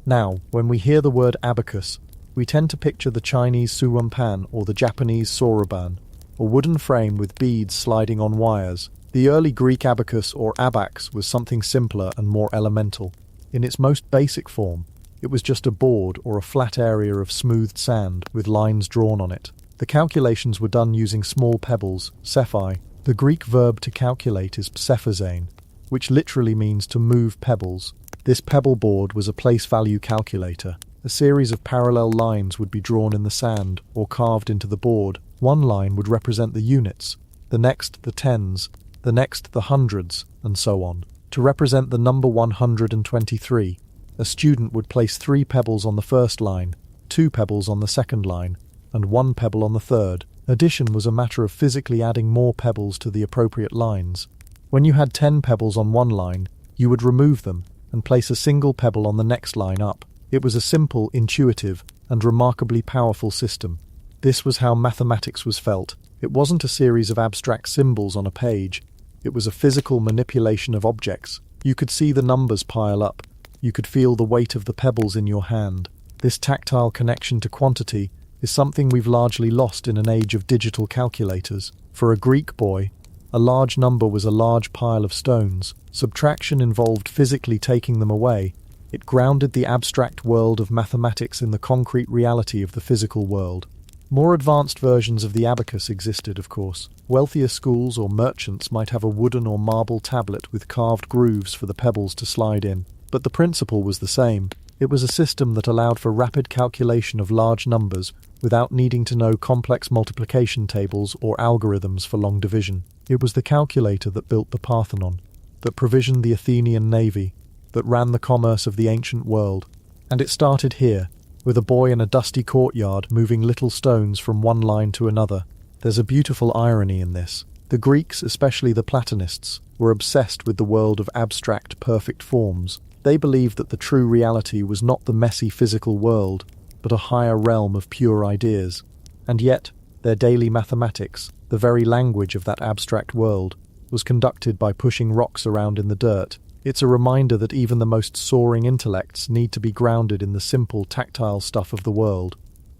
Now, when we hear the word abacus, we tend to picture the Chinese suwampan or the Japanese soroban, a wooden frame with beads sliding on wires. The early Greek abacus or abax was something simpler and more elemental. In its most basic form, it was just a board or a flat area of smoothed sand with lines drawn on it. The calculations were done using small pebbles, sephai. The Greek verb to calculate is psephazane, which literally means to move pebbles. This pebble board was a place value calculator. A series of parallel lines would be drawn in the sand or carved into the board. One line would represent the units, the next the tens, the next the hundreds, and so on. To represent the number 123, a student would place 3 pebbles on the first line, 2 pebbles on the second line, and 1 pebble on the third. Addition was a matter of physically adding more pebbles to the appropriate lines. When you had 10 pebbles on one line, you would remove them and place a single pebble on the next line up. It was a simple, intuitive, and remarkably powerful system. This was how mathematics was felt. It wasn't a series of abstract symbols on a page. It was a physical manipulation of objects. You could see the numbers pile up. You could feel the weight of the pebbles in your hand. This tactile connection to quantity is something we've largely lost in an age of digital calculators. For a Greek boy, a large number was a large pile of stones. Subtraction involved physically taking them away. It grounded the abstract world of mathematics in the concrete reality of the physical world. More advanced versions of the abacus existed, of course. Wealthier schools or merchants might have a wooden or marble tablet with carved grooves for the pebbles to slide in. But the principle was the same. It was a system that allowed for rapid calculation of large numbers without needing to know complex multiplication tables or algorithms for long division. It was the calculator that built the Parthenon, that provisioned the Athenian navy, that ran the commerce of the ancient world. And it started here, with a boy in a dusty courtyard moving little stones from one line to another. There's a beautiful irony in this. The Greeks, especially the Platonists, were obsessed with the world of abstract, perfect forms. They believed that the true reality was not the messy physical world, but a higher realm of pure ideas. And yet, their daily mathematics, the very language of that abstract world, was conducted by pushing rocks around in the dirt. It's a reminder that even the most soaring intellects need to be grounded in the simple, tactile stuff of the world.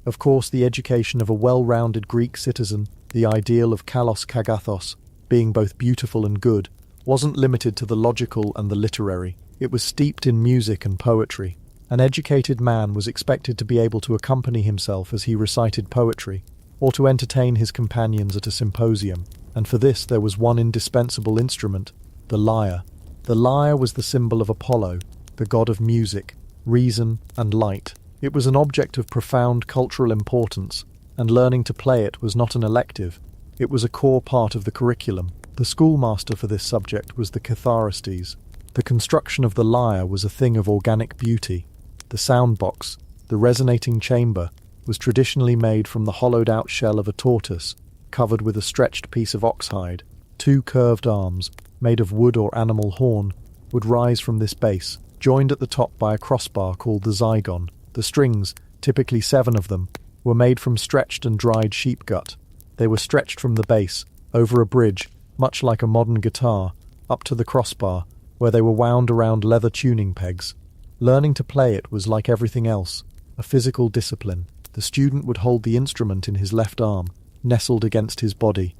Of course, the education of a well-rounded Greek citizen, the ideal of kalos kagathos, being both beautiful and good, wasn't limited to the logical and the literary. It was steeped in music and poetry. An educated man was expected to be able to accompany himself as he recited poetry, or to entertain his companions at a symposium, and for this there was one indispensable instrument, the lyre. The lyre was the symbol of Apollo, the god of music, reason, and light. It was an object of profound cultural importance, and learning to play it was not an elective. It was a core part of the curriculum. The schoolmaster for this subject was the Catharistes. The construction of the lyre was a thing of organic beauty. The sound box, the resonating chamber, was traditionally made from the hollowed-out shell of a tortoise, covered with a stretched piece of oxhide. 2 curved arms, made of wood or animal horn, would rise from this base, joined at the top by a crossbar called the zygon. The strings, typically 7 of them, were made from stretched and dried sheep gut. They were stretched from the base, over a bridge, much like a modern guitar, up to the crossbar, where they were wound around leather tuning pegs. Learning to play it was like everything else, a physical discipline. The student would hold the instrument in his left arm, nestled against his body.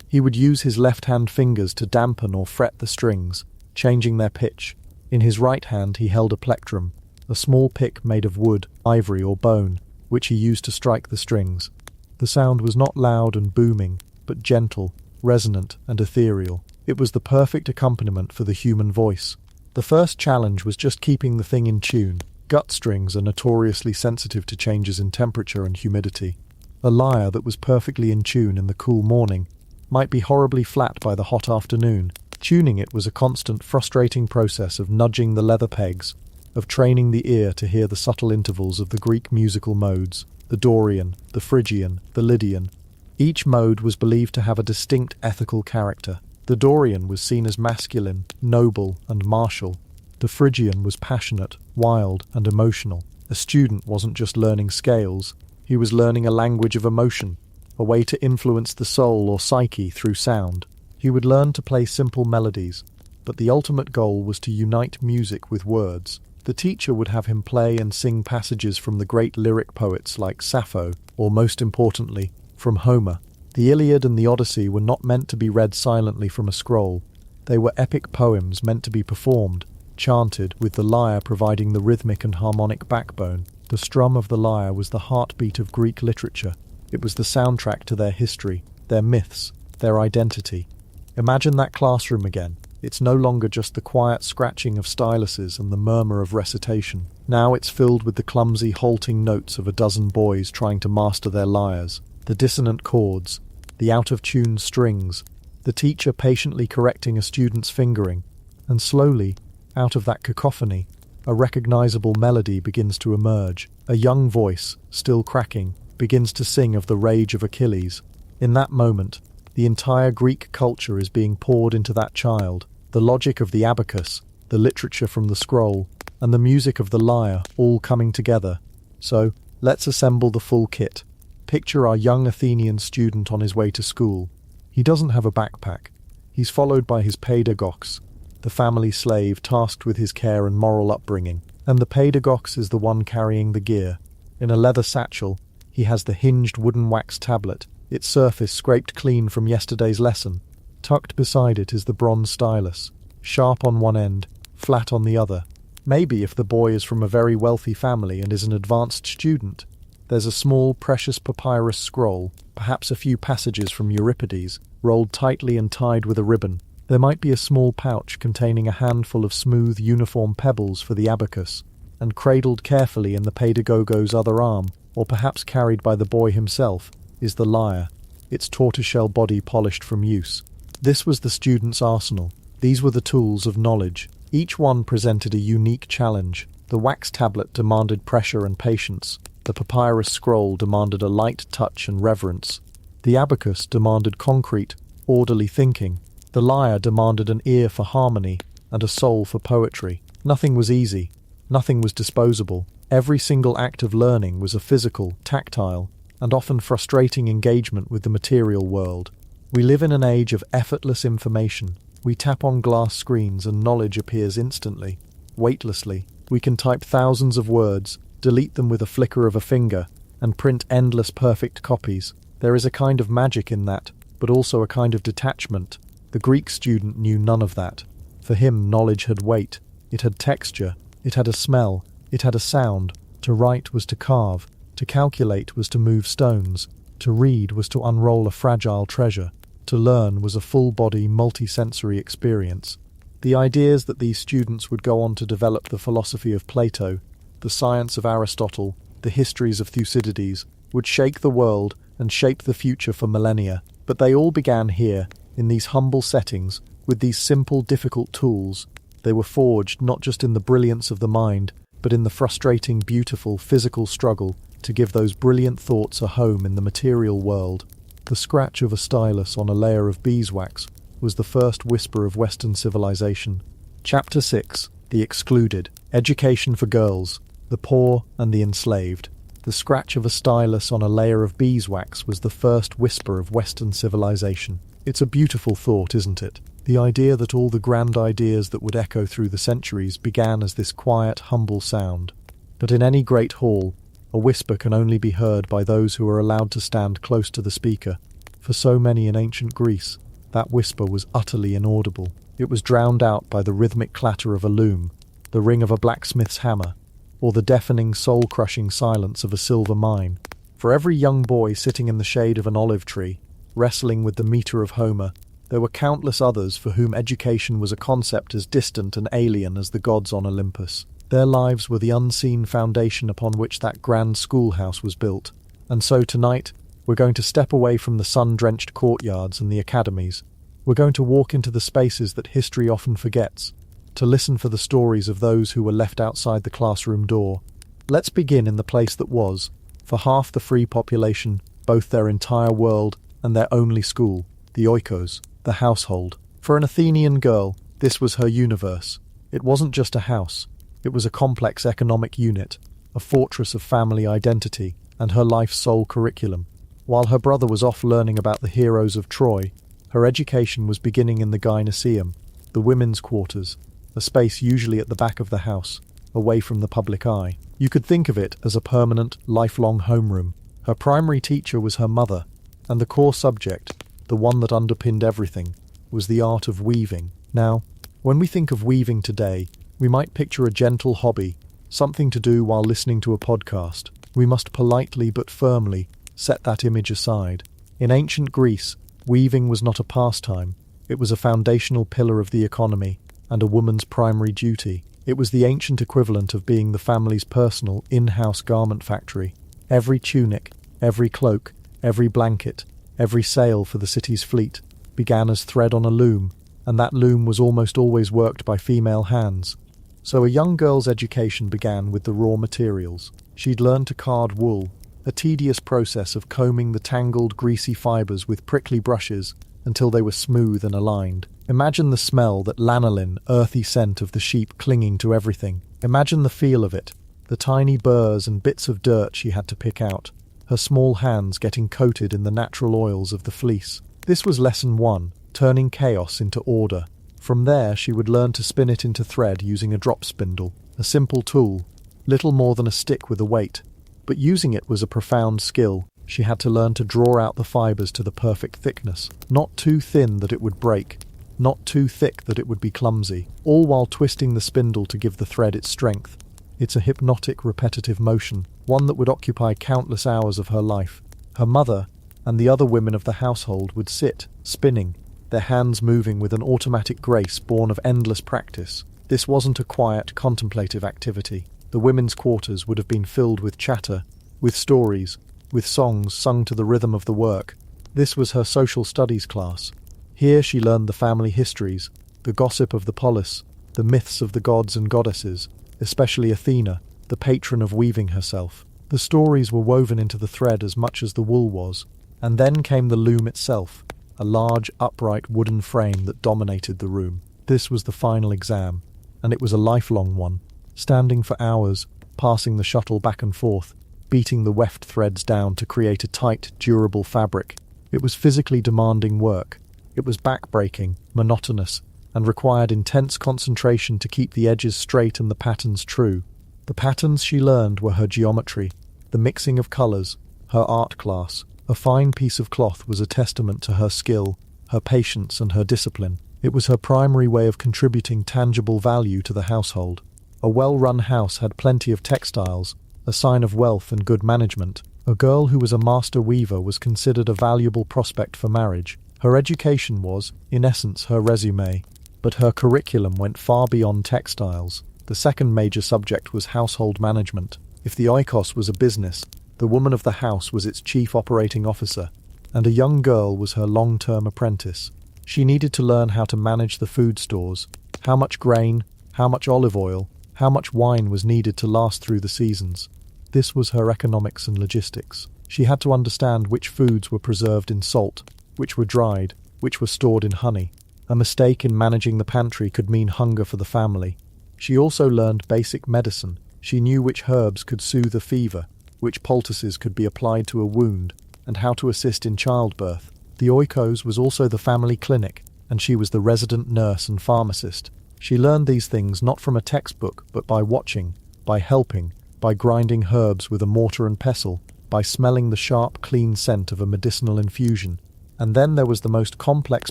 He would use his left-hand fingers to dampen or fret the strings, changing their pitch. In his right hand he held a plectrum, a small pick made of wood, ivory or bone, which he used to strike the strings. The sound was not loud and booming, but gentle, resonant and ethereal. It was the perfect accompaniment for the human voice. The first challenge was just keeping the thing in tune. Gut strings are notoriously sensitive to changes in temperature and humidity. A lyre that was perfectly in tune in the cool morning might be horribly flat by the hot afternoon. Tuning it was a constant, frustrating process of nudging the leather pegs, of training the ear to hear the subtle intervals of the Greek musical modes, the Dorian, the Phrygian, the Lydian. Each mode was believed to have a distinct ethical character. The Dorian was seen as masculine, noble, and martial. The Phrygian was passionate, wild, and emotional. A student wasn't just learning scales, he was learning a language of emotion, a way to influence the soul or psyche through sound. He would learn to play simple melodies, but the ultimate goal was to unite music with words. The teacher would have him play and sing passages from the great lyric poets like Sappho, or most importantly, from Homer. The Iliad and the Odyssey were not meant to be read silently from a scroll. They were epic poems meant to be performed, chanted, with the lyre providing the rhythmic and harmonic backbone. The strum of the lyre was the heartbeat of Greek literature. It was the soundtrack to their history, their myths, their identity. Imagine that classroom again. It's no longer just the quiet scratching of styluses and the murmur of recitation. Now it's filled with the clumsy, halting notes of a dozen boys trying to master their lyres. The dissonant chords, the out-of-tune strings, the teacher patiently correcting a student's fingering, and slowly, out of that cacophony, a recognizable melody begins to emerge. A young voice, still cracking, begins to sing of the rage of Achilles. In that moment, the entire Greek culture is being poured into that child. The logic of the abacus, the literature from the scroll, and the music of the lyre all coming together. So, let's assemble the full kit. Picture our young Athenian student on his way to school. He doesn't have a backpack. He's followed by his Paideia, the family slave tasked with his care and moral upbringing. And the Paideia is the one carrying the gear. In a leather satchel, he has the hinged wooden wax tablet, its surface scraped clean from yesterday's lesson. Tucked beside it is the bronze stylus, sharp on one end, flat on the other. Maybe if the boy is from a very wealthy family and is an advanced student, there's a small, precious papyrus scroll, perhaps a few passages from Euripides, rolled tightly and tied with a ribbon. There might be a small pouch containing a handful of smooth, uniform pebbles for the abacus, and cradled carefully in the pedagogo's other arm, or perhaps carried by the boy himself, is the lyre, its tortoiseshell body polished from use. This was the student's arsenal. These were the tools of knowledge. Each one presented a unique challenge. The wax tablet demanded pressure and patience. The papyrus scroll demanded a light touch and reverence. The abacus demanded concrete, orderly thinking. The lyre demanded an ear for harmony and a soul for poetry. Nothing was easy. Nothing was disposable. Every single act of learning was a physical, tactile, and often frustrating engagement with the material world. We live in an age of effortless information. We tap on glass screens and knowledge appears instantly, weightlessly. We can type thousands of words, delete them with a flicker of a finger, and print endless perfect copies. There is a kind of magic in that, but also a kind of detachment. The Greek student knew none of that. For him, knowledge had weight. It had texture. It had a smell. It had a sound. To write was to carve. To calculate was to move stones. To read was to unroll a fragile treasure. To learn was a full-body, multi-sensory experience. The ideas that these students would go on to develop the philosophy of Plato, the science of Aristotle, the histories of Thucydides, would shake the world and shape the future for millennia. But they all began here, in these humble settings, with these simple, difficult tools. They were forged not just in the brilliance of the mind, but in the frustrating, beautiful, physical struggle to give those brilliant thoughts a home in the material world. The scratch of a stylus on a layer of beeswax was the first whisper of Western civilization. Chapter 6. The Excluded. Education for Girls, the Poor and the Enslaved. The scratch of a stylus on a layer of beeswax was the first whisper of Western civilization. It's a beautiful thought, isn't it? The idea that all the grand ideas that would echo through the centuries began as this quiet, humble sound. But in any great hall, a whisper can only be heard by those who are allowed to stand close to the speaker. For so many in ancient Greece, that whisper was utterly inaudible. It was drowned out by the rhythmic clatter of a loom, the ring of a blacksmith's hammer, or the deafening, soul-crushing silence of a silver mine. For every young boy sitting in the shade of an olive tree, wrestling with the meter of Homer, there were countless others for whom education was a concept as distant and alien as the gods on Olympus. Their lives were the unseen foundation upon which that grand schoolhouse was built. And so tonight, we're going to step away from the sun-drenched courtyards and the academies. We're going to walk into the spaces that history often forgets, to listen for the stories of those who were left outside the classroom door. Let's begin in the place that was. For half the free population, both their entire world and their only school, the oikos, the household. For an Athenian girl, this was her universe. It wasn't just a house. It was a complex economic unit, a fortress of family identity, and her life's sole curriculum. While her brother was off learning about the heroes of Troy, her education was beginning in the Gymnasium, the women's quarters, a space usually at the back of the house, away from the public eye. You could think of it as a permanent, lifelong homeroom. Her primary teacher was her mother, and the core subject, the one that underpinned everything, was the art of weaving. Now, when we think of weaving today, we might picture a gentle hobby, something to do while listening to a podcast. We must politely but firmly set that image aside. In ancient Greece, weaving was not a pastime. It was a foundational pillar of the economy and a woman's primary duty. It was the ancient equivalent of being the family's personal in-house garment factory. Every tunic, every cloak, every blanket, every sail for the city's fleet began as thread on a loom, and that loom was almost always worked by female hands. So a young girl's education began with the raw materials. She'd learn to card wool, a tedious process of combing the tangled, greasy fibers with prickly brushes until they were smooth and aligned. Imagine the smell, that lanolin, earthy scent of the sheep clinging to everything. Imagine the feel of it, the tiny burrs and bits of dirt she had to pick out, her small hands getting coated in the natural oils of the fleece. This was lesson 1, turning chaos into order. From there, she would learn to spin it into thread using a drop spindle, a simple tool, little more than a stick with a weight. But using it was a profound skill. She had to learn to draw out the fibers to the perfect thickness, not too thin that it would break, not too thick that it would be clumsy, all while twisting the spindle to give the thread its strength. It's a hypnotic, repetitive motion, one that would occupy countless hours of her life. Her mother and the other women of the household would sit, spinning, their hands moving with an automatic grace born of endless practice. This wasn't a quiet, contemplative activity. The women's quarters would have been filled with chatter, with stories, with songs sung to the rhythm of the work. This was her social studies class. Here she learned the family histories, the gossip of the polis, the myths of the gods and goddesses, especially Athena, the patron of weaving herself. The stories were woven into the thread as much as the wool was. And then came the loom itself, a large, upright wooden frame that dominated the room. This was the final exam, and it was a lifelong one. Standing for hours, passing the shuttle back and forth, beating the weft threads down to create a tight, durable fabric. It was physically demanding work. It was back-breaking, monotonous, and required intense concentration to keep the edges straight and the patterns true. The patterns she learned were her geometry, the mixing of colours, her art class. A fine piece of cloth was a testament to her skill, her patience and her discipline. It was her primary way of contributing tangible value to the household. A well-run house had plenty of textiles, a sign of wealth and good management. A girl who was a master weaver was considered a valuable prospect for marriage. Her education was, in essence, her resume, but her curriculum went far beyond textiles. The second major subject was household management. If the oikos was a business, the woman of the house was its chief operating officer, and a young girl was her long-term apprentice. She needed to learn how to manage the food stores, how much grain, how much olive oil, how much wine was needed to last through the seasons. This was her economics and logistics. She had to understand which foods were preserved in salt, which were dried, which were stored in honey. A mistake in managing the pantry could mean hunger for the family. She also learned basic medicine. She knew which herbs could soothe a fever, which poultices could be applied to a wound, and how to assist in childbirth. The oikos was also the family clinic, and she was the resident nurse and pharmacist. She learned these things not from a textbook, but by watching, by helping, by grinding herbs with a mortar and pestle, by smelling the sharp, clean scent of a medicinal infusion. And then there was the most complex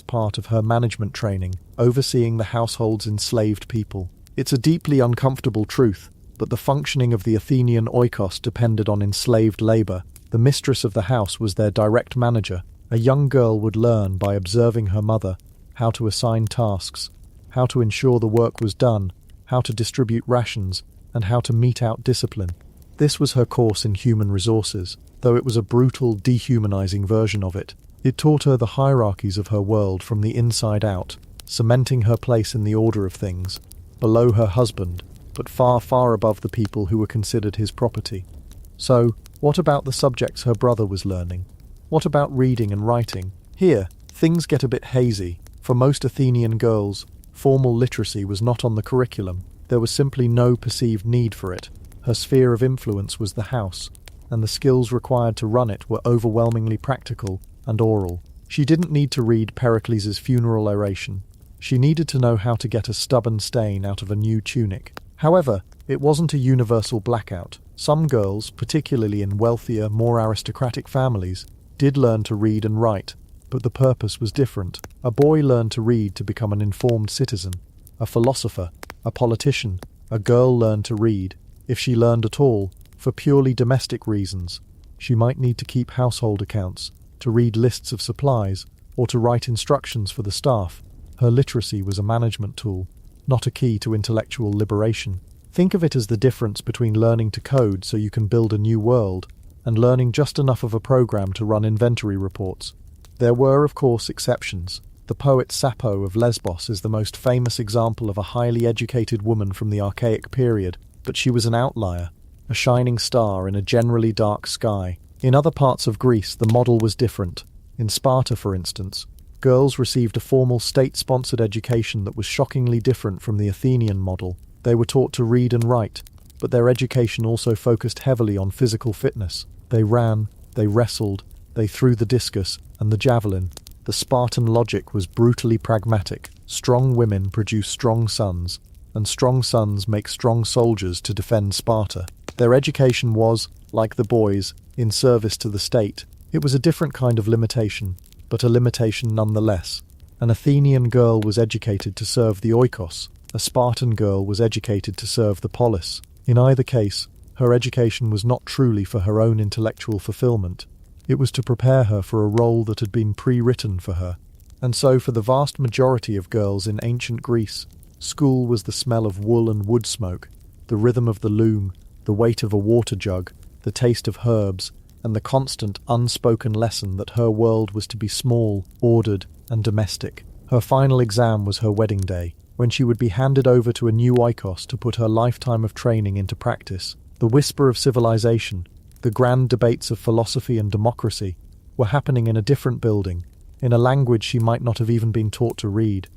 part of her management training, overseeing the household's enslaved people. It's a deeply uncomfortable truth, but the functioning of the Athenian oikos depended on enslaved labour. The mistress of the house was their direct manager. A young girl would learn by observing her mother how to assign tasks, how to ensure the work was done, how to distribute rations, and how to mete out discipline. This was her course in human resources, though it was a brutal, dehumanizing version of it. It taught her the hierarchies of her world from the inside out, cementing her place in the order of things, below her husband, but far, far above the people who were considered his property. So, what about the subjects her brother was learning? What about reading and writing? Here, things get a bit hazy. For most Athenian girls, formal literacy was not on the curriculum. There was simply no perceived need for it. Her sphere of influence was the house, and the skills required to run it were overwhelmingly practical and oral. She didn't need to read Pericles' funeral oration. She needed to know how to get a stubborn stain out of a new tunic. However, it wasn't a universal blackout. Some girls, particularly in wealthier, more aristocratic families, did learn to read and write, but the purpose was different. A boy learned to read to become an informed citizen, a philosopher, a politician. A girl learned to read, if she learned at all, for purely domestic reasons. She might need to keep household accounts, to read lists of supplies, or to write instructions for the staff. Her literacy was a management tool, not a key to intellectual liberation. Think of it as the difference between learning to code so you can build a new world, and learning just enough of a program to run inventory reports. There were, of course, exceptions. The poet Sappho of Lesbos is the most famous example of a highly educated woman from the archaic period, but she was an outlier, a shining star in a generally dark sky. In other parts of Greece, the model was different. In Sparta, for instance, girls received a formal state-sponsored education that was shockingly different from the Athenian model. They were taught to read and write, but their education also focused heavily on physical fitness. They ran, they wrestled, they threw the discus and the javelin. The Spartan logic was brutally pragmatic. Strong women produce strong sons, and strong sons make strong soldiers to defend Sparta. Their education was, like the boys, in service to the state. It was a different kind of limitation, but a limitation nonetheless. An Athenian girl was educated to serve the oikos. A Spartan girl was educated to serve the polis. In either case, her education was not truly for her own intellectual fulfillment. It was to prepare her for a role that had been pre-written for her. And so for the vast majority of girls in ancient Greece, school was the smell of wool and wood smoke, the rhythm of the loom, the weight of a water jug, the taste of herbs, and the constant unspoken lesson that her world was to be small, ordered, and domestic. Her final exam was her wedding day, when she would be handed over to a new oikos to put her lifetime of training into practice. The whisper of civilization, the grand debates of philosophy and democracy, were happening in a different building, in a language she might not have even been taught to read.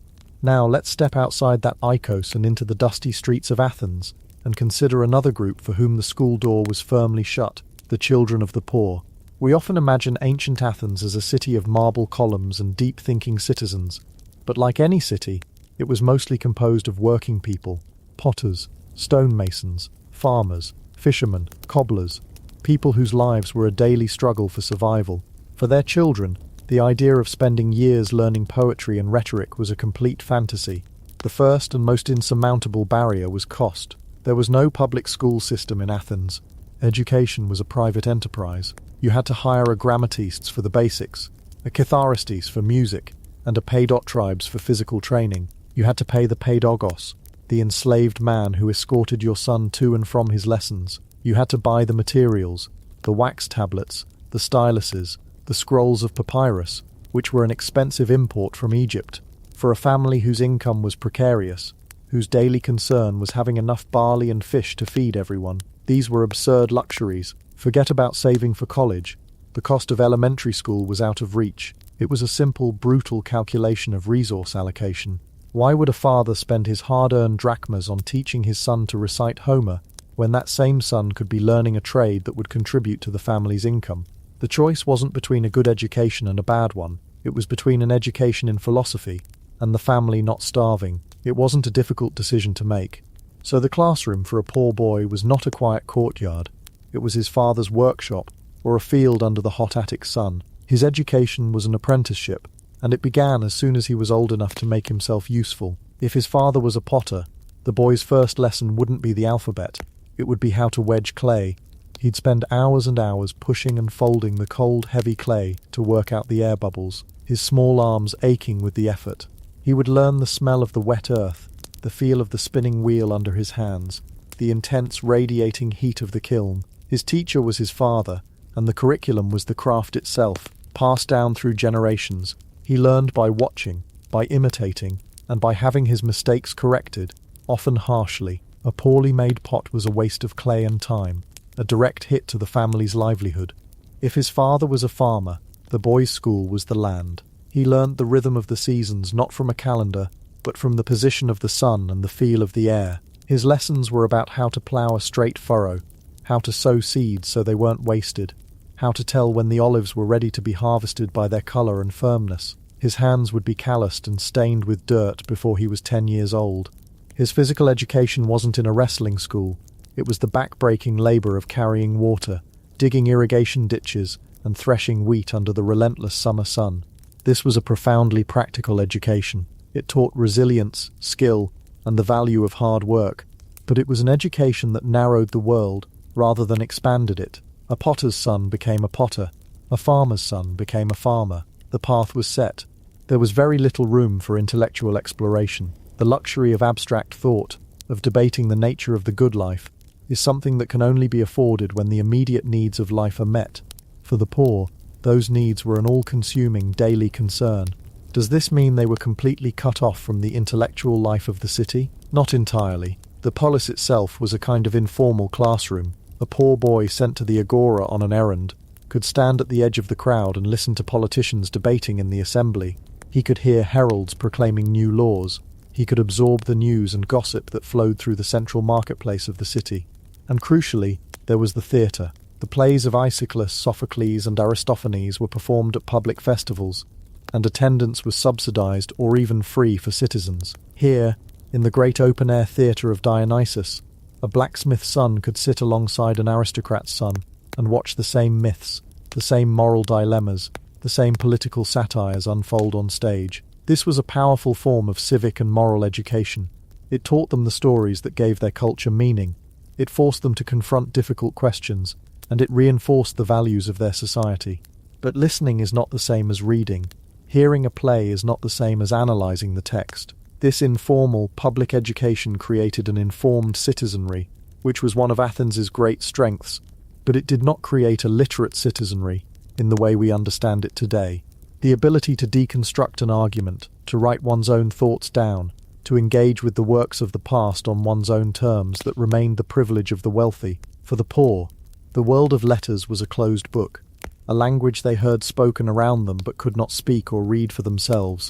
Now let's step outside that oikos and into the dusty streets of Athens, and consider another group for whom the school door was firmly shut, the children of the poor. We often imagine ancient Athens as a city of marble columns and deep-thinking citizens, but like any city, it was mostly composed of working people, potters, stonemasons, farmers, fishermen, cobblers, people whose lives were a daily struggle for survival. For their children, the idea of spending years learning poetry and rhetoric was a complete fantasy. The first and most insurmountable barrier was cost. There was no public school system in Athens. Education was a private enterprise. You had to hire a grammatistes for the basics, a kitharistes for music, and a paidotribes for physical training. You had to pay the paidogos, the enslaved man who escorted your son to and from his lessons. You had to buy the materials, the wax tablets, the styluses, the scrolls of papyrus, which were an expensive import from Egypt. For a family whose income was precarious, whose daily concern was having enough barley and fish to feed everyone, these were absurd luxuries. Forget about saving for college. The cost of elementary school was out of reach. It was a simple, brutal calculation of resource allocation. Why would a father spend his hard-earned drachmas on teaching his son to recite Homer, when that same son could be learning a trade that would contribute to the family's income? The choice wasn't between a good education and a bad one. It was between an education in philosophy and the family not starving. It wasn't a difficult decision to make. So the classroom for a poor boy was not a quiet courtyard. It was his father's workshop, or a field under the hot Attic sun. His education was an apprenticeship, and it began as soon as he was old enough to make himself useful. If his father was a potter, the boy's first lesson wouldn't be the alphabet. It would be how to wedge clay. He'd spend hours and hours pushing and folding the cold, heavy clay to work out the air bubbles, his small arms aching with the effort. He would learn the smell of the wet earth, the feel of the spinning wheel under his hands, the intense radiating heat of the kiln. His teacher was his father, and the curriculum was the craft itself, passed down through generations. He learned by watching, by imitating, and by having his mistakes corrected, often harshly. A poorly made pot was a waste of clay and time, a direct hit to the family's livelihood. If his father was a farmer, The boys' school was the land. He learnt the rhythm of the seasons not from a calendar, but from the position of the sun and the feel of the air. His lessons were about how to plough a straight furrow, how to sow seeds so they weren't wasted, how to tell when the olives were ready to be harvested by their colour and firmness. His hands would be calloused and stained with dirt before he was 10 years old. His physical education wasn't in a wrestling school. It was the back-breaking labour of carrying water, digging irrigation ditches, and threshing wheat under the relentless summer sun. This was a profoundly practical education. It taught resilience, skill, and the value of hard work, but it was an education that narrowed the world rather than expanded it. A potter's son became a potter. A farmer's son became a farmer. The path was set. There was very little room for intellectual exploration. The luxury of abstract thought, of debating the nature of the good life, is something that can only be afforded when the immediate needs of life are met. For the poor, those needs were an all-consuming daily concern. Does this mean they were completely cut off from the intellectual life of the city? Not entirely. The polis itself was a kind of informal classroom. A poor boy sent to the agora on an errand could stand at the edge of the crowd and listen to politicians debating in the assembly. He could hear heralds proclaiming new laws. He could absorb the news and gossip that flowed through the central marketplace of the city. And crucially, there was the theatre. The plays of Aeschylus, Sophocles, and Aristophanes were performed at public festivals, and attendance was subsidized or even free for citizens. Here, in the great open-air theatre of Dionysus, a blacksmith's son could sit alongside an aristocrat's son and watch the same myths, the same moral dilemmas, the same political satires unfold on stage. This was a powerful form of civic and moral education. It taught them the stories that gave their culture meaning. It forced them to confront difficult questions, and it reinforced the values of their society. But listening is not the same as reading. Hearing a play is not the same as analysing the text. This informal public education created an informed citizenry, which was one of Athens's great strengths, but it did not create a literate citizenry in the way we understand it today. The ability to deconstruct an argument, to write one's own thoughts down, to engage with the works of the past on one's own terms that remained the privilege of the wealthy. For the poor, the world of letters was a closed book, a language they heard spoken around them but could not speak or read for themselves.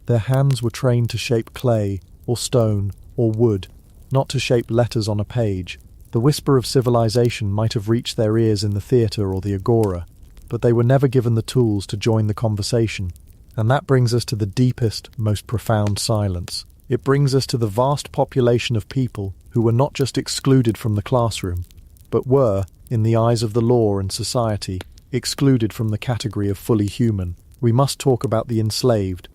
Their hands were trained to shape clay, or stone, or wood, not to shape letters on a page. The whisper of civilization might have reached their ears in the theatre or the agora, but they were never given the tools to join the conversation. And that brings us to the deepest, most profound silence. It brings us to the vast population of people who were not just excluded from the classroom, but were, in the eyes of the law and society, excluded from the category of fully human. We must talk about the enslaved.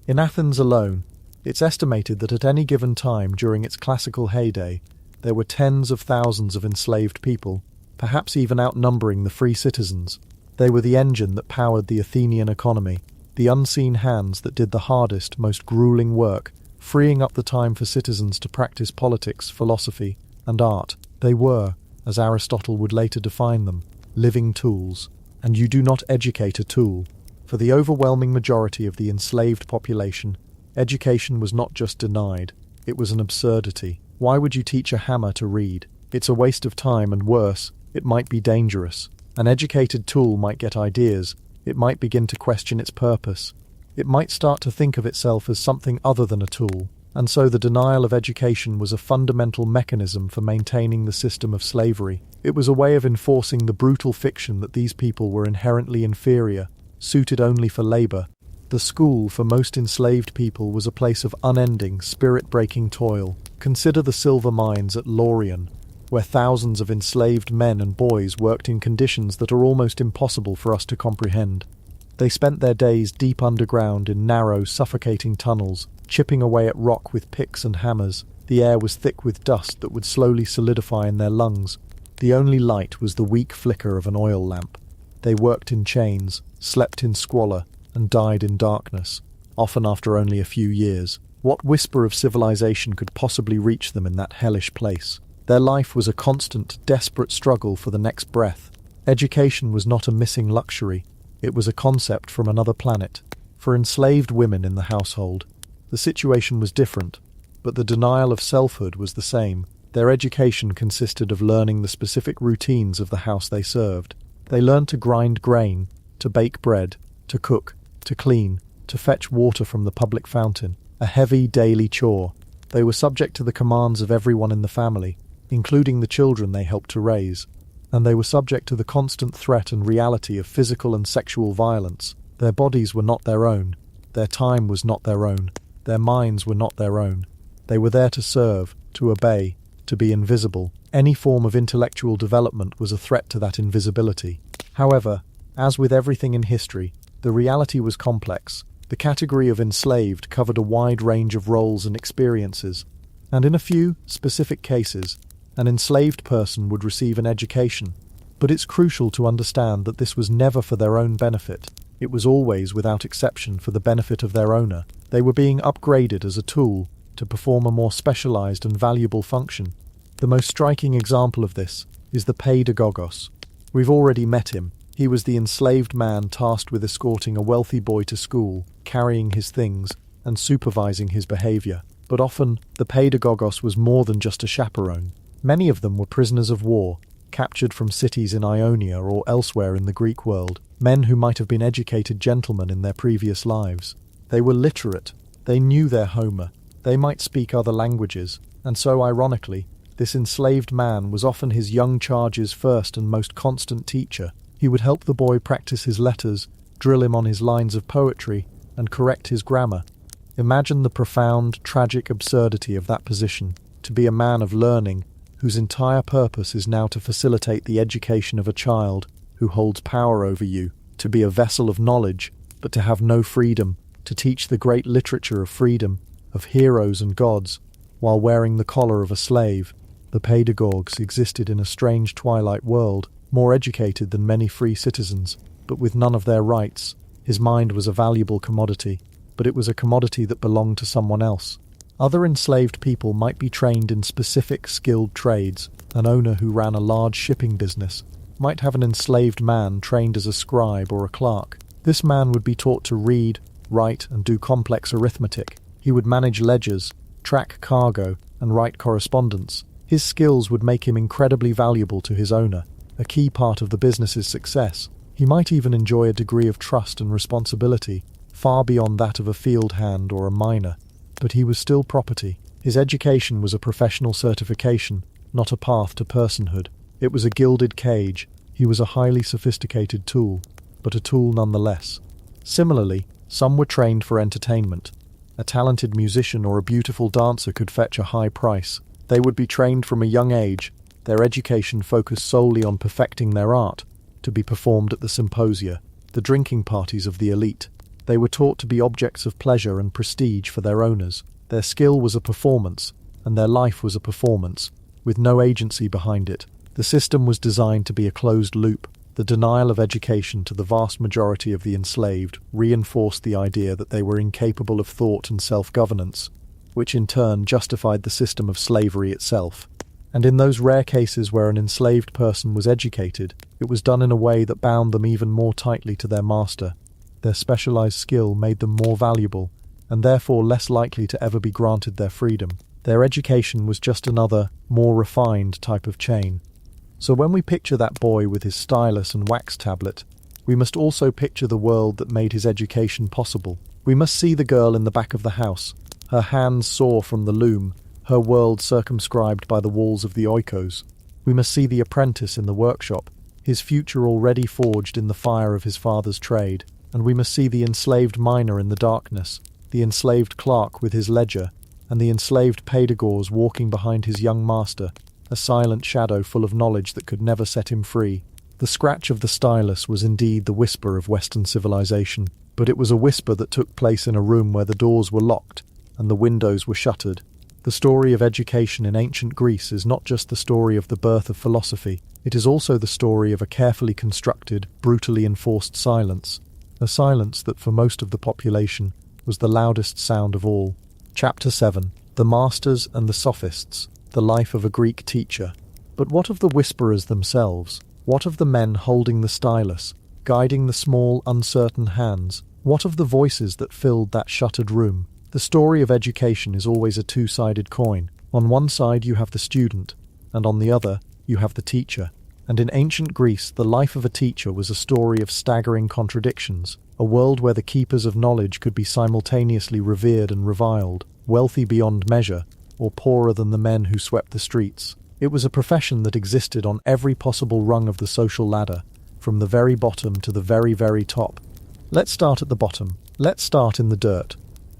In Athens alone, it's estimated that at any given time during its classical heyday, there were tens of thousands of enslaved people, perhaps even outnumbering the free citizens. They were the engine that powered the Athenian economy, the unseen hands that did the hardest, most grueling work, freeing up the time for citizens to practice politics, philosophy, and art. They were, as Aristotle would later define them, living tools. And you do not educate a tool. For the overwhelming majority of the enslaved population, education was not just denied, it was an absurdity. Why would you teach a hammer to read? It's a waste of time, and worse, it might be dangerous. An educated tool might get ideas, it might begin to question its purpose. It might start to think of itself as something other than a tool. And so the denial of education was a fundamental mechanism for maintaining the system of slavery. It was a way of enforcing the brutal fiction that these people were inherently inferior, suited only for labour. The school for most enslaved people was a place of unending, spirit-breaking toil. Consider the silver mines at Laurion, where thousands of enslaved men and boys worked in conditions that are almost impossible for us to comprehend. They spent their days deep underground in narrow, suffocating tunnels, chipping away at rock with picks and hammers. The air was thick with dust that would slowly solidify in their lungs. The only light was the weak flicker of an oil lamp. They worked in chains, slept in squalor, and died in darkness, often after only a few years. What whisper of civilization could possibly reach them in that hellish place? Their life was a constant, desperate struggle for the next breath. Education was not a missing luxury. It was a concept from another planet. For enslaved women in the household, the situation was different, but the denial of selfhood was the same. Their education consisted of learning the specific routines of the house they served. They learned to grind grain, to bake bread, to cook, to clean, to fetch water from the public fountain, a heavy daily chore. They were subject to the commands of everyone in the family, including the children they helped to raise, and they were subject to the constant threat and reality of physical and sexual violence. Their bodies were not their own, their time was not their own, their minds were not their own. They were there to serve, to obey, to be invisible. Any form of intellectual development was a threat to that invisibility. However, as with everything in history, the reality was complex. The category of enslaved covered a wide range of roles and experiences, and in a few specific cases, an enslaved person would receive an education. But it's crucial to understand that this was never for their own benefit. It was always, without exception, for the benefit of their owner. They were being upgraded as a tool to perform a more specialized and valuable function. The most striking example of this is the Paideia. We've already met him. He was the enslaved man tasked with escorting a wealthy boy to school, carrying his things, and supervising his behavior. But often, the Paideia was more than just a chaperone. Many of them were prisoners of war, captured from cities in Ionia or elsewhere in the Greek world, men who might have been educated gentlemen in their previous lives. They were literate, they knew their Homer, they might speak other languages, and so ironically, this enslaved man was often his young charge's first and most constant teacher. He would help the boy practice his letters, drill him on his lines of poetry, and correct his grammar. Imagine the profound, tragic absurdity of that position, to be a man of learning, whose entire purpose is now to facilitate the education of a child who holds power over you, to be a vessel of knowledge, but to have no freedom, to teach the great literature of freedom, of heroes and gods, while wearing the collar of a slave. The Paideia existed in a strange twilight world, more educated than many free citizens, but with none of their rights. His mind was a valuable commodity, but it was a commodity that belonged to someone else. Other enslaved people might be trained in specific skilled trades. An owner who ran a large shipping business might have an enslaved man trained as a scribe or a clerk. This man would be taught to read, write, and do complex arithmetic. He would manage ledgers, track cargo, and write correspondence. His skills would make him incredibly valuable to his owner, a key part of the business's success. He might even enjoy a degree of trust and responsibility, far beyond that of a field hand or a miner. But he was still property. His education was a professional certification, not a path to personhood. It was a gilded cage. He was a highly sophisticated tool, but a tool nonetheless. Similarly, some were trained for entertainment. A talented musician or a beautiful dancer could fetch a high price. They would be trained from a young age, their education focused solely on perfecting their art, to be performed at the symposia, the drinking parties of the elite. They were taught to be objects of pleasure and prestige for their owners. Their skill was a performance, and their life was a performance, with no agency behind it. The system was designed to be a closed loop. The denial of education to the vast majority of the enslaved reinforced the idea that they were incapable of thought and self-governance, which in turn justified the system of slavery itself. And in those rare cases where an enslaved person was educated, it was done in a way that bound them even more tightly to their master. Their specialized skill made them more valuable, and therefore less likely to ever be granted their freedom. Their education was just another, more refined type of chain. So when we picture that boy with his stylus and wax tablet, we must also picture the world that made his education possible. We must see the girl in the back of the house, her hands sore from the loom, her world circumscribed by the walls of the oikos. We must see the apprentice in the workshop, his future already forged in the fire of his father's trade. And we must see the enslaved miner in the darkness, the enslaved clerk with his ledger, and the enslaved Paideia walking behind his young master, a silent shadow full of knowledge that could never set him free. The scratch of the stylus was indeed the whisper of Western civilization, but it was a whisper that took place in a room where the doors were locked and the windows were shuttered. The story of education in ancient Greece is not just the story of the birth of philosophy, it is also the story of a carefully constructed, brutally enforced silence. A silence that for most of the population was the loudest sound of all. Chapter 7. The Masters and the Sophists. The Life of a Greek Teacher. But what of the whisperers themselves? What of the men holding the stylus, guiding the small, uncertain hands? What of the voices that filled that shuttered room? The story of education is always a two-sided coin. On one side you have the student, and on the other you have the teacher. And in ancient Greece, the life of a teacher was a story of staggering contradictions, a world where the keepers of knowledge could be simultaneously revered and reviled, wealthy beyond measure, or poorer than the men who swept the streets. It was a profession that existed on every possible rung of the social ladder, from the very bottom to the very, very top. Let's start at the bottom. Let's start in the dirt.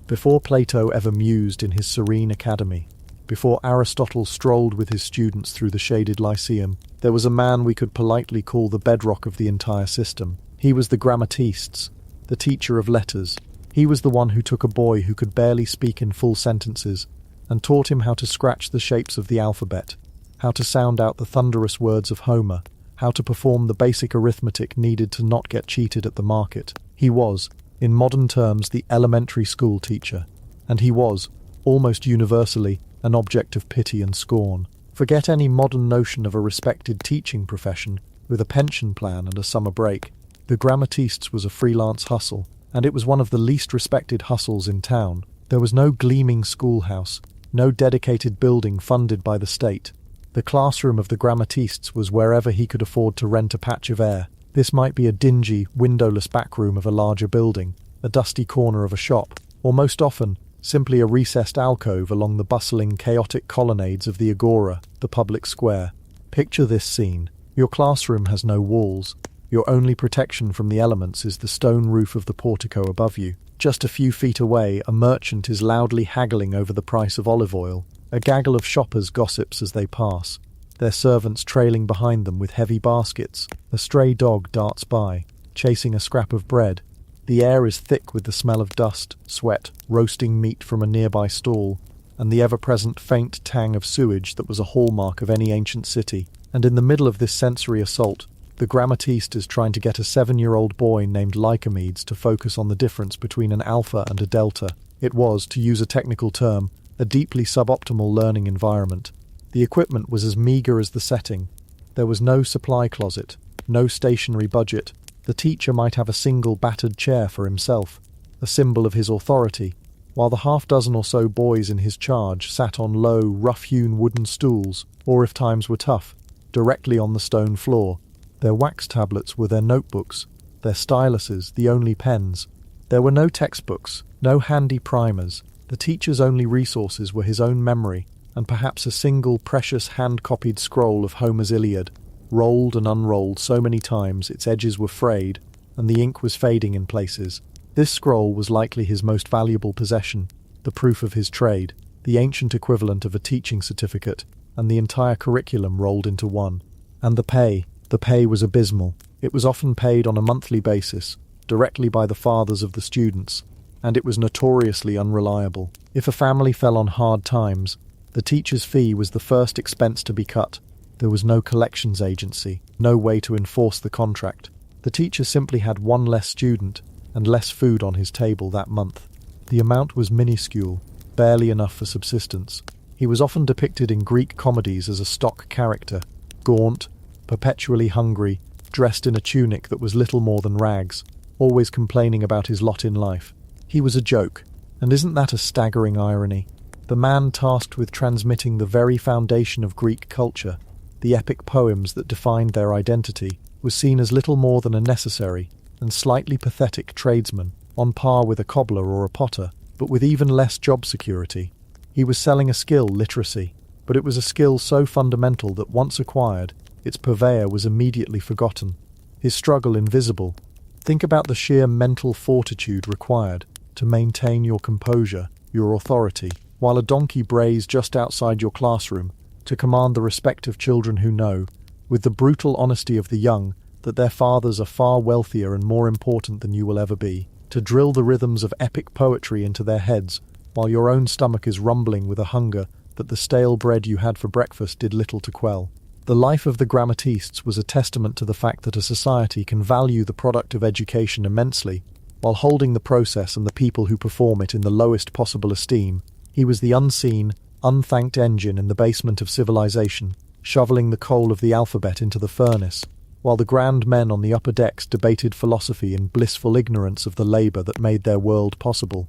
Before Plato ever mused in his serene academy, before Aristotle strolled with his students through the shaded Lyceum, there was a man we could politely call the bedrock of the entire system. He was the grammatistes, the teacher of letters. He was the one who took a boy who could barely speak in full sentences and taught him how to scratch the shapes of the alphabet, how to sound out the thunderous words of Homer, how to perform the basic arithmetic needed to not get cheated at the market. He was, in modern terms, the elementary school teacher, and he was, almost universally, an object of pity and scorn. Forget any modern notion of a respected teaching profession with a pension plan and a summer break. The grammatistes was a freelance hustle, and it was one of the least respected hustles in town. There was no gleaming schoolhouse, no dedicated building funded by the state. The classroom of the grammatistes was wherever he could afford to rent a patch of air. This might be a dingy, windowless back room of a larger building, a dusty corner of a shop, or most often, simply a recessed alcove along the bustling, chaotic colonnades of the agora, the public square. Picture this scene. Your classroom has no walls. Your only protection from the elements is the stone roof of the portico above you. Just a few feet away, a merchant is loudly haggling over the price of olive oil. A gaggle of shoppers gossips as they pass, their servants trailing behind them with heavy baskets. A stray dog darts by, chasing a scrap of bread. The air is thick with the smell of dust, sweat, roasting meat from a nearby stall, and the ever-present faint tang of sewage that was a hallmark of any ancient city. And in the middle of this sensory assault, the grammatiste is trying to get a 7-year-old boy named Lycomedes to focus on the difference between an alpha and a delta. It was, to use a technical term, a deeply suboptimal learning environment. The equipment was as meagre as the setting. There was no supply closet, no stationary budget. The teacher might have a single battered chair for himself, a symbol of his authority, while the half-dozen or so boys in his charge sat on low, rough-hewn wooden stools, or if times were tough, directly on the stone floor. Their wax tablets were their notebooks, their styluses the only pens. There were no textbooks, no handy primers. The teacher's only resources were his own memory, and perhaps a single precious hand-copied scroll of Homer's Iliad, rolled and unrolled so many times its edges were frayed, and the ink was fading in places. This scroll was likely his most valuable possession, the proof of his trade, the ancient equivalent of a teaching certificate, and the entire curriculum rolled into one. And the pay was abysmal. It was often paid on a monthly basis, directly by the fathers of the students, and it was notoriously unreliable. If a family fell on hard times, the teacher's fee was the first expense to be cut. There was no collections agency, no way to enforce the contract. The teacher simply had one less student and less food on his table that month. The amount was minuscule, barely enough for subsistence. He was often depicted in Greek comedies as a stock character, gaunt, perpetually hungry, dressed in a tunic that was little more than rags, always complaining about his lot in life. He was a joke, and isn't that a staggering irony? The man tasked with transmitting the very foundation of Greek culture, the epic poems that defined their identity, was seen as little more than a necessary and slightly pathetic tradesman, on par with a cobbler or a potter, but with even less job security. He was selling a skill, literacy, but it was a skill so fundamental that once acquired, its purveyor was immediately forgotten, his struggle invisible. Think about the sheer mental fortitude required to maintain your composure, your authority, while a donkey brays just outside your classroom, to command the respect of children who know, with the brutal honesty of the young, that their fathers are far wealthier and more important than you will ever be, to drill the rhythms of epic poetry into their heads, while your own stomach is rumbling with a hunger that the stale bread you had for breakfast did little to quell. The life of the grammatistes was a testament to the fact that a society can value the product of education immensely, while holding the process and the people who perform it in the lowest possible esteem. He was the unseen, unthanked engine in the basement of civilization, shoveling the coal of the alphabet into the furnace, while the grand men on the upper decks debated philosophy in blissful ignorance of the labour that made their world possible.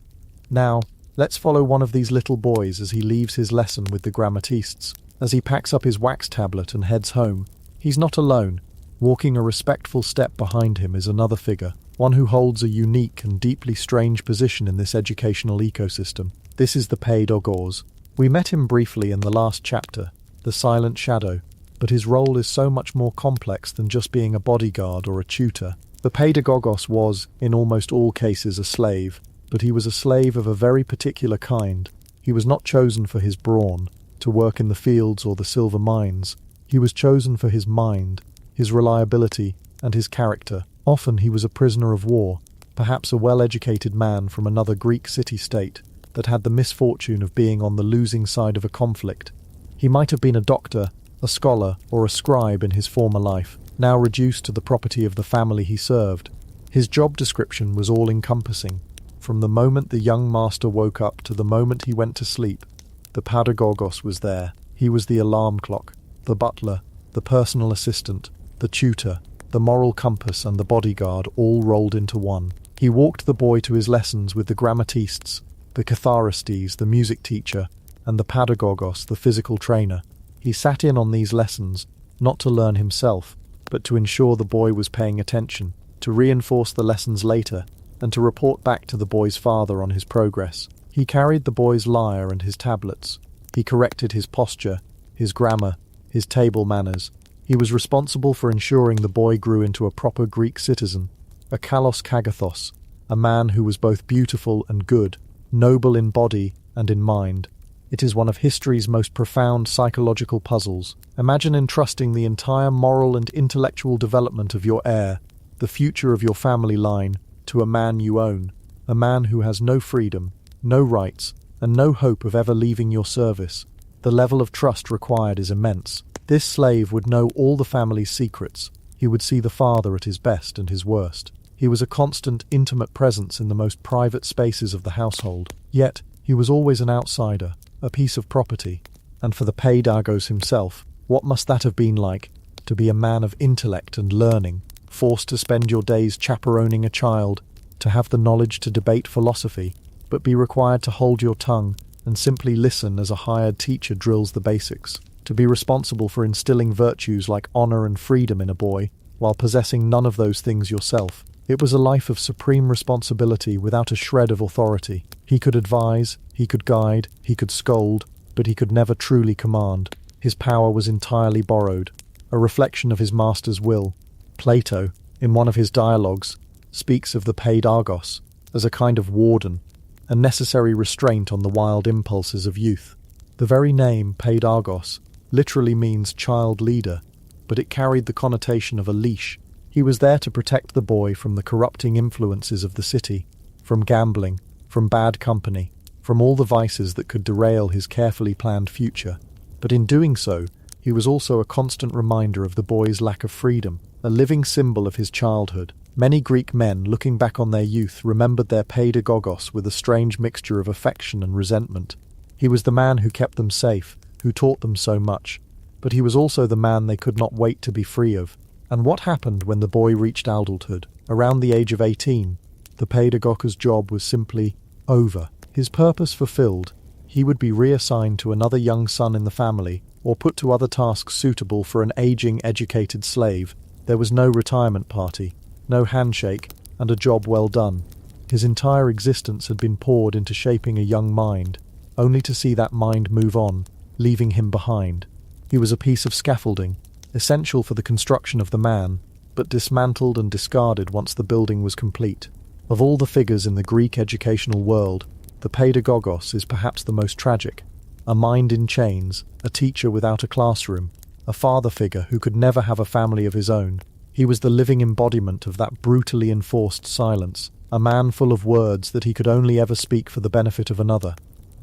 Now, let's follow one of these little boys as he leaves his lesson with the grammatistes. As he packs up his wax tablet and heads home, He's not alone. Walking a respectful step behind him is another figure, one who holds a unique and deeply strange position in this educational ecosystem. This is the Paideia. We met him briefly in the last chapter, the Silent Shadow, but his role is so much more complex than just being a bodyguard or a tutor. The Paideia was, in almost all cases, a slave, but he was a slave of a very particular kind. He was not chosen for his brawn, to work in the fields or the silver mines. He was chosen for his mind, his reliability, and his character. Often he was a prisoner of war, perhaps a well-educated man from another Greek city-state that had the misfortune of being on the losing side of a conflict. He might have been a doctor, a scholar, or a scribe in his former life, now reduced to the property of the family he served. His job description was all-encompassing. From the moment the young master woke up to the moment he went to sleep, the Paideia was there. He was the alarm clock, the butler, the personal assistant, the tutor, the moral compass and the bodyguard all rolled into one. He walked the boy to his lessons with the grammatistes, the catharistes, the music teacher, and the Paideia, the physical trainer. He sat in on these lessons, not to learn himself, but to ensure the boy was paying attention, to reinforce the lessons later, and to report back to the boy's father on his progress. He carried the boy's lyre and his tablets. He corrected his posture, his grammar, his table manners. He was responsible for ensuring the boy grew into a proper Greek citizen, a kalos kagathos, a man who was both beautiful and good, noble in body and in mind. It is one of history's most profound psychological puzzles. Imagine entrusting the entire moral and intellectual development of your heir, the future of your family line, to a man you own, a man who has no freedom, no rights, and no hope of ever leaving your service. The level of trust required is immense. This slave would know all the family's secrets. He would see the father at his best and his worst. He was a constant, intimate presence in the most private spaces of the household. Yet, he was always an outsider, a piece of property. And for the Paideia himself, what must that have been like, to be a man of intellect and learning, forced to spend your days chaperoning a child, to have the knowledge to debate philosophy, but be required to hold your tongue and simply listen as a hired teacher drills the basics, to be responsible for instilling virtues like honor and freedom in a boy, while possessing none of those things yourself. It was a life of supreme responsibility without a shred of authority. He could advise, he could guide, he could scold, but he could never truly command. His power was entirely borrowed, a reflection of his master's will. Plato, in one of his dialogues, speaks of the Paideia as a kind of warden, a necessary restraint on the wild impulses of youth. The very name Paideia literally means child leader, but it carried the connotation of a leash. He was there to protect the boy from the corrupting influences of the city, from gambling, from bad company, from all the vices that could derail his carefully planned future. But in doing so, he was also a constant reminder of the boy's lack of freedom, a living symbol of his childhood. Many Greek men, looking back on their youth, remembered their Paideia with a strange mixture of affection and resentment. He was the man who kept them safe, who taught them so much, but he was also the man they could not wait to be free of. And what happened when the boy reached adulthood? Around the age of 18, the Paideia's job was simply over. His purpose fulfilled, he would be reassigned to another young son in the family, or put to other tasks suitable for an aging, educated slave. There was no retirement party, no handshake, and a job well done. His entire existence had been poured into shaping a young mind, only to see that mind move on, leaving him behind. He was a piece of scaffolding, essential for the construction of the man, but dismantled and discarded once the building was complete. Of all the figures in the Greek educational world, the Paideia is perhaps the most tragic. A mind in chains, a teacher without a classroom, a father figure who could never have a family of his own. He was the living embodiment of that brutally enforced silence, a man full of words that he could only ever speak for the benefit of another.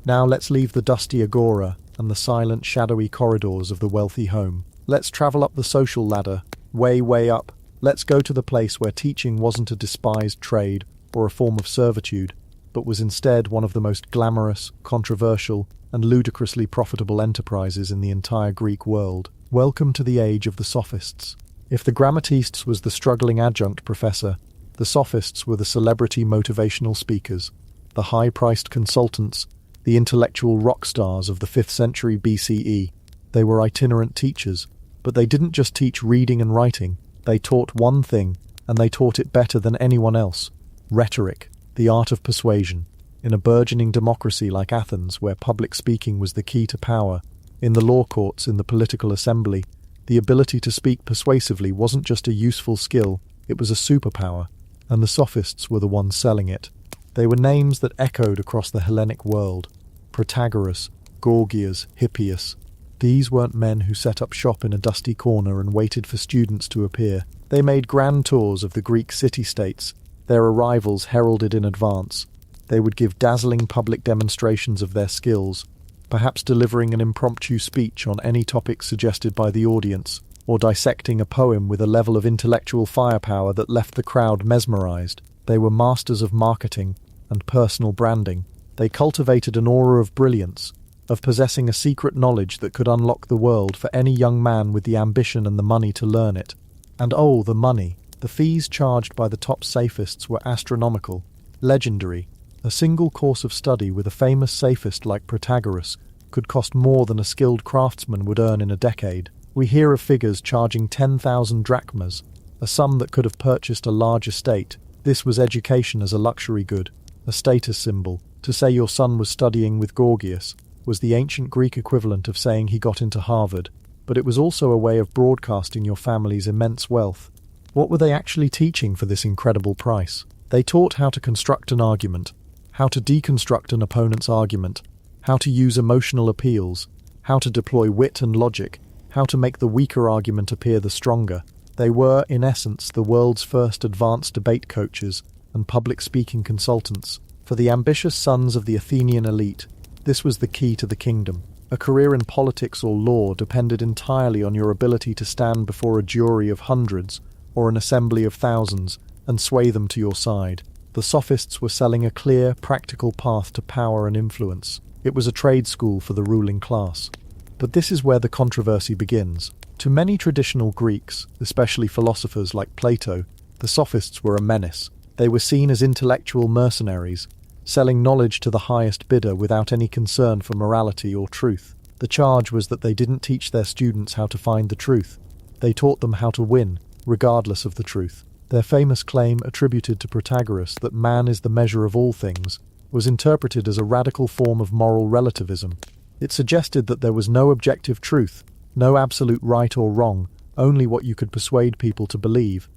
Now let's leave the dusty agora and the silent, shadowy corridors of the wealthy home. Let's travel up the social ladder, way, way up. Let's go to the place where teaching wasn't a despised trade or a form of servitude, but was instead one of the most glamorous, controversial, and ludicrously profitable enterprises in the entire Greek world. Welcome to the age of the Sophists. If the grammatistes was the struggling adjunct professor, the Sophists were the celebrity motivational speakers, the high-priced consultants, the intellectual rock stars of the 5th century BCE. They were itinerant teachers, But they didn't just teach reading and writing, they taught one thing, and they taught it better than anyone else: rhetoric, the art of persuasion. In a burgeoning democracy like Athens, where public speaking was the key to power, in the law courts, in the political assembly, the ability to speak persuasively wasn't just a useful skill, it was a superpower, and the Sophists were the ones selling it. They were names that echoed across the Hellenic world: Protagoras, Gorgias, Hippias. These weren't men who set up shop in a dusty corner and waited for students to appear. They made grand tours of the Greek city-states, their arrivals heralded in advance. They would give dazzling public demonstrations of their skills, perhaps delivering an impromptu speech on any topic suggested by the audience, or dissecting a poem with a level of intellectual firepower that left the crowd mesmerized. They were masters of marketing and personal branding. They cultivated an aura of brilliance, of possessing a secret knowledge that could unlock the world for any young man with the ambition and the money to learn it. And oh, the money! The fees charged by the top Sophists were astronomical, legendary. A single course of study with a famous Sophist like Protagoras could cost more than a skilled craftsman would earn in a decade. We hear of figures charging 10,000 drachmas, a sum that could have purchased a large estate. This was education as a luxury good, a status symbol. To say your son was studying with Gorgias was the ancient Greek equivalent of saying he got into Harvard, but it was also a way of broadcasting your family's immense wealth. What were they actually teaching for this incredible price? They taught how to construct an argument, how to deconstruct an opponent's argument, how to use emotional appeals, how to deploy wit and logic, how to make the weaker argument appear the stronger. They were, in essence, the world's first advanced debate coaches and public speaking consultants. For the ambitious sons of the Athenian elite, this was the key to the kingdom. A career in politics or law depended entirely on your ability to stand before a jury of hundreds or an assembly of thousands and sway them to your side. The Sophists were selling a clear, practical path to power and influence. It was a trade school for the ruling class. But this is where the controversy begins. To many traditional Greeks, especially philosophers like Plato, the Sophists were a menace. They were seen as intellectual mercenaries, selling knowledge to the highest bidder without any concern for morality or truth. The charge was that they didn't teach their students how to find the truth. They taught them how to win, regardless of the truth. Their famous claim, attributed to Protagoras, that man is the measure of all things, was interpreted as a radical form of moral relativism. It suggested that there was no objective truth, no absolute right or wrong, only what you could persuade people to believe.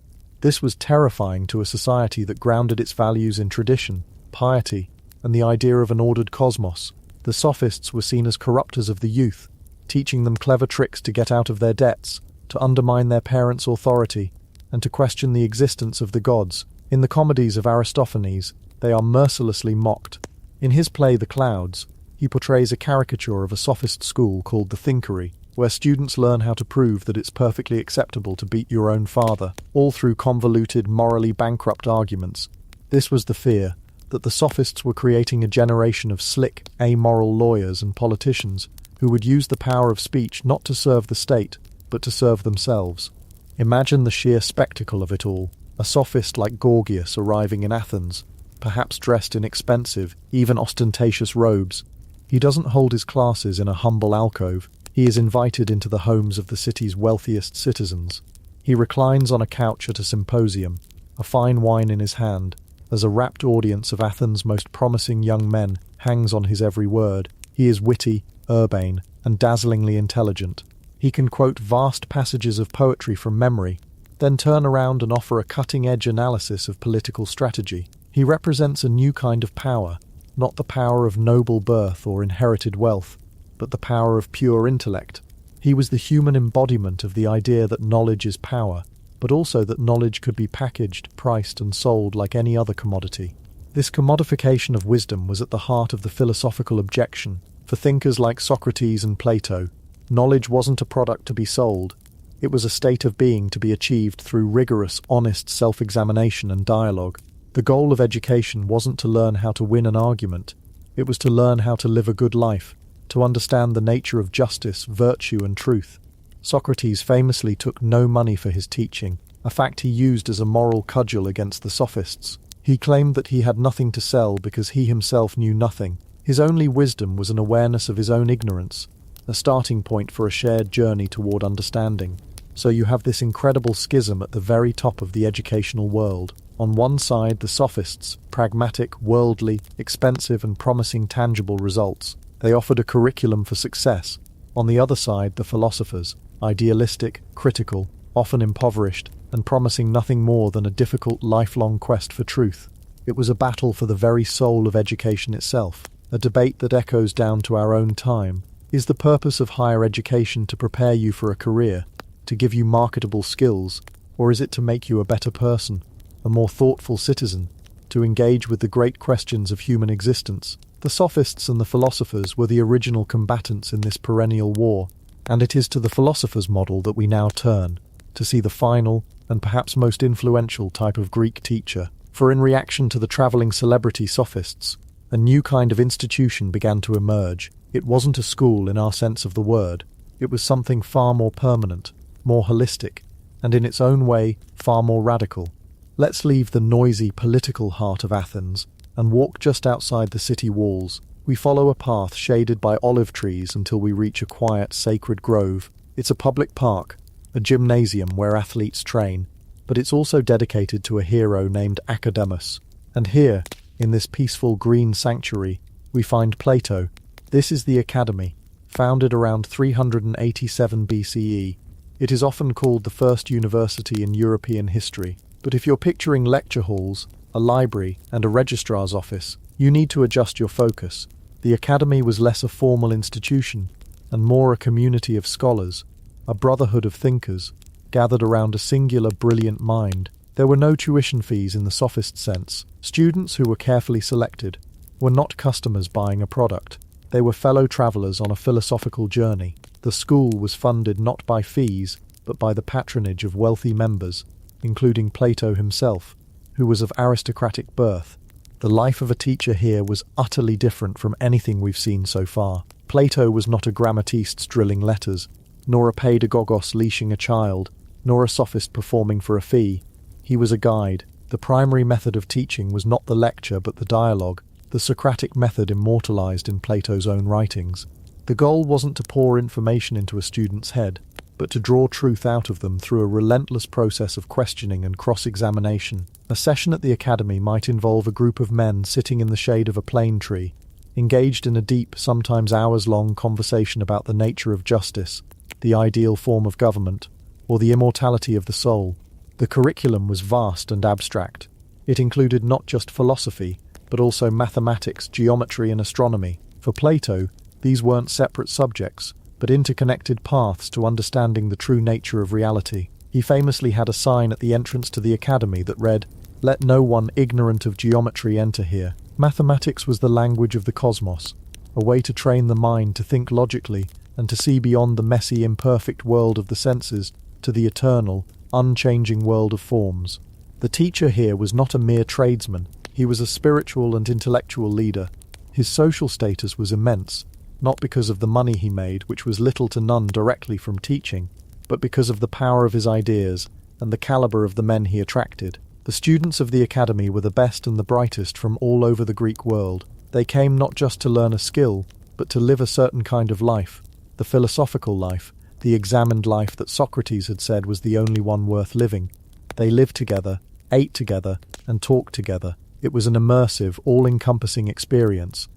This was terrifying to a society that grounded its values in tradition, piety, and the idea of an ordered cosmos. The Sophists were seen as corrupters of the youth, teaching them clever tricks to get out of their debts, to undermine their parents' authority, and to question the existence of the gods. In the comedies of Aristophanes, they are mercilessly mocked. In his play The Clouds, he portrays a caricature of a sophist school called the Thinkery, where students learn how to prove that it's perfectly acceptable to beat your own father, all through convoluted, morally bankrupt arguments. This was the fear, that the Sophists were creating a generation of slick, amoral lawyers and politicians who would use the power of speech not to serve the state, but to serve themselves. Imagine the sheer spectacle of it all. A sophist like Gorgias arriving in Athens, perhaps dressed in expensive, even ostentatious robes. He doesn't hold his classes in a humble alcove. He is invited into the homes of the city's wealthiest citizens. He reclines on a couch at a symposium, a fine wine in his hand, as a rapt audience of Athens' most promising young men hangs on his every word. He is witty, urbane, and dazzlingly intelligent. He can quote vast passages of poetry from memory, then turn around and offer a cutting-edge analysis of political strategy. He represents a new kind of power, not the power of noble birth or inherited wealth, but the power of pure intellect. He was the human embodiment of the idea that knowledge is power, but also that knowledge could be packaged, priced, and sold like any other commodity. This commodification of wisdom was at the heart of the philosophical objection. For thinkers like Socrates and Plato, knowledge wasn't a product to be sold. It was a state of being to be achieved through rigorous, honest self-examination and dialogue. The goal of education wasn't to learn how to win an argument. It was to learn how to live a good life, to understand the nature of justice, virtue, and truth. Socrates famously took no money for his teaching, a fact he used as a moral cudgel against the Sophists. He claimed that he had nothing to sell because he himself knew nothing. His only wisdom was an awareness of his own ignorance, a starting point for a shared journey toward understanding. So you have this incredible schism at the very top of the educational world. On one side, the Sophists, pragmatic, worldly, expensive and promising tangible results. They offered a curriculum for success. On the other side, the philosophers, idealistic, critical, often impoverished, and promising nothing more than a difficult lifelong quest for truth. It was a battle for the very soul of education itself, a debate that echoes down to our own time. Is the purpose of higher education to prepare you for a career, to give you marketable skills, or is it to make you a better person, a more thoughtful citizen, to engage with the great questions of human existence? The Sophists and the philosophers were the original combatants in this perennial war, and it is to the philosophers' model that we now turn, to see the final and perhaps most influential type of Greek teacher. For in reaction to the travelling celebrity Sophists, a new kind of institution began to emerge. It wasn't a school in our sense of the word. It was something far more permanent, more holistic, and in its own way, far more radical. Let's leave the noisy political heart of Athens and walk just outside the city walls. We follow a path shaded by olive trees until we reach a quiet, sacred grove. It's a public park, a gymnasium where athletes train, but it's also dedicated to a hero named Academus. And here, in this peaceful green sanctuary, we find Plato. This is the Academy, founded around 387 BCE. It is often called the first university in European history. But if you're picturing lecture halls, a library, and a registrar's office, you need to adjust your focus. The Academy was less a formal institution, and more a community of scholars, a brotherhood of thinkers, gathered around a singular brilliant mind. There were no tuition fees in the sophist sense. Students who were carefully selected were not customers buying a product. They were fellow travellers on a philosophical journey. The school was funded not by fees, but by the patronage of wealthy members, including Plato himself, who was of aristocratic birth. The life of a teacher here was utterly different from anything we've seen so far. Plato was not a grammatist drilling letters, nor a paidagogos leashing a child, nor a sophist performing for a fee. He was a guide. The primary method of teaching was not the lecture but the dialogue, the Socratic method immortalized in Plato's own writings. The goal wasn't to pour information into a student's head, but to draw truth out of them through a relentless process of questioning and cross-examination. A session at the Academy might involve a group of men sitting in the shade of a plane tree, engaged in a deep, sometimes hours-long conversation about the nature of justice, the ideal form of government, or the immortality of the soul. The curriculum was vast and abstract. It included not just philosophy, but also mathematics, geometry, and astronomy. For Plato, these weren't separate subjects, but interconnected paths to understanding the true nature of reality. He famously had a sign at the entrance to the Academy that read, "Let no one ignorant of geometry enter here." Mathematics was the language of the cosmos, a way to train the mind to think logically and to see beyond the messy, imperfect world of the senses to the eternal, unchanging world of forms. The teacher here was not a mere tradesman. He was a spiritual and intellectual leader. His social status was immense, not because of the money he made, which was little to none directly from teaching, but because of the power of his ideas and the caliber of the men he attracted. The students of the Academy were the best and the brightest from all over the Greek world. They came not just to learn a skill, but to live a certain kind of life, the philosophical life, the examined life that Socrates had said was the only one worth living. They lived together, ate together, and talked together. It was an immersive, all-encompassing experience.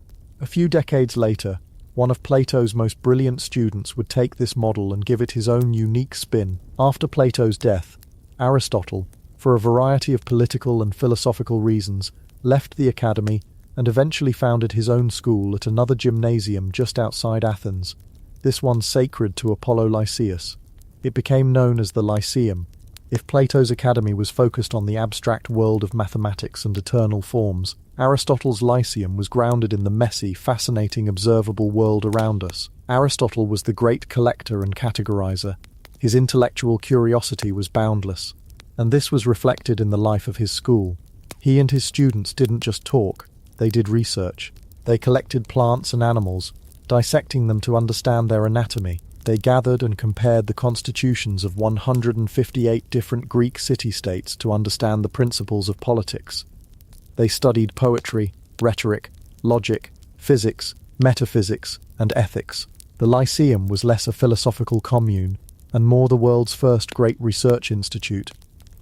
A few decades later, one of Plato's most brilliant students would take this model and give it his own unique spin. After Plato's death, Aristotle, for a variety of political and philosophical reasons, left the Academy and eventually founded his own school at another gymnasium just outside Athens, this one sacred to Apollo Lyceus. It became known as the Lyceum. If Plato's Academy was focused on the abstract world of mathematics and eternal forms, Aristotle's Lyceum was grounded in the messy, fascinating, observable world around us. Aristotle was the great collector and categorizer. His intellectual curiosity was boundless, and this was reflected in the life of his school. He and his students didn't just talk, they did research. They collected plants and animals, dissecting them to understand their anatomy. They gathered and compared the constitutions of 158 different Greek city-states to understand the principles of politics. They studied poetry, rhetoric, logic, physics, metaphysics, and ethics. The Lyceum was less a philosophical commune and more the world's first great research institute.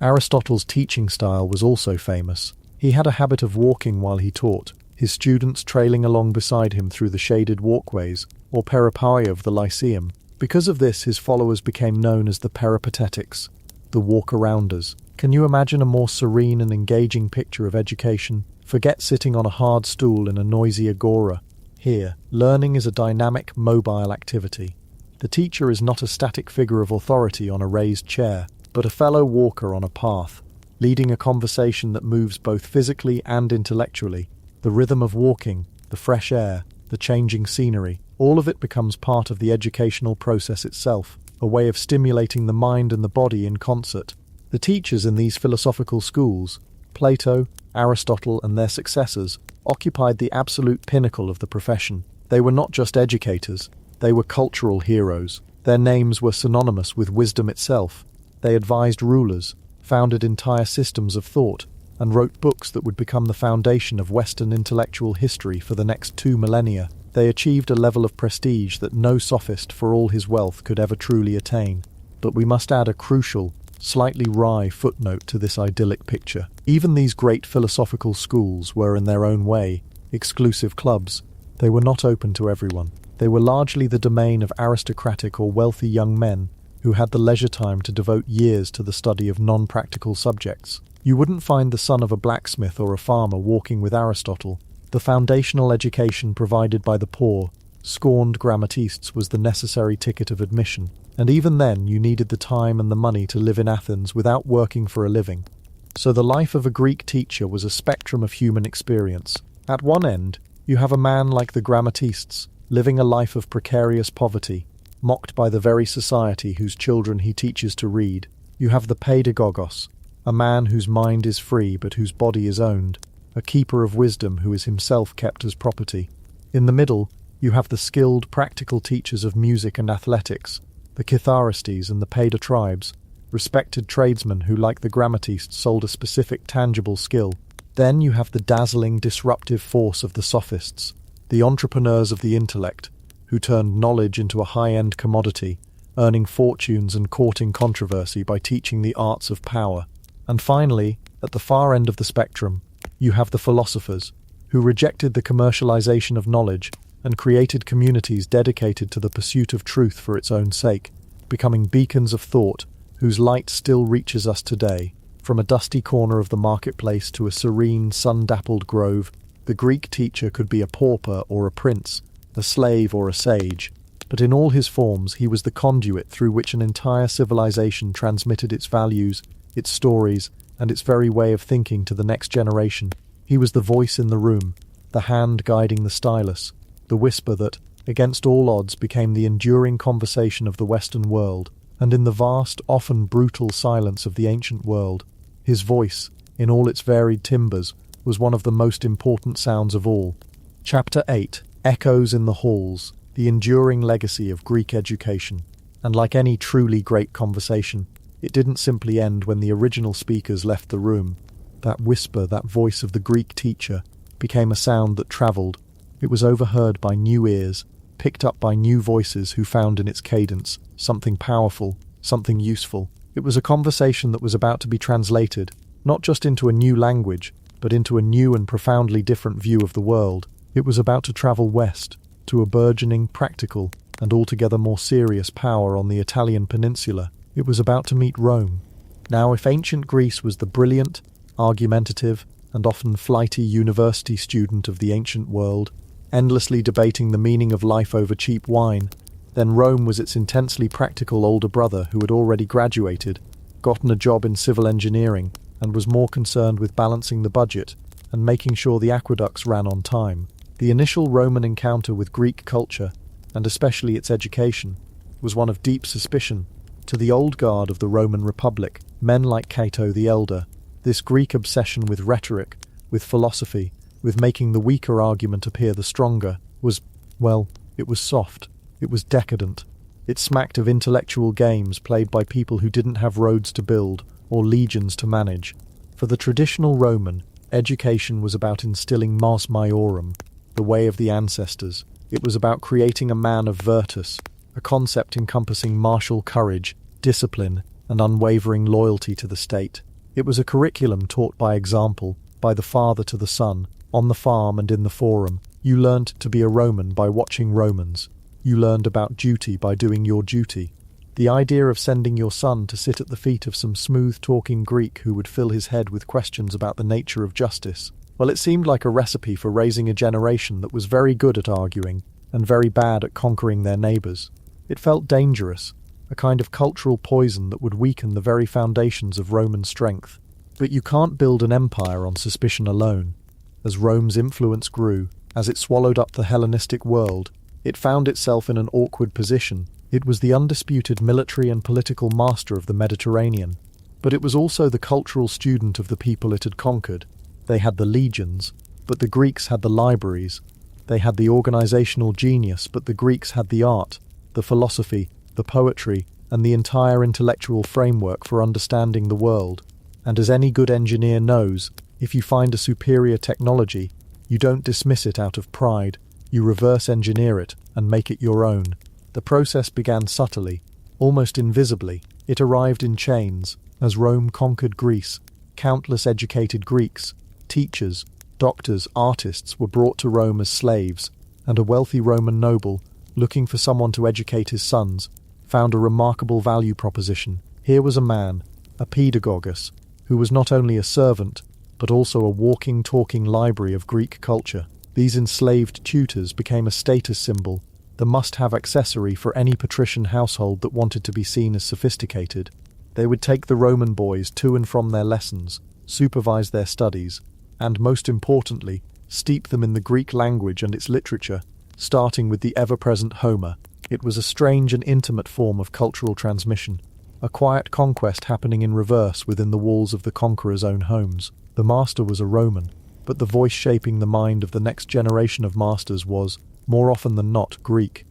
Aristotle's teaching style was also famous. He had a habit of walking while he taught, his students trailing along beside him through the shaded walkways, or peripaia of the Lyceum. Because of this, his followers became known as the Peripatetics, the walk-arounders. Can you imagine a more serene and engaging picture of education? Forget sitting on a hard stool in a noisy agora. Here, learning is a dynamic, mobile activity. The teacher is not a static figure of authority on a raised chair, but a fellow walker on a path, leading a conversation that moves both physically and intellectually. The rhythm of walking, the fresh air, the changing scenery, all of it becomes part of the educational process itself, a way of stimulating the mind and the body in concert. The teachers in these philosophical schools, Plato, Aristotle, and their successors, occupied the absolute pinnacle of the profession. They were not just educators, they were cultural heroes. Their names were synonymous with wisdom itself. They advised rulers, founded entire systems of thought, and wrote books that would become the foundation of Western intellectual history for the next 2 millennia. They achieved a level of prestige that no sophist, for all his wealth, could ever truly attain. But we must add a crucial, slightly wry footnote to this idyllic picture. Even these great philosophical schools were, in their own way, exclusive clubs. They were not open to everyone. They were largely the domain of aristocratic or wealthy young men who had the leisure time to devote years to the study of non-practical subjects. You wouldn't find the son of a blacksmith or a farmer walking with Aristotle. The foundational education provided by the poor, scorned grammatists was the necessary ticket of admission, and even then you needed the time and the money to live in Athens without working for a living. So the life of a Greek teacher was a spectrum of human experience. At one end, you have a man like the grammatists, living a life of precarious poverty, mocked by the very society whose children he teaches to read. You have the Paidagogos, a man whose mind is free but whose body is owned, a keeper of wisdom who is himself kept as property. In the middle, you have the skilled, practical teachers of music and athletics, the Kitharistes and the Paida tribes, respected tradesmen who, like the grammatists, sold a specific tangible skill. Then you have the dazzling, disruptive force of the Sophists, the entrepreneurs of the intellect, who turned knowledge into a high-end commodity, earning fortunes and courting controversy by teaching the arts of power. And finally, at the far end of the spectrum, you have the philosophers, who rejected the commercialization of knowledge and created communities dedicated to the pursuit of truth for its own sake, becoming beacons of thought whose light still reaches us today. From a dusty corner of the marketplace to a serene, sun-dappled grove, the Greek teacher could be a pauper or a prince, a slave or a sage, but in all his forms he was the conduit through which an entire civilization transmitted its values, its stories, and its very way of thinking to the next generation. He was the voice in the room, the hand guiding the stylus, the whisper that, against all odds, became the enduring conversation of the Western world, and in the vast, often brutal silence of the ancient world, his voice, in all its varied timbres, was one of the most important sounds of all. Chapter 8. Echoes in the Halls, the enduring legacy of Greek education. And like any truly great conversation, it didn't simply end when the original speakers left the room. That whisper, that voice of the Greek teacher, became a sound that travelled. It was overheard by new ears, picked up by new voices who found in its cadence something powerful, something useful. It was a conversation that was about to be translated, not just into a new language, but into a new and profoundly different view of the world. It was about to travel west, to a burgeoning, practical, and altogether more serious power on the Italian peninsula. It was about to meet Rome. Now, if ancient Greece was the brilliant, argumentative, and often flighty university student of the ancient world, endlessly debating the meaning of life over cheap wine, then Rome was its intensely practical older brother who had already graduated, gotten a job in civil engineering, and was more concerned with balancing the budget and making sure the aqueducts ran on time. The initial Roman encounter with Greek culture, and especially its education, was one of deep suspicion. To the old guard of the Roman Republic, men like Cato the Elder, this Greek obsession with rhetoric, with philosophy, with making the weaker argument appear the stronger, was, well, it was soft, it was decadent. It smacked of intellectual games played by people who didn't have roads to build or legions to manage. For the traditional Roman, education was about instilling mos maiorum, the way of the ancestors. It was about creating a man of virtus, a concept encompassing martial courage, discipline, and unwavering loyalty to the state. It was a curriculum taught by example, by the father to the son, on the farm and in the forum. You learned to be a Roman by watching Romans. You learned about duty by doing your duty. The idea of sending your son to sit at the feet of some smooth-talking Greek who would fill his head with questions about the nature of justice, well, it seemed like a recipe for raising a generation that was very good at arguing and very bad at conquering their neighbours. It felt dangerous, a kind of cultural poison that would weaken the very foundations of Roman strength. But you can't build an empire on suspicion alone. As Rome's influence grew, as it swallowed up the Hellenistic world, it found itself in an awkward position. It was the undisputed military and political master of the Mediterranean, but it was also the cultural student of the people it had conquered. They had the legions, but the Greeks had the libraries. They had the organizational genius, but the Greeks had the art, the philosophy, the poetry, and the entire intellectual framework for understanding the world. And as any good engineer knows, if you find a superior technology, you don't dismiss it out of pride, you reverse engineer it and make it your own. The process began subtly, almost invisibly. It arrived in chains. As Rome conquered Greece, countless educated Greeks, teachers, doctors, artists were brought to Rome as slaves, and a wealthy Roman noble, looking for someone to educate his sons, found a remarkable value proposition. Here was a man, a Paideia, who was not only a servant, but also a walking, talking library of Greek culture. These enslaved tutors became a status symbol, the must-have accessory for any patrician household that wanted to be seen as sophisticated. They would take the Roman boys to and from their lessons, supervise their studies, and, most importantly, steep them in the Greek language and its literature, starting with the ever-present Homer. It was a strange and intimate form of cultural transmission, a quiet conquest happening in reverse within the walls of the conqueror's own homes. The master was a Roman, but the voice shaping the mind of the next generation of masters was, more often than not, Greek.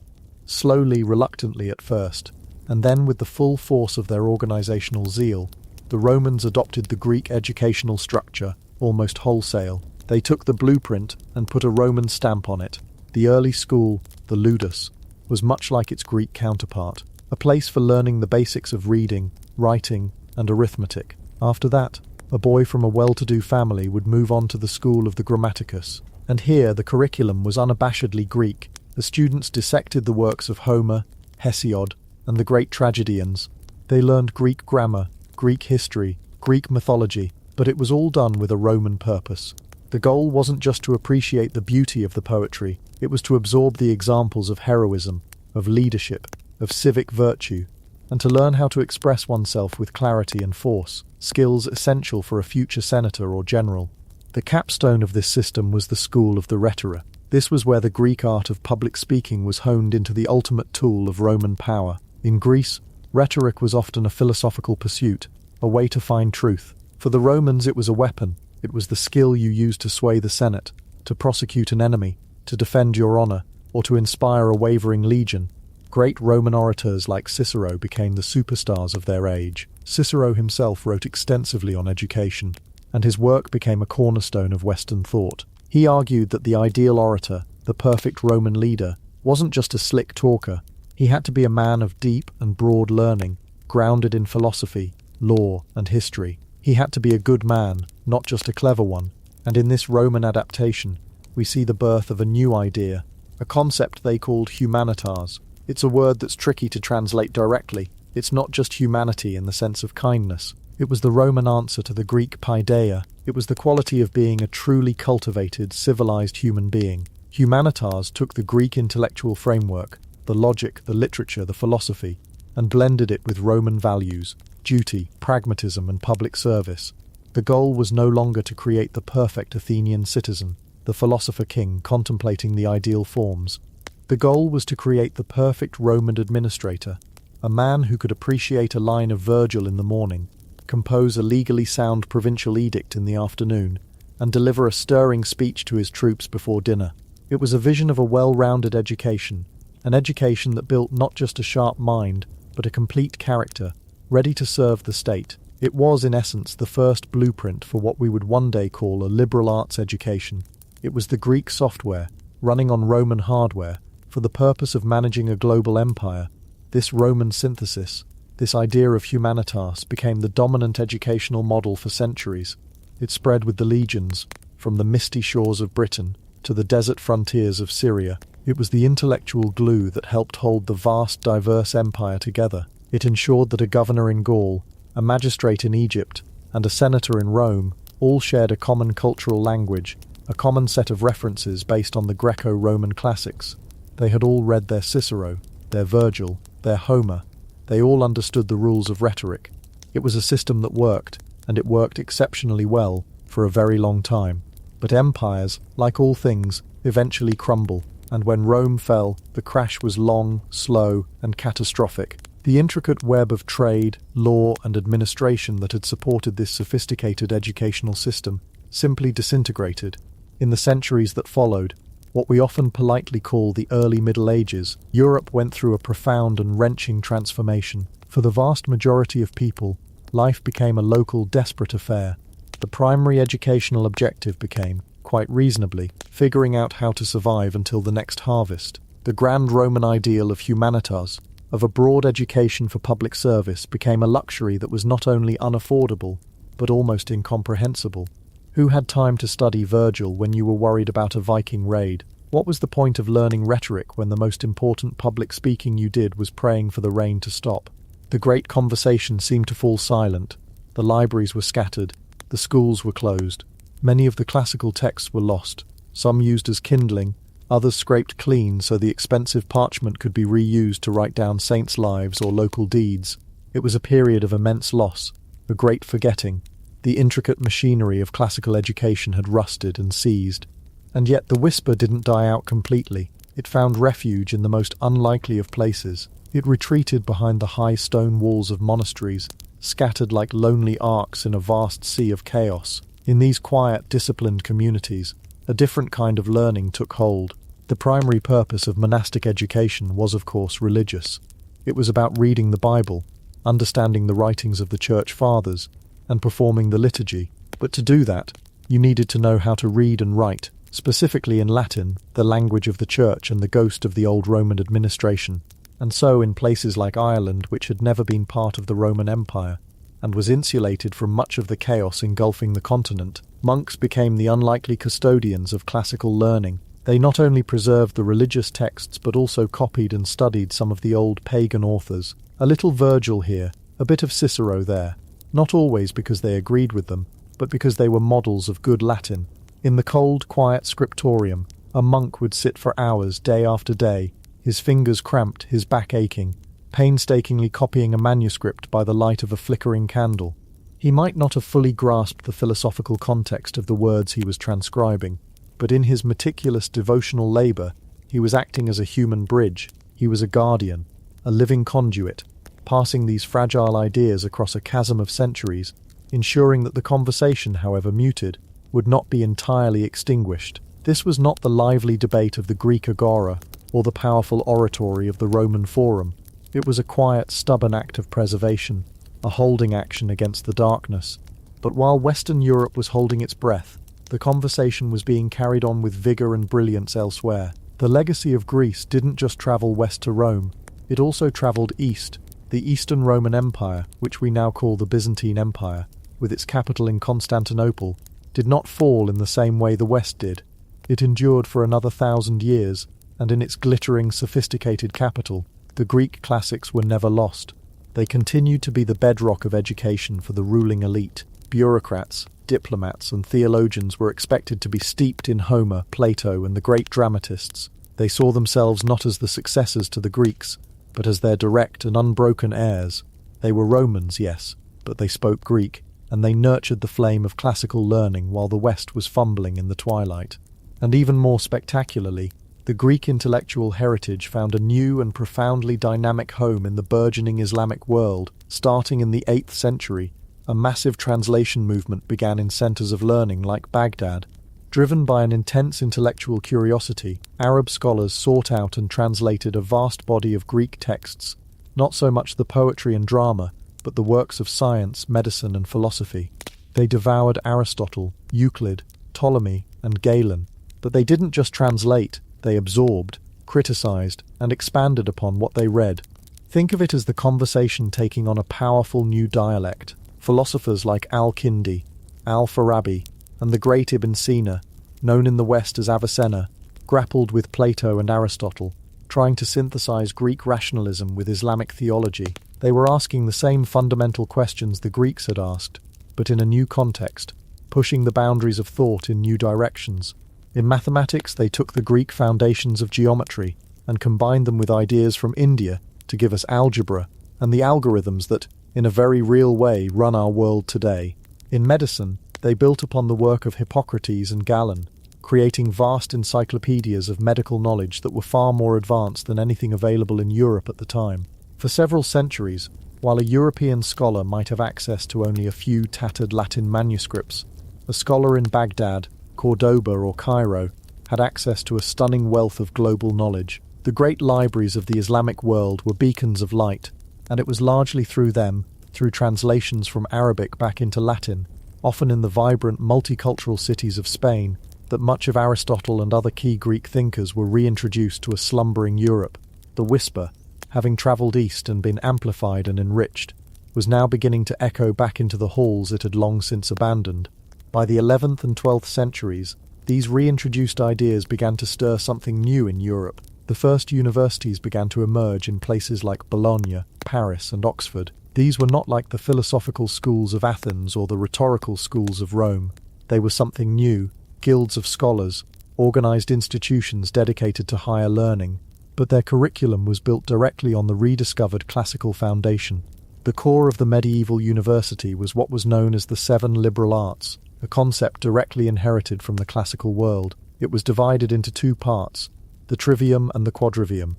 Slowly, reluctantly at first, and then with the full force of their organizational zeal, the Romans adopted the Greek educational structure, almost wholesale. They took the blueprint and put a Roman stamp on it. The early school, the ludus, was much like its Greek counterpart, a place for learning the basics of reading, writing, and arithmetic. After that, a boy from a well-to-do family would move on to the school of the Grammaticus, and here the curriculum was unabashedly Greek. The students dissected the works of Homer, Hesiod, and the great tragedians. They learned Greek grammar, Greek history, Greek mythology, but it was all done with a Roman purpose. The goal wasn't just to appreciate the beauty of the poetry, it was to absorb the examples of heroism, of leadership, of civic virtue, and to learn how to express oneself with clarity and force, skills essential for a future senator or general. The capstone of this system was the school of the rhetora. This was where the Greek art of public speaking was honed into the ultimate tool of Roman power. In Greece, rhetoric was often a philosophical pursuit, a way to find truth. For the Romans it was a weapon. It was the skill you used to sway the Senate, to prosecute an enemy, to defend your honor, or to inspire a wavering legion. Great Roman orators like Cicero became the superstars of their age. Cicero himself wrote extensively on education, and his work became a cornerstone of Western thought. He argued that the ideal orator, the perfect Roman leader, wasn't just a slick talker. He had to be a man of deep and broad learning, grounded in philosophy, law, and history. He had to be a good man, not just a clever one. And in this Roman adaptation, we see the birth of a new idea, a concept they called humanitas. It's a word that's tricky to translate directly. It's not just humanity in the sense of kindness. It was the Roman answer to the Greek Paideia. It was the quality of being a truly cultivated, civilized human being. Humanitas took the Greek intellectual framework, the logic, the literature, the philosophy, and blended it with Roman values, duty, pragmatism, and public service. The goal was no longer to create the perfect Athenian citizen, the philosopher king contemplating the ideal forms. The goal was to create the perfect Roman administrator, a man who could appreciate a line of Virgil in the morning, compose a legally sound provincial edict in the afternoon, and deliver a stirring speech to his troops before dinner. It was a vision of a well-rounded education, an education that built not just a sharp mind, but a complete character, ready to serve the state. It was, in essence, the first blueprint for what we would one day call a liberal arts education. It was the Greek software, running on Roman hardware, For the purpose of managing a global empire, this Roman synthesis, this idea of humanitas, became the dominant educational model for centuries. It spread with the legions, from the misty shores of Britain to the desert frontiers of Syria. It was the intellectual glue that helped hold the vast, diverse empire together. It ensured that a governor in Gaul, a magistrate in Egypt, and a senator in Rome all shared a common cultural language, a common set of references based on the Greco-Roman classics. They had all read their Cicero, their Virgil, their Homer. They all understood the rules of rhetoric. It was a system that worked, and it worked exceptionally well for a very long time. But empires, like all things, eventually crumble, and when Rome fell, the crash was long, slow, and catastrophic. The intricate web of trade, law, and administration that had supported this sophisticated educational system simply disintegrated. In the centuries that followed, what we often politely call the early Middle Ages, Europe went through a profound and wrenching transformation. For the vast majority of people, life became a local, desperate affair. The primary educational objective became, quite reasonably, figuring out how to survive until the next harvest. The grand Roman ideal of humanitas, of a broad education for public service, became a luxury that was not only unaffordable, but almost incomprehensible. Who had time to study Virgil when you were worried about a Viking raid? What was the point of learning rhetoric when the most important public speaking you did was praying for the rain to stop? The great conversation seemed to fall silent. The libraries were scattered. The schools were closed. Many of the classical texts were lost, some used as kindling, others scraped clean so the expensive parchment could be reused to write down saints' lives or local deeds. It was a period of immense loss, a great forgetting. The intricate machinery of classical education had rusted and seized. And yet the whisper didn't die out completely. It found refuge in the most unlikely of places. It retreated behind the high stone walls of monasteries, scattered like lonely arcs in a vast sea of chaos. In these quiet, disciplined communities, a different kind of learning took hold. The primary purpose of monastic education was, of course, religious. It was about reading the Bible, understanding the writings of the Church Fathers, and performing the liturgy. But to do that, you needed to know how to read and write, specifically in Latin, the language of the Church and the ghost of the old Roman administration. And so, in places like Ireland, which had never been part of the Roman Empire, and was insulated from much of the chaos engulfing the continent, monks became the unlikely custodians of classical learning. They not only preserved the religious texts but also copied and studied some of the old pagan authors. A little Virgil here, a bit of Cicero there, not always because they agreed with them, but because they were models of good Latin. In the cold, quiet scriptorium, a monk would sit for hours day after day, his fingers cramped, his back aching, painstakingly copying a manuscript by the light of a flickering candle. He might not have fully grasped the philosophical context of the words he was transcribing, but in his meticulous devotional labour, he was acting as a human bridge. He was a guardian, a living conduit, passing these fragile ideas across a chasm of centuries, ensuring that the conversation, however muted, would not be entirely extinguished. This was not the lively debate of the Greek agora or the powerful oratory of the Roman Forum. It was a quiet, stubborn act of preservation, a holding action against the darkness. But while Western Europe was holding its breath, the conversation was being carried on with vigour and brilliance elsewhere. The legacy of Greece didn't just travel west to Rome, it also travelled east. The Eastern Roman Empire, which we now call the Byzantine Empire, with its capital in Constantinople, did not fall in the same way the West did. It endured for another 1,000 years, and in its glittering, sophisticated capital, the Greek classics were never lost. They continued to be the bedrock of education for the ruling elite. Bureaucrats, diplomats, and theologians were expected to be steeped in Homer, Plato, and the great dramatists. They saw themselves not as the successors to the Greeks, but as their direct and unbroken heirs. They were Romans, yes, but they spoke Greek, and they nurtured the flame of classical learning while the West was fumbling in the twilight. And even more spectacularly, the Greek intellectual heritage found a new and profoundly dynamic home in the burgeoning Islamic world. Starting in the 8th century, a massive translation movement began in centers of learning like Baghdad. Driven by an intense intellectual curiosity, Arab scholars sought out and translated a vast body of Greek texts, not so much the poetry and drama, but the works of science, medicine, and philosophy. They devoured Aristotle, Euclid, Ptolemy, and Galen. But they didn't just translate, they absorbed. criticized, and expanded upon what they read. Think of it as the conversation taking on a powerful new dialect. Philosophers like Al-Kindi, Al-Farabi, and the great Ibn Sina, known in the West as Avicenna, grappled with Plato and Aristotle, trying to synthesize Greek rationalism with Islamic theology. They were asking the same fundamental questions the Greeks had asked, but in a new context, pushing the boundaries of thought in new directions. In mathematics, they took the Greek foundations of geometry and combined them with ideas from India to give us algebra and the algorithms that, in a very real way, run our world today. In medicine, they built upon the work of Hippocrates and Galen, creating vast encyclopedias of medical knowledge that were far more advanced than anything available in Europe at the time. For several centuries, while a European scholar might have access to only a few tattered Latin manuscripts, a scholar in Baghdad, Cordoba, or Cairo had access to a stunning wealth of global knowledge. The great libraries of the Islamic world were beacons of light, and it was largely through them, through translations from Arabic back into Latin, often in the vibrant multicultural cities of Spain, that much of Aristotle and other key Greek thinkers were reintroduced to a slumbering Europe. The whisper, having travelled east and been amplified and enriched, was now beginning to echo back into the halls it had long since abandoned. By the 11th and 12th centuries, these reintroduced ideas began to stir something new in Europe. The first universities began to emerge in places like Bologna, Paris, and Oxford. These were not like the philosophical schools of Athens or the rhetorical schools of Rome. They were something new, guilds of scholars, organized institutions dedicated to higher learning, but their curriculum was built directly on the rediscovered classical foundation. The core of the medieval university was what was known as the seven liberal arts, a concept directly inherited from the classical world. It was divided into two parts, the trivium and the quadrivium.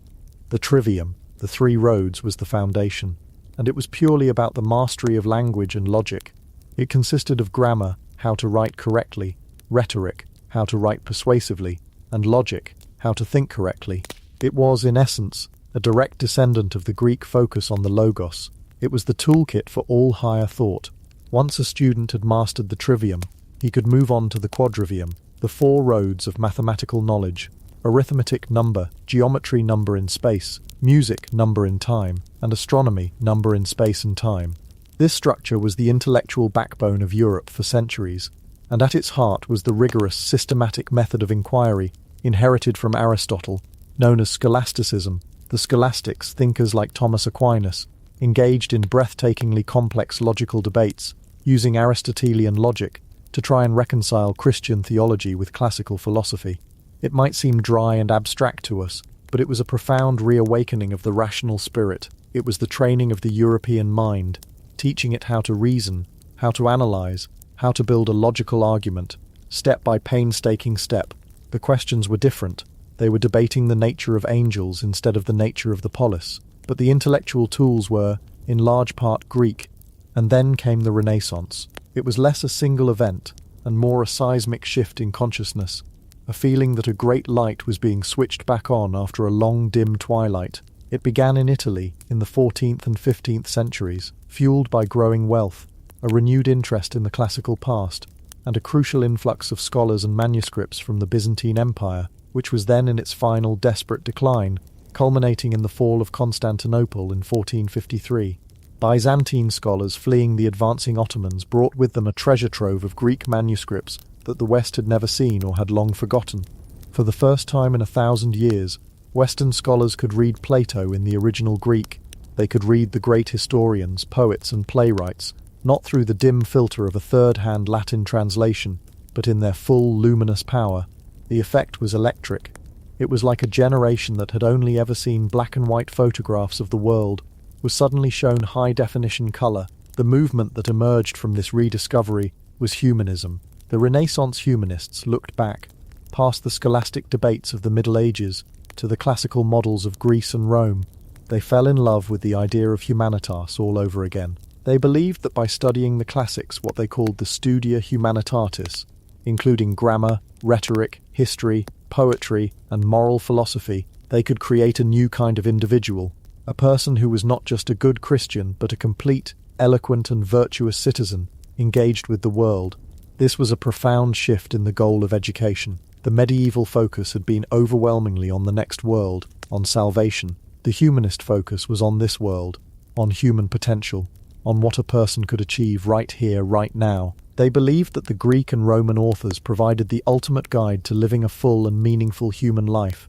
The trivium, the three roads, was the foundation, and it was purely about the mastery of language and logic. It consisted of grammar, how to write correctly, rhetoric, how to write persuasively, and logic, how to think correctly. It was, in essence, a direct descendant of the Greek focus on the logos. It was the toolkit for all higher thought. Once a student had mastered the trivium, he could move on to the quadrivium, the four roads of mathematical knowledge: arithmetic, number; geometry, number in space; music, number in time; and astronomy, number in space and time. This structure was the intellectual backbone of Europe for centuries, and at its heart was the rigorous, systematic method of inquiry inherited from Aristotle, known as scholasticism. The scholastics, thinkers like Thomas Aquinas, engaged in breathtakingly complex logical debates, using Aristotelian logic to try and reconcile Christian theology with classical philosophy. It might seem dry and abstract to us, but it was a profound reawakening of the rational spirit. It was the training of the European mind, teaching it how to reason, how to analyze, how to build a logical argument, step by painstaking step. The questions were different. They were debating the nature of angels instead of the nature of the polis, but the intellectual tools were, in large part, Greek. And then came the Renaissance. It was less a single event, and more a seismic shift in consciousness, a feeling that a great light was being switched back on after a long, dim twilight. It began in Italy in the 14th and 15th centuries, fueled by growing wealth, a renewed interest in the classical past, and a crucial influx of scholars and manuscripts from the Byzantine Empire, which was then in its final desperate decline, culminating in the fall of Constantinople in 1453. Byzantine scholars fleeing the advancing Ottomans brought with them a treasure trove of Greek manuscripts that the West had never seen or had long forgotten. For the first time in 1,000 years, Western scholars could read Plato in the original Greek. They could read the great historians, poets, and playwrights, not through the dim filter of a third-hand Latin translation, but in their full, luminous power. The effect was electric. It was like a generation that had only ever seen black and white photographs of the world was suddenly shown high-definition colour. The movement that emerged from this rediscovery was humanism. The Renaissance humanists looked back, past the scholastic debates of the Middle Ages, to the classical models of Greece and Rome. They fell in love with the idea of humanitas all over again. They believed that by studying the classics, what they called the studia humanitatis, including grammar, rhetoric, history, poetry, and moral philosophy, they could create a new kind of individual, a person who was not just a good Christian, but a complete, eloquent, and virtuous citizen, engaged with the world. This was a profound shift in the goal of education. The medieval focus had been overwhelmingly on the next world, on salvation. The humanist focus was on this world, on human potential, on what a person could achieve right here, right now. They believed that the Greek and Roman authors provided the ultimate guide to living a full and meaningful human life.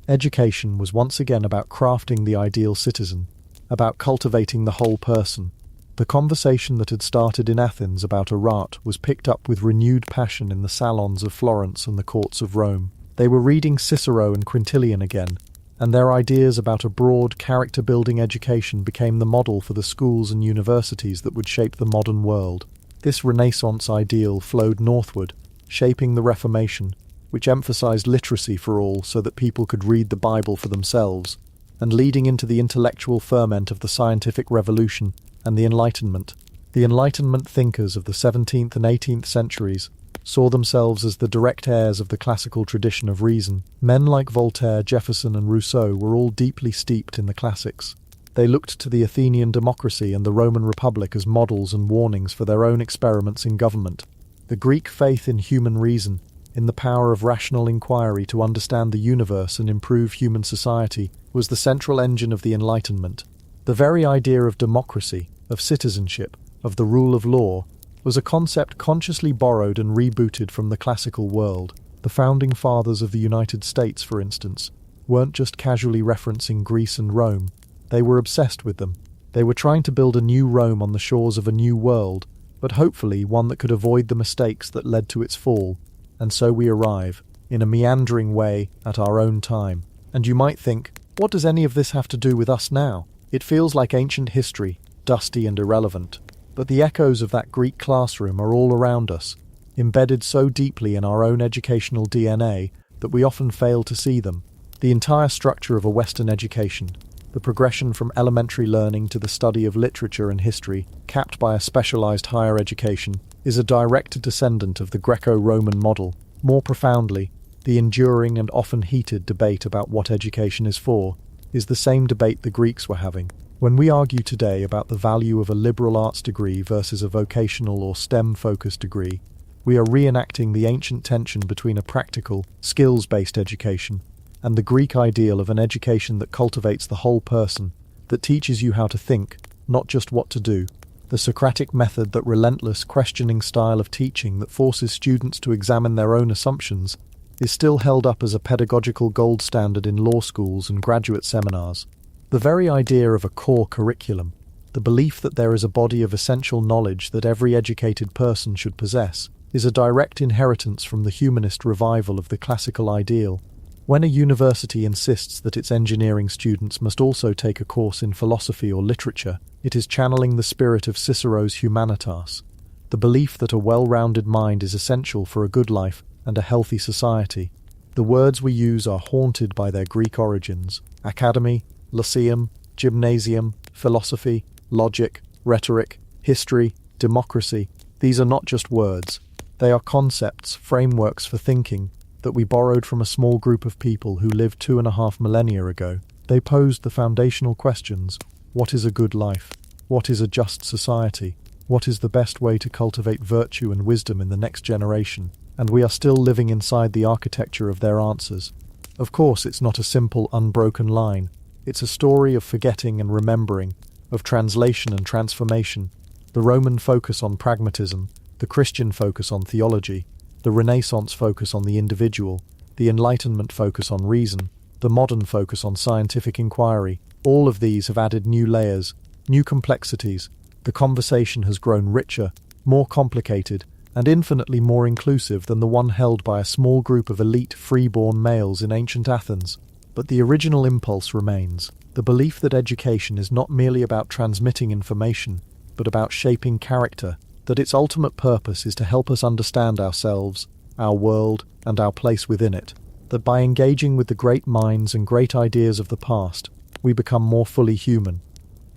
Education was once again about crafting the ideal citizen, about cultivating the whole person. The conversation that had started in Athens about a rat was picked up with renewed passion in the salons of Florence and the courts of Rome. They were reading Cicero and Quintilian again, and their ideas about a broad, character-building education became the model for the schools and universities that would shape the modern world. This Renaissance ideal flowed northward, shaping the Reformation, which emphasized literacy for all so that people could read the Bible for themselves, and leading into the intellectual ferment of the scientific revolution and the Enlightenment. The Enlightenment thinkers of the 17th and 18th centuries saw themselves as the direct heirs of the classical tradition of reason. Men like Voltaire, Jefferson, and Rousseau were all deeply steeped in the classics. They looked to the Athenian democracy and the Roman Republic as models and warnings for their own experiments in government. The Greek faith in human reason, in the power of rational inquiry to understand the universe and improve human society, was the central engine of the Enlightenment. The very idea of democracy, of citizenship, of the rule of law, was a concept consciously borrowed and rebooted from the classical world. The founding fathers of the United States, for instance, weren't just casually referencing Greece and Rome. They were obsessed with them. They were trying to build a new Rome on the shores of a new world, but hopefully one that could avoid the mistakes that led to its fall. And so we arrive, in a meandering way, at our own time. And you might think, what does any of this have to do with us now? It feels like ancient history, dusty and irrelevant. But the echoes of that Greek classroom are all around us, embedded so deeply in our own educational DNA that we often fail to see them. The entire structure of a Western education, the progression from elementary learning to the study of literature and history, capped by a specialized higher education, is a direct descendant of the Greco-Roman model. More profoundly, the enduring and often heated debate about what education is for is the same debate the Greeks were having. When we argue today about the value of a liberal arts degree versus a vocational or STEM-focused degree, we are reenacting the ancient tension between a practical, skills-based education and the Greek ideal of an education that cultivates the whole person, that teaches you how to think, not just what to do. The Socratic method, that relentless, questioning style of teaching that forces students to examine their own assumptions, is still held up as a pedagogical gold standard in law schools and graduate seminars. The very idea of a core curriculum, the belief that there is a body of essential knowledge that every educated person should possess, is a direct inheritance from the humanist revival of the classical ideal. When a university insists that its engineering students must also take a course in philosophy or literature, it is channeling the spirit of Cicero's Humanitas, the belief that a well-rounded mind is essential for a good life and a healthy society. The words we use are haunted by their Greek origins: academy, lyceum, gymnasium, philosophy, logic, rhetoric, history, democracy. These are not just words. They are concepts, frameworks for thinking, that we borrowed from a small group of people who lived 2.5 millennia ago. They posed the foundational questions: what is a good life? What is a just society? What is the best way to cultivate virtue and wisdom in the next generation? And we are still living inside the architecture of their answers. Of course, it's not a simple, unbroken line. It's a story of forgetting and remembering, of translation and transformation. The Roman focus on pragmatism, the Christian focus on theology, the Renaissance focus on the individual, the Enlightenment focus on reason, the modern focus on scientific inquiry. All of these have added new layers, new complexities. The conversation has grown richer, more complicated, and infinitely more inclusive than the one held by a small group of elite, free-born males in ancient Athens. But the original impulse remains: the belief that education is not merely about transmitting information, but about shaping character, that its ultimate purpose is to help us understand ourselves, our world, and our place within it, that by engaging with the great minds and great ideas of the past, we become more fully human.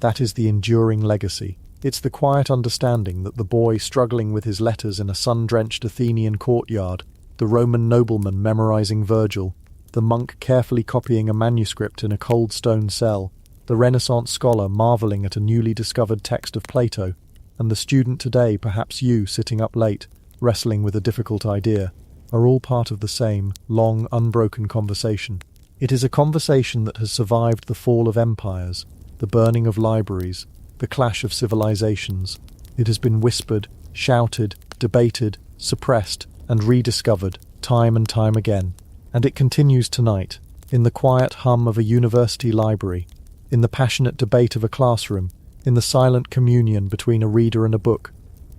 That is the enduring legacy. It's the quiet understanding that the boy struggling with his letters in a sun-drenched Athenian courtyard, the Roman nobleman memorizing Virgil, the monk carefully copying a manuscript in a cold stone cell, the Renaissance scholar marveling at a newly discovered text of Plato, and the student today, perhaps you, sitting up late, wrestling with a difficult idea. are all part of the same, long, unbroken conversation. It is a conversation that has survived the fall of empires, the burning of libraries, the clash of civilizations. It has been whispered, shouted, debated, suppressed, and rediscovered, time and time again. And it continues tonight, in the quiet hum of a university library, in the passionate debate of a classroom, in the silent communion between a reader and a book.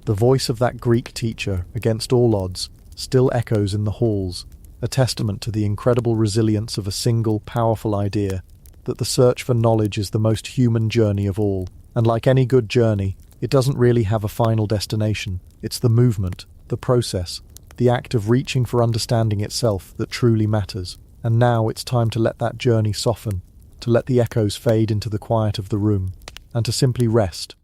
The voice of that Greek teacher, against all odds, still echoes in the halls, a testament to the incredible resilience of a single, powerful idea, that the search for knowledge is the most human journey of all. And like any good journey, it doesn't really have a final destination. It's the movement, the process, the act of reaching for understanding itself that truly matters. And now it's time to let that journey soften, to let the echoes fade into the quiet of the room, and to simply rest,